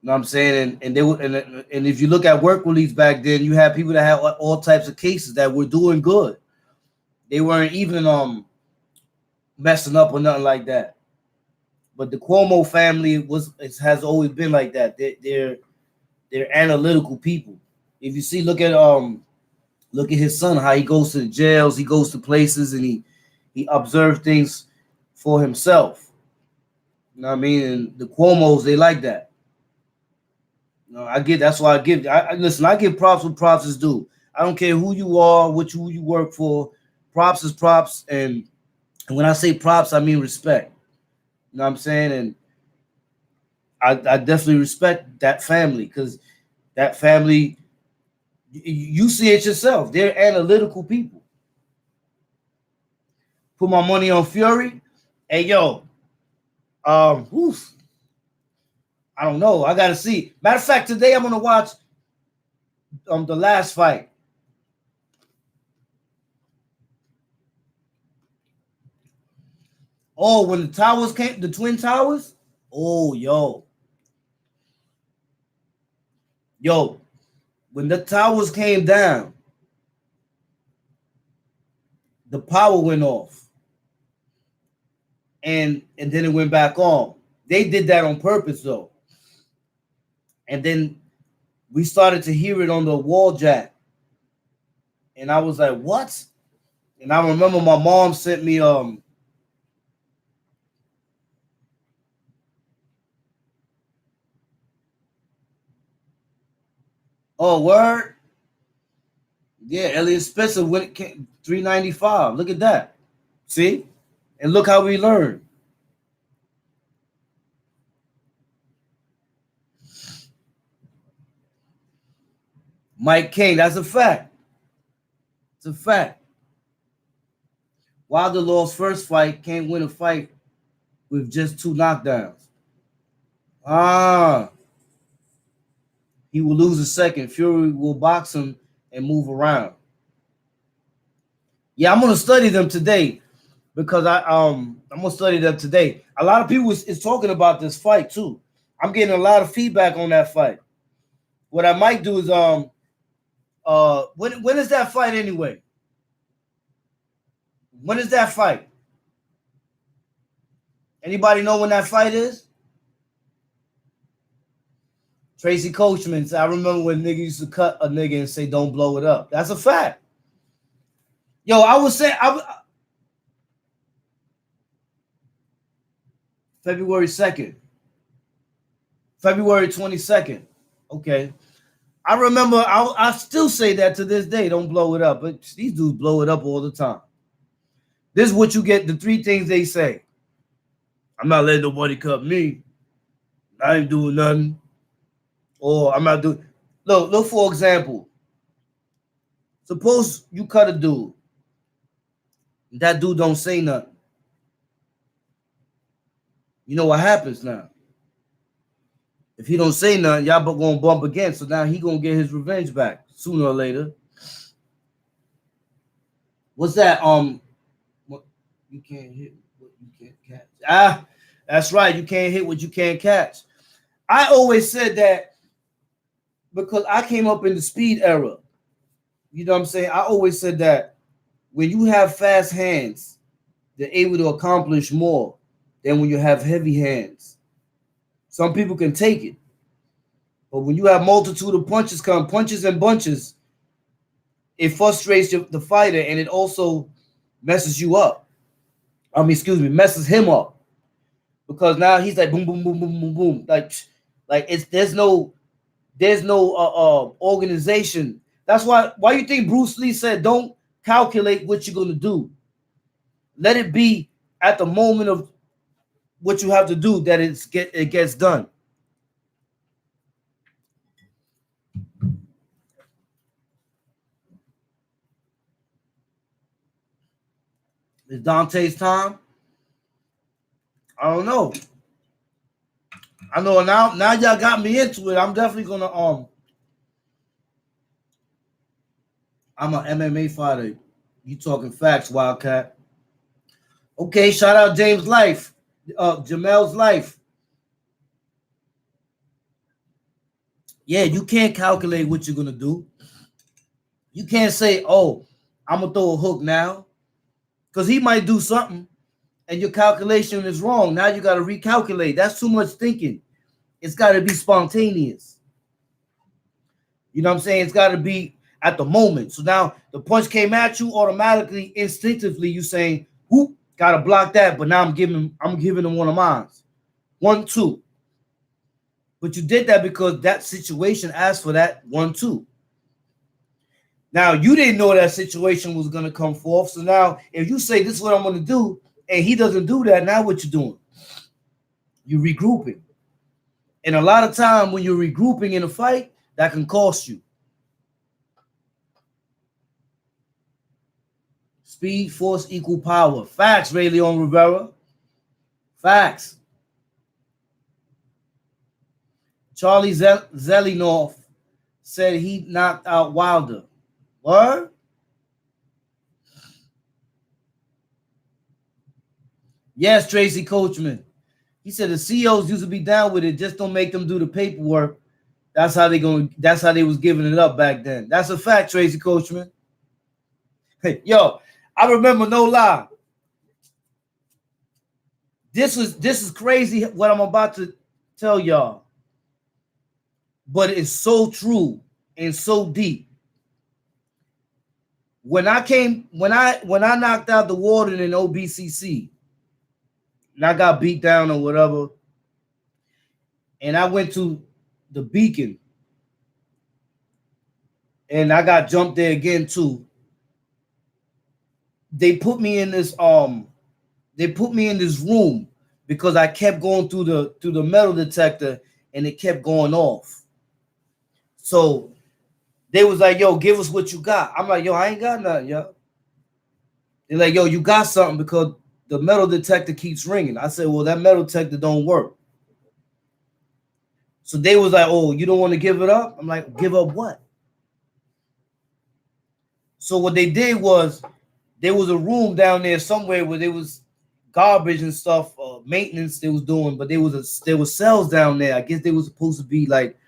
You know what I'm saying? And they were and if you look at work release back then, you had people that had all types of cases that were doing good. They weren't even messing up or nothing like that. But the Cuomo family has always been like that. They're analytical people. If you see, look at his son, how he goes to the jails, he goes to places, and he observes things for himself. You know what I mean? And the Cuomos, they like that. You know, that's why listen, I give props what props is due. I don't care who you are, who you work for. Props is props, and when I say props, I mean respect. You know what I'm saying? And I definitely respect that family, because that family, you see it yourself. They're analytical people. Put my money on Fury. Hey, yo, oof, I don't know. I gotta see. Matter of fact, today I'm gonna watch the last fight. Oh, when the towers came, the Twin Towers. Oh, yo, when the towers came down, the power went off, and then it went back on. They did that on purpose, though. And then we started to hear it on the wall jack, and I was like, "What?" And I remember my mom sent me oh, word. Yeah, Elliot Spencer when it came 395. Look at that. See? And look how we learn. Mike King, that's a fact. It's a fact. Wilder lost first fight, can't win a fight with just 2 knockdowns. He will lose a second. Fury will box him and move around. Yeah, I'm gonna study them today, because I'm gonna study them today. A lot of people is talking about this fight too. I'm getting a lot of feedback on that fight. What I might do is when is that fight anyway? When is that fight? Anybody know when that fight is? Tracy Coachman said, I remember when nigga used to cut a nigga and say, don't blow it up. That's a fact. Yo, I was saying, February 2nd. February 22nd. Okay. I remember, I still say that to this day, don't blow it up. But these dudes blow it up all the time. This is what you get, the 3 things they say. I'm not letting nobody cut me. I ain't doing nothing. Or I'm not doing. Look, for example. Suppose you cut a dude. That dude don't say nothing. You know what happens now? If he don't say nothing, y'all gonna bump again. So now he gonna get his revenge back sooner or later. What's that? What you can't hit, what you can't catch. That's right. You can't hit what you can't catch. I always said that because I came up in the speed era. You know what I'm saying? I always said that when you have fast hands, they're able to accomplish more than when you have heavy hands. Some people can take it. But when you have multitude of punches and bunches, it frustrates the fighter, and it also messes you up. Messes him up. Because now he's like boom, boom, boom, boom, boom, boom. Like there's no organization. That's why you think Bruce Lee said, don't calculate what you're gonna do. Let it be at the moment of what you have to do that it gets done. Is Dante's time? I don't know. I know now y'all got me into it. I'm definitely gonna I'm an MMA fighter. You talking facts, Wildkat. Okay, shout out James Life. Jamel's Life. Yeah, you can't calculate what you're gonna do. You can't say, "Oh, I'm gonna throw a hook now," because he might do something, and your calculation is wrong. Now you got to recalculate. That's too much thinking. It's got to be spontaneous. You know what I'm saying? It's got to be at the moment. So now the punch came at you automatically, instinctively. You saying, "Whoop, gotta block that." But now I'm giving him one of mine. 1-2. But you did that because that situation asked for that 1-2. Now you didn't know that situation was gonna come forth. So now if you say this is what I'm gonna do, and he doesn't do that, now what you doing? You're regrouping. And a lot of time when you're regrouping in a fight, that can cost you. Speed, force, equal power. Facts, Ray Leon Rivera. Facts. Charlie Zelinoff said he knocked out Wilder. What? Yes, Tracy Coachman. He said the CEOs used to be down with it. Just don't make them do the paperwork. That's how they was giving it up back then. That's a fact, Tracy Coachman. Hey, yo, I remember, no lie. This is crazy what I'm about to tell y'all. But it's so true and so deep. When I knocked out the warden in OBCC, and I got beat down or whatever, and I went to the Beacon, and I got jumped there again too. They put me in this room because I kept going through the metal detector and it kept going off. So they was like, "Yo, give us what you got." I'm like, "Yo, I ain't got nothing, yo." They're like, "Yo, you got something because the metal detector keeps ringing." I said, "Well, that metal detector don't work." So they was like, "Oh, you don't want to give it up?" I'm like, "Give up what?" So what they did was, there was a room down there somewhere where there was garbage and stuff, maintenance they was doing, but there was cells down there. I guess they was supposed to be like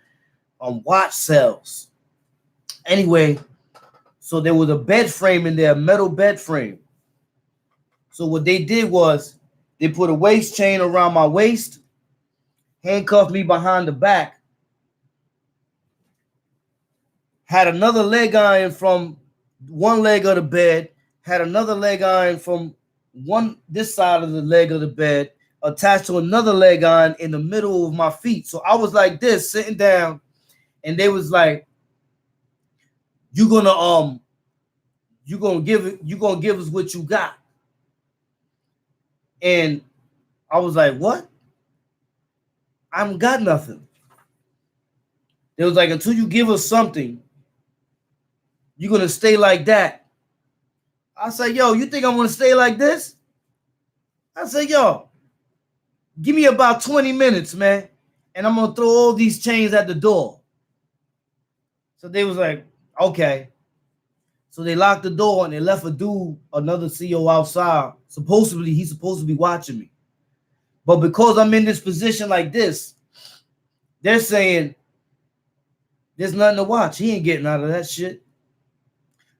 watch cells. Anyway, so there was a bed frame in there, a metal bed frame. So what they did was they put a waist chain around my waist, handcuffed me behind the back, had another leg iron from one leg of the bed, had another leg iron from this side of the leg of the bed, attached to another leg iron in the middle of my feet. So I was like this, sitting down, and they was like, "You're gonna give us what you got." And I was like, "What? I haven't got nothing." They was like, "Until you give us something, you're gonna stay like that." I said, "Yo, you think I'm gonna stay like this?" I said, "Yo, give me about 20 minutes, man, and I'm gonna throw all these chains at the door." So they was like, "Okay." So they locked the door and they left another CEO outside. Supposedly, he's supposed to be watching me. But because I'm in this position like this, they're saying there's nothing to watch. He ain't getting out of that shit.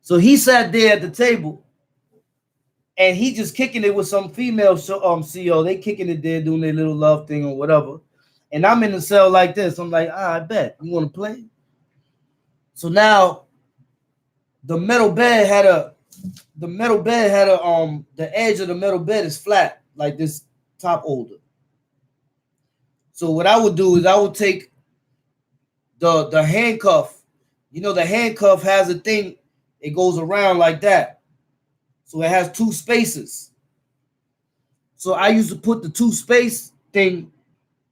So he sat there at the table and he just kicking it with some female CEO. They kicking it there, doing their little love thing or whatever. And I'm in the cell like this. I'm like, I bet. You want to play? So now the metal bed had the edge of the metal bed is flat, like this top holder. So what I would do is I would take the handcuff. You know, the handcuff has a thing, it goes around like that. So it has two spaces. So I used to put the two space thing,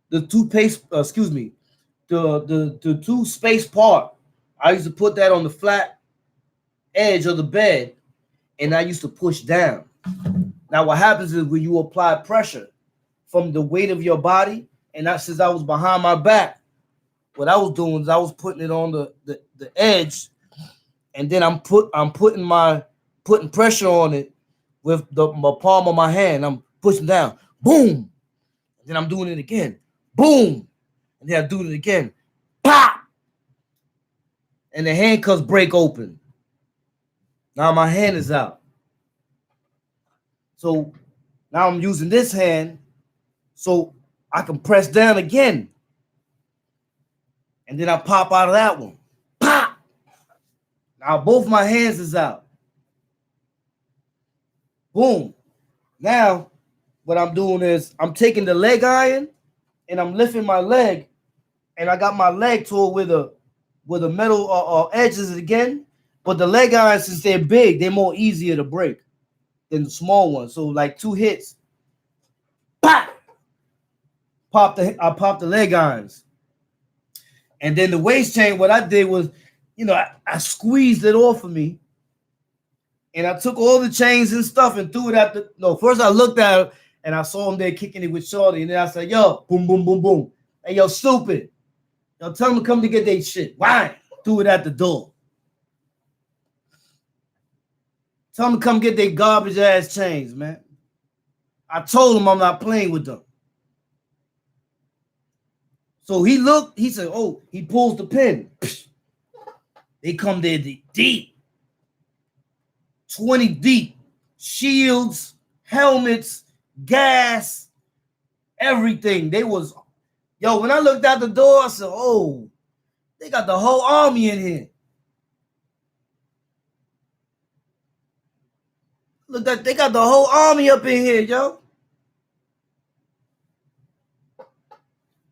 the two space part. I used to put that on the flat edge of the bed, and I used to push down. Now what happens is when you apply pressure from the weight of your body, and that since I was behind my back, what I was doing is I was putting it on the edge, and then I'm putting pressure on it with my palm of my hand. I'm pushing down, boom, and then I'm doing it again, boom, and then I'm doing it again, pop, and the handcuffs break open. Now my hand is out. So now I'm using this hand so I can press down again. And then I pop out of that one. Pop! Now both my hands is out. Boom. Now what I'm doing is I'm taking the leg iron and I'm lifting my leg, and I got my leg toward where the metal edges again. But the leg irons, since they're big, they're more easier to break than the small ones. So like 2 hits, pop! I popped the leg irons. And then the waist chain, what I did was, I squeezed it off of me. And I took all the chains and stuff and threw it at first I looked at it and I saw him there kicking it with Shorty. And then I said, yo, boom, boom, boom, boom. Hey, yo, stupid. Yo, tell them to come to get their shit. Why? Threw it at the door. Tell them to come get their garbage ass chains, man. I told him I'm not playing with them. So he looked, he said, oh, he pulls the pin. They come there deep. 20 deep. Shields, helmets, gas, everything. When I looked out the door, I said, oh, they got the whole army in here. Look, they got the whole army up in here, yo.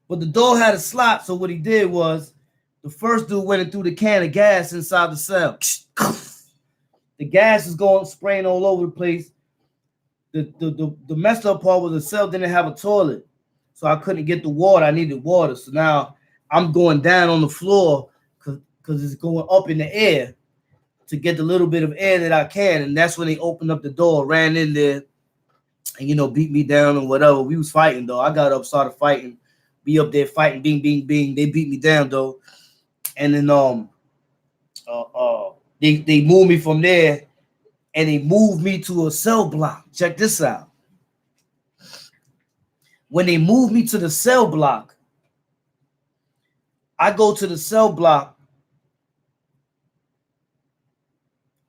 But the door had a slot, so what he did was the first dude went and threw the can of gas inside the cell. The gas is spraying all over the place. The messed up part was the cell didn't have a toilet, so I couldn't get the water. I needed water, so now I'm going down on the floor because it's going up in the air to get the little bit of air that I can. And that's when they opened up the door, ran in there, and beat me down or whatever. We was fighting though. I got up, started fighting. Be up there fighting, bing, bing, bing. They beat me down though, and then they moved me from there, and they moved me to a cell block. Check this out. When they moved me to the cell block, I go to the cell block,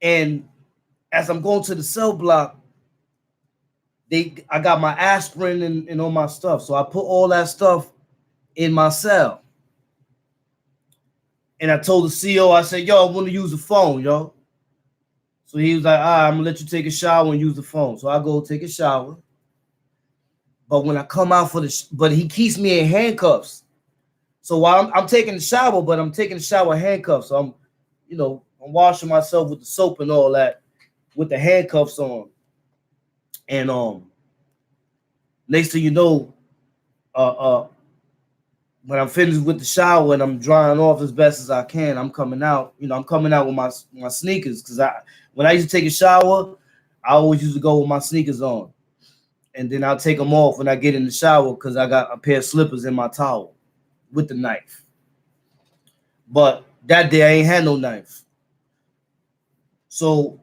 and as I'm going to the cell block, I got my aspirin and all my stuff. So I put all that stuff in my cell. And I told the CO, I said, yo, I want to use the phone, yo. So he was like, all right, I'm going to let you take a shower and use the phone. So I go take a shower. But when I come out but he keeps me in handcuffs. So while I'm taking the shower, but I'm taking the shower handcuffs. So I'm washing myself with the soap and all that with the handcuffs on. And next thing you know, when I'm finished with the shower and I'm drying off as best as I can, I'm coming out. I'm coming out with my sneakers, because when I used to take a shower, I always used to go with my sneakers on, and then I'll take them off when I get in the shower because I got a pair of slippers in my towel with the knife. But that day I ain't had no knife, so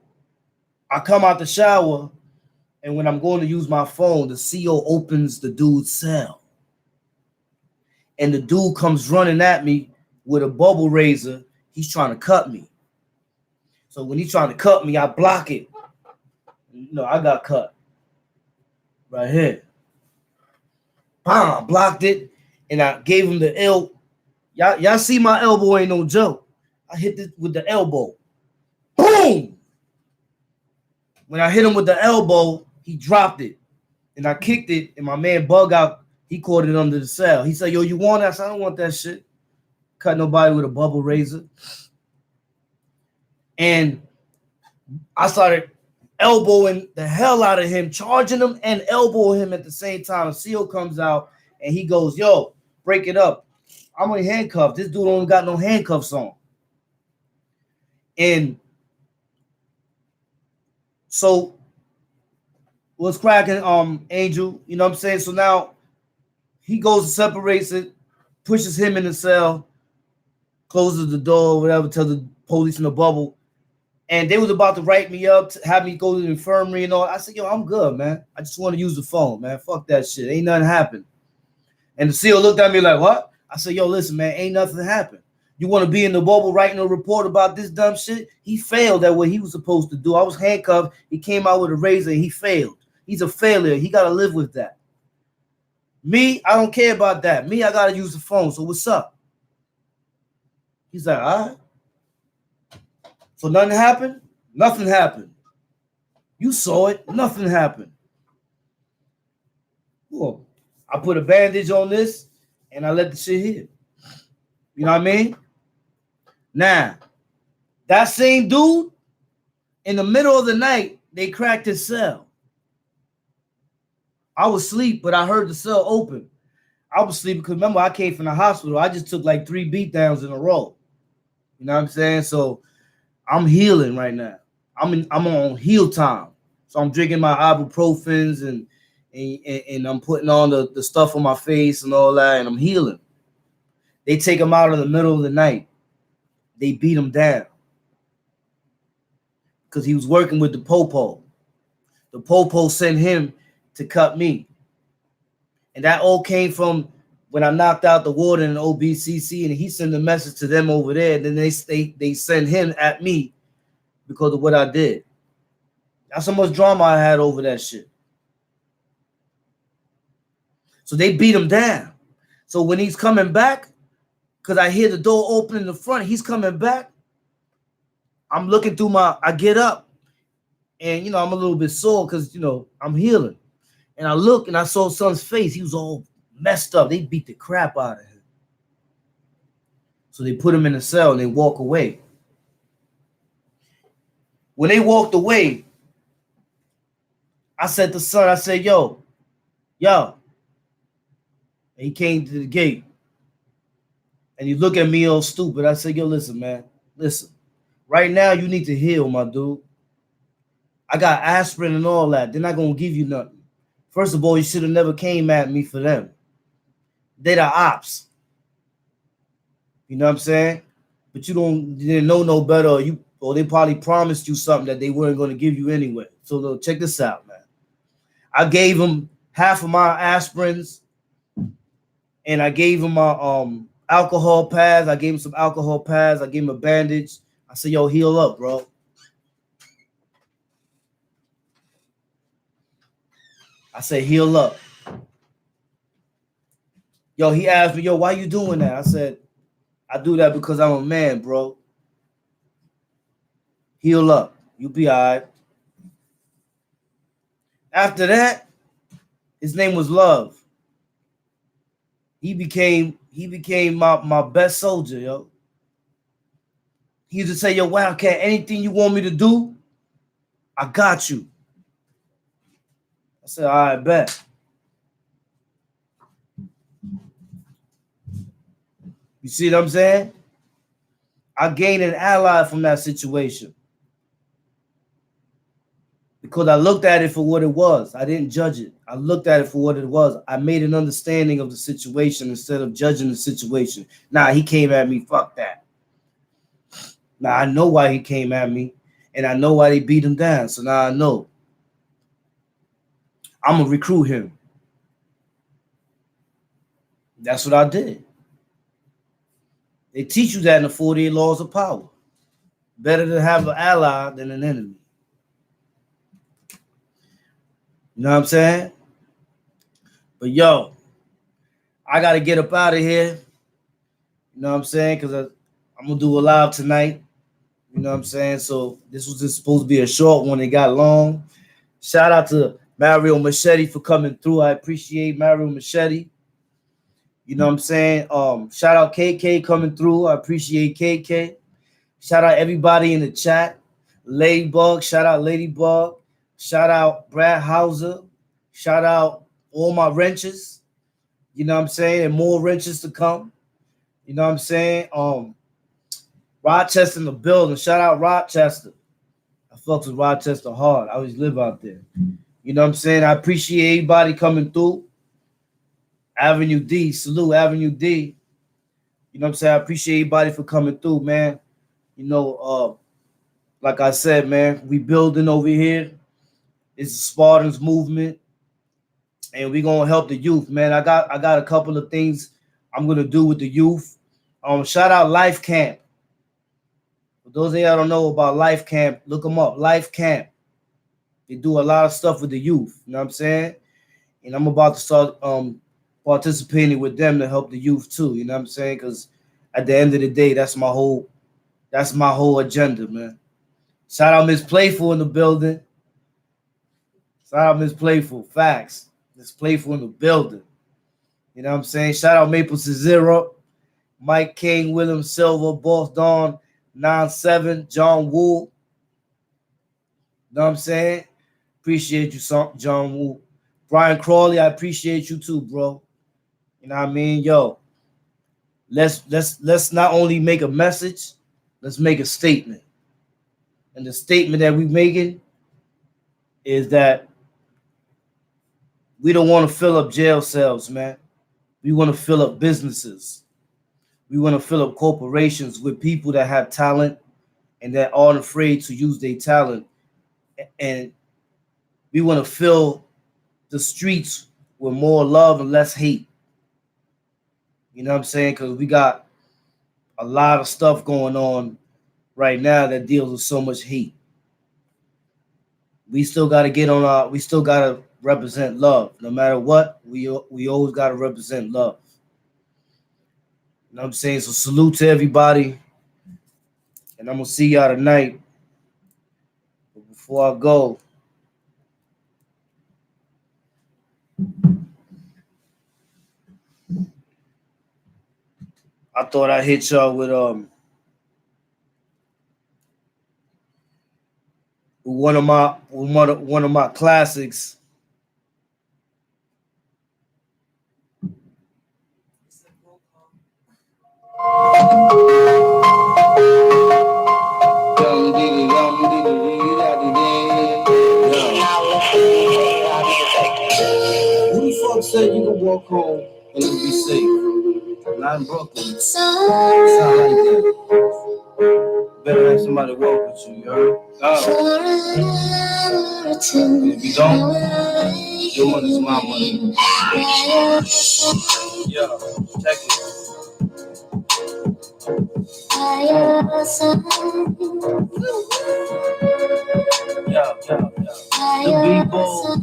I come out the shower, and when I'm going to use my phone, the CO opens the dude's cell. And the dude comes running at me with a bubble razor. He's trying to cut me. So when he's trying to cut me, I block it. I got cut right here. Bam, I blocked it, and I gave him the L. Y'all see my elbow ain't no joke. I hit it with the elbow. Boom! When I hit him with the elbow, he dropped it. And I kicked it, and my man Bug Out, he caught it under the cell. He said, yo, you want that? I said, I don't want that shit. Cut nobody with a bubble razor. And I started elbowing the hell out of him, charging him and elbowing him at the same time. A CO comes out, and he goes, yo, break it up. I'm only handcuffed. This dude don't got no handcuffs on. And so what's cracking, Angel? You know what I'm saying? So now he goes and separates it, pushes him in the cell, closes the door, whatever, tells the police in the bubble. And they was about to write me up, to have me go to the infirmary and all. I said, yo, I'm good, man. I just want to use the phone, man. Fuck that shit. Ain't nothing happened. And the CO looked at me like, what? I said, yo, listen, man, ain't nothing happened. You want to be in the bubble writing a report about this dumb shit? He failed at what he was supposed to do. I was handcuffed. He came out with a razor and he failed. He's a failure. He got to live with that. Me, I don't care about that. Me, I got to use the phone. So what's up? He's like, all right. So nothing happened? Nothing happened. You saw it. Nothing happened. Cool. I put a bandage on this and I let the shit hit. You know what I mean? Now, that same dude, in the middle of the night, they cracked his cell. I was asleep, but I heard the cell open. I was sleeping because remember, I came from the hospital. I just took like 3 beatdowns in a row. You know what I'm saying? So I'm healing right now. I'm on heal time. So I'm drinking my ibuprofens and I'm putting on the stuff on my face and all that, and I'm healing. They take him out in the middle of the night. They beat him down because he was working with the popo. The popo sent him to cut me. And that all came from when I knocked out the warden in OBCC, and he sent a message to them over there. And then they send him at me because of what I did. That's how much drama I had over that shit. So they beat him down. So when he's coming back, because I hear the door open in the front, he's coming back. I'm looking through I get up, and, you know, I'm a little bit sore because, you know, I'm healing. And I look, and I saw son's face. He was all messed up. They beat the crap out of him. So they put him in a cell, and they walk away. When they walked away, I said to son, I said, yo. And he came to the gate. And he looked at me all stupid. I said, yo, listen, man. Listen. Right now, you need to heal, my dude. I got aspirin and all that. They're not going to give you nothing. First of all, you should have never came at me for them. They're the ops. You know what I'm saying? But you didn't know no better, or they probably promised you something that they weren't going to give you anyway. So check this out, man. I gave him half of my aspirins, and I gave him my alcohol pads. I gave him some alcohol pads. I gave him a bandage. I said, yo, heal up, bro. I said, heal up. Yo, he asked me, yo, why you doing that? I said, I do that because I'm a man, bro. Heal up. You'll be all right. After that, his name was Love. He became my best soldier, yo. He used to say, yo, Wildkat, anything you want me to do, I got you. I said, all right, bet. You see what I'm saying? I gained an ally from that situation. Because I looked at it for what it was. I didn't judge it. I looked at it for what it was. I made an understanding of the situation instead of judging the situation. Nah, he came at me. Fuck that. Now I know why he came at me, and I know why they beat him down. So now I know. I'm going to recruit him. That's what I did. They teach you that in the 48 Laws of Power. Better to have an ally than an enemy. You know what I'm saying? But yo, I got to get up out of here. You know what I'm saying? Because I'm going to do a live tonight. You know what I'm saying? So this was just supposed to be a short one. It got long. Shout out to Mario Machete for coming through. I appreciate Mario Machete. You know what I'm saying? Shout out KK coming through. I appreciate KK. Shout out everybody in the chat. Ladybug. Shout out Ladybug. Shout out Brad Hauser. Shout out all my wrenches. You know what I'm saying? And more wrenches to come. You know what I'm saying? Rochester in the building. Shout out Rochester. I fucks with Rochester hard. I always live out there. You know what I'm saying? I appreciate everybody coming through. Avenue D. Salute Avenue D. You know what I'm saying? I appreciate everybody for coming through, man. You know, like I said, man, we building over here. It's a Spartans movement. And we're gonna help the youth, man. I got a couple of things I'm gonna do with the youth. Shout out Life Camp. For those of y'all don't know about Life Camp, look them up. Life Camp. They do a lot of stuff with the youth. You know what I'm saying? And I'm about to start participating with them to help the youth too. You know what I'm saying? Because at the end of the day, that's my whole agenda, man. Shout out Miss Playful in the building. Shout out Miss Playful. Facts. Miss Playful in the building. You know what I'm saying? Shout out Maple Zero, Mike King, William Silver, Boss Dawn, 9-7, John Woo. You know what I'm saying? Appreciate you, John Woo. Brian Crawley, I appreciate you too, bro. You know what I mean? Yo, let's not only make a message, let's make a statement. And the statement that we're making is that we don't want to fill up jail cells, man. We want to fill up businesses. We want to fill up corporations with people that have talent and that aren't afraid to use their talent. And we want to fill the streets with more love and less hate. You know what I'm saying? Because we got a lot of stuff going on right now that deals with so much hate. We still got to we still got to represent love. No matter what, we always got to represent love. You know what I'm saying? So salute to everybody. And I'm going to see y'all tonight. But before I go, I thought I'd hit y'all with one of my classics. Who the fuck said you can walk home and it'll be safe? Not in Brooklyn. Sound like that. Better have somebody walk with you, you heard? If you don't, your money's my money. Yo, check it. The be bold,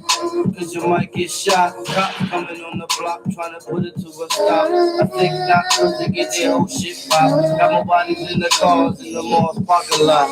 cause you might get shot. Cops coming on the block trying to put it to a stop. I think not, cause they get their whole shit popped. Got my bodies in the cars in the mall's parking lot.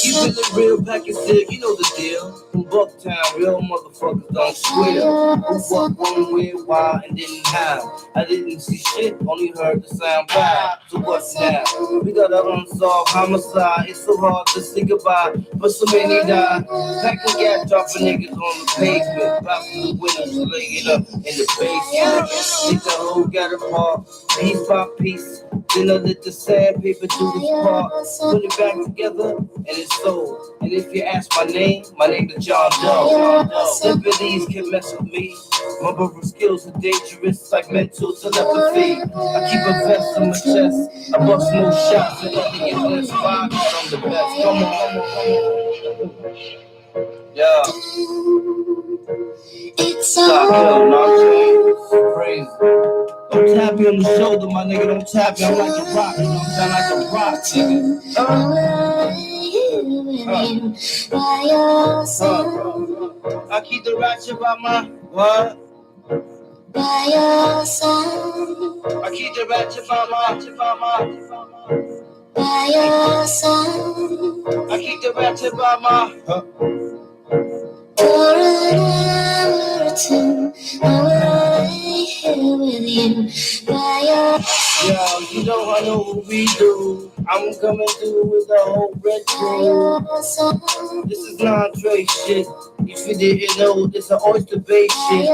Keeping it real, pack it sick, you know the deal. From Bucktown, real motherfuckers don't swear. Who walk one way, why, and didn't have. I didn't see shit, only heard the sound bad. So what's now? We got an unsolved homicide. It's so hard to say goodbye, but so many die. Packing gas, dropping niggas on the pavement. Popping the windows, laying up in the basement. Think the whole got apart, piece by piece. Then I let the sandpaper do its part. Put it back together, and it's sold. And if you ask my name is John Doe. Sympathies can mess with me. My verbal skills are dangerous, like mental telepathy. I keep a vest on my chest. I bust no shots, and nothing is less fine. I'm the best. Come on. Yeah. Stop, yo, no, crazy. Don't tap me on the shoulder, my nigga. Don't tap me. I'm like a rock. You know what I'm saying? Like a rock, nigga. I keep the ratchet by my what? By your side. I keep the ratchet by your side. I keep the ratchet by my. For an hour or two, I'm right here with you. By your side. Yo, you know I know what we do. I'm coming through with the whole red crew. This is non-Dre shit. If you didn't know, this is oyster-based shit.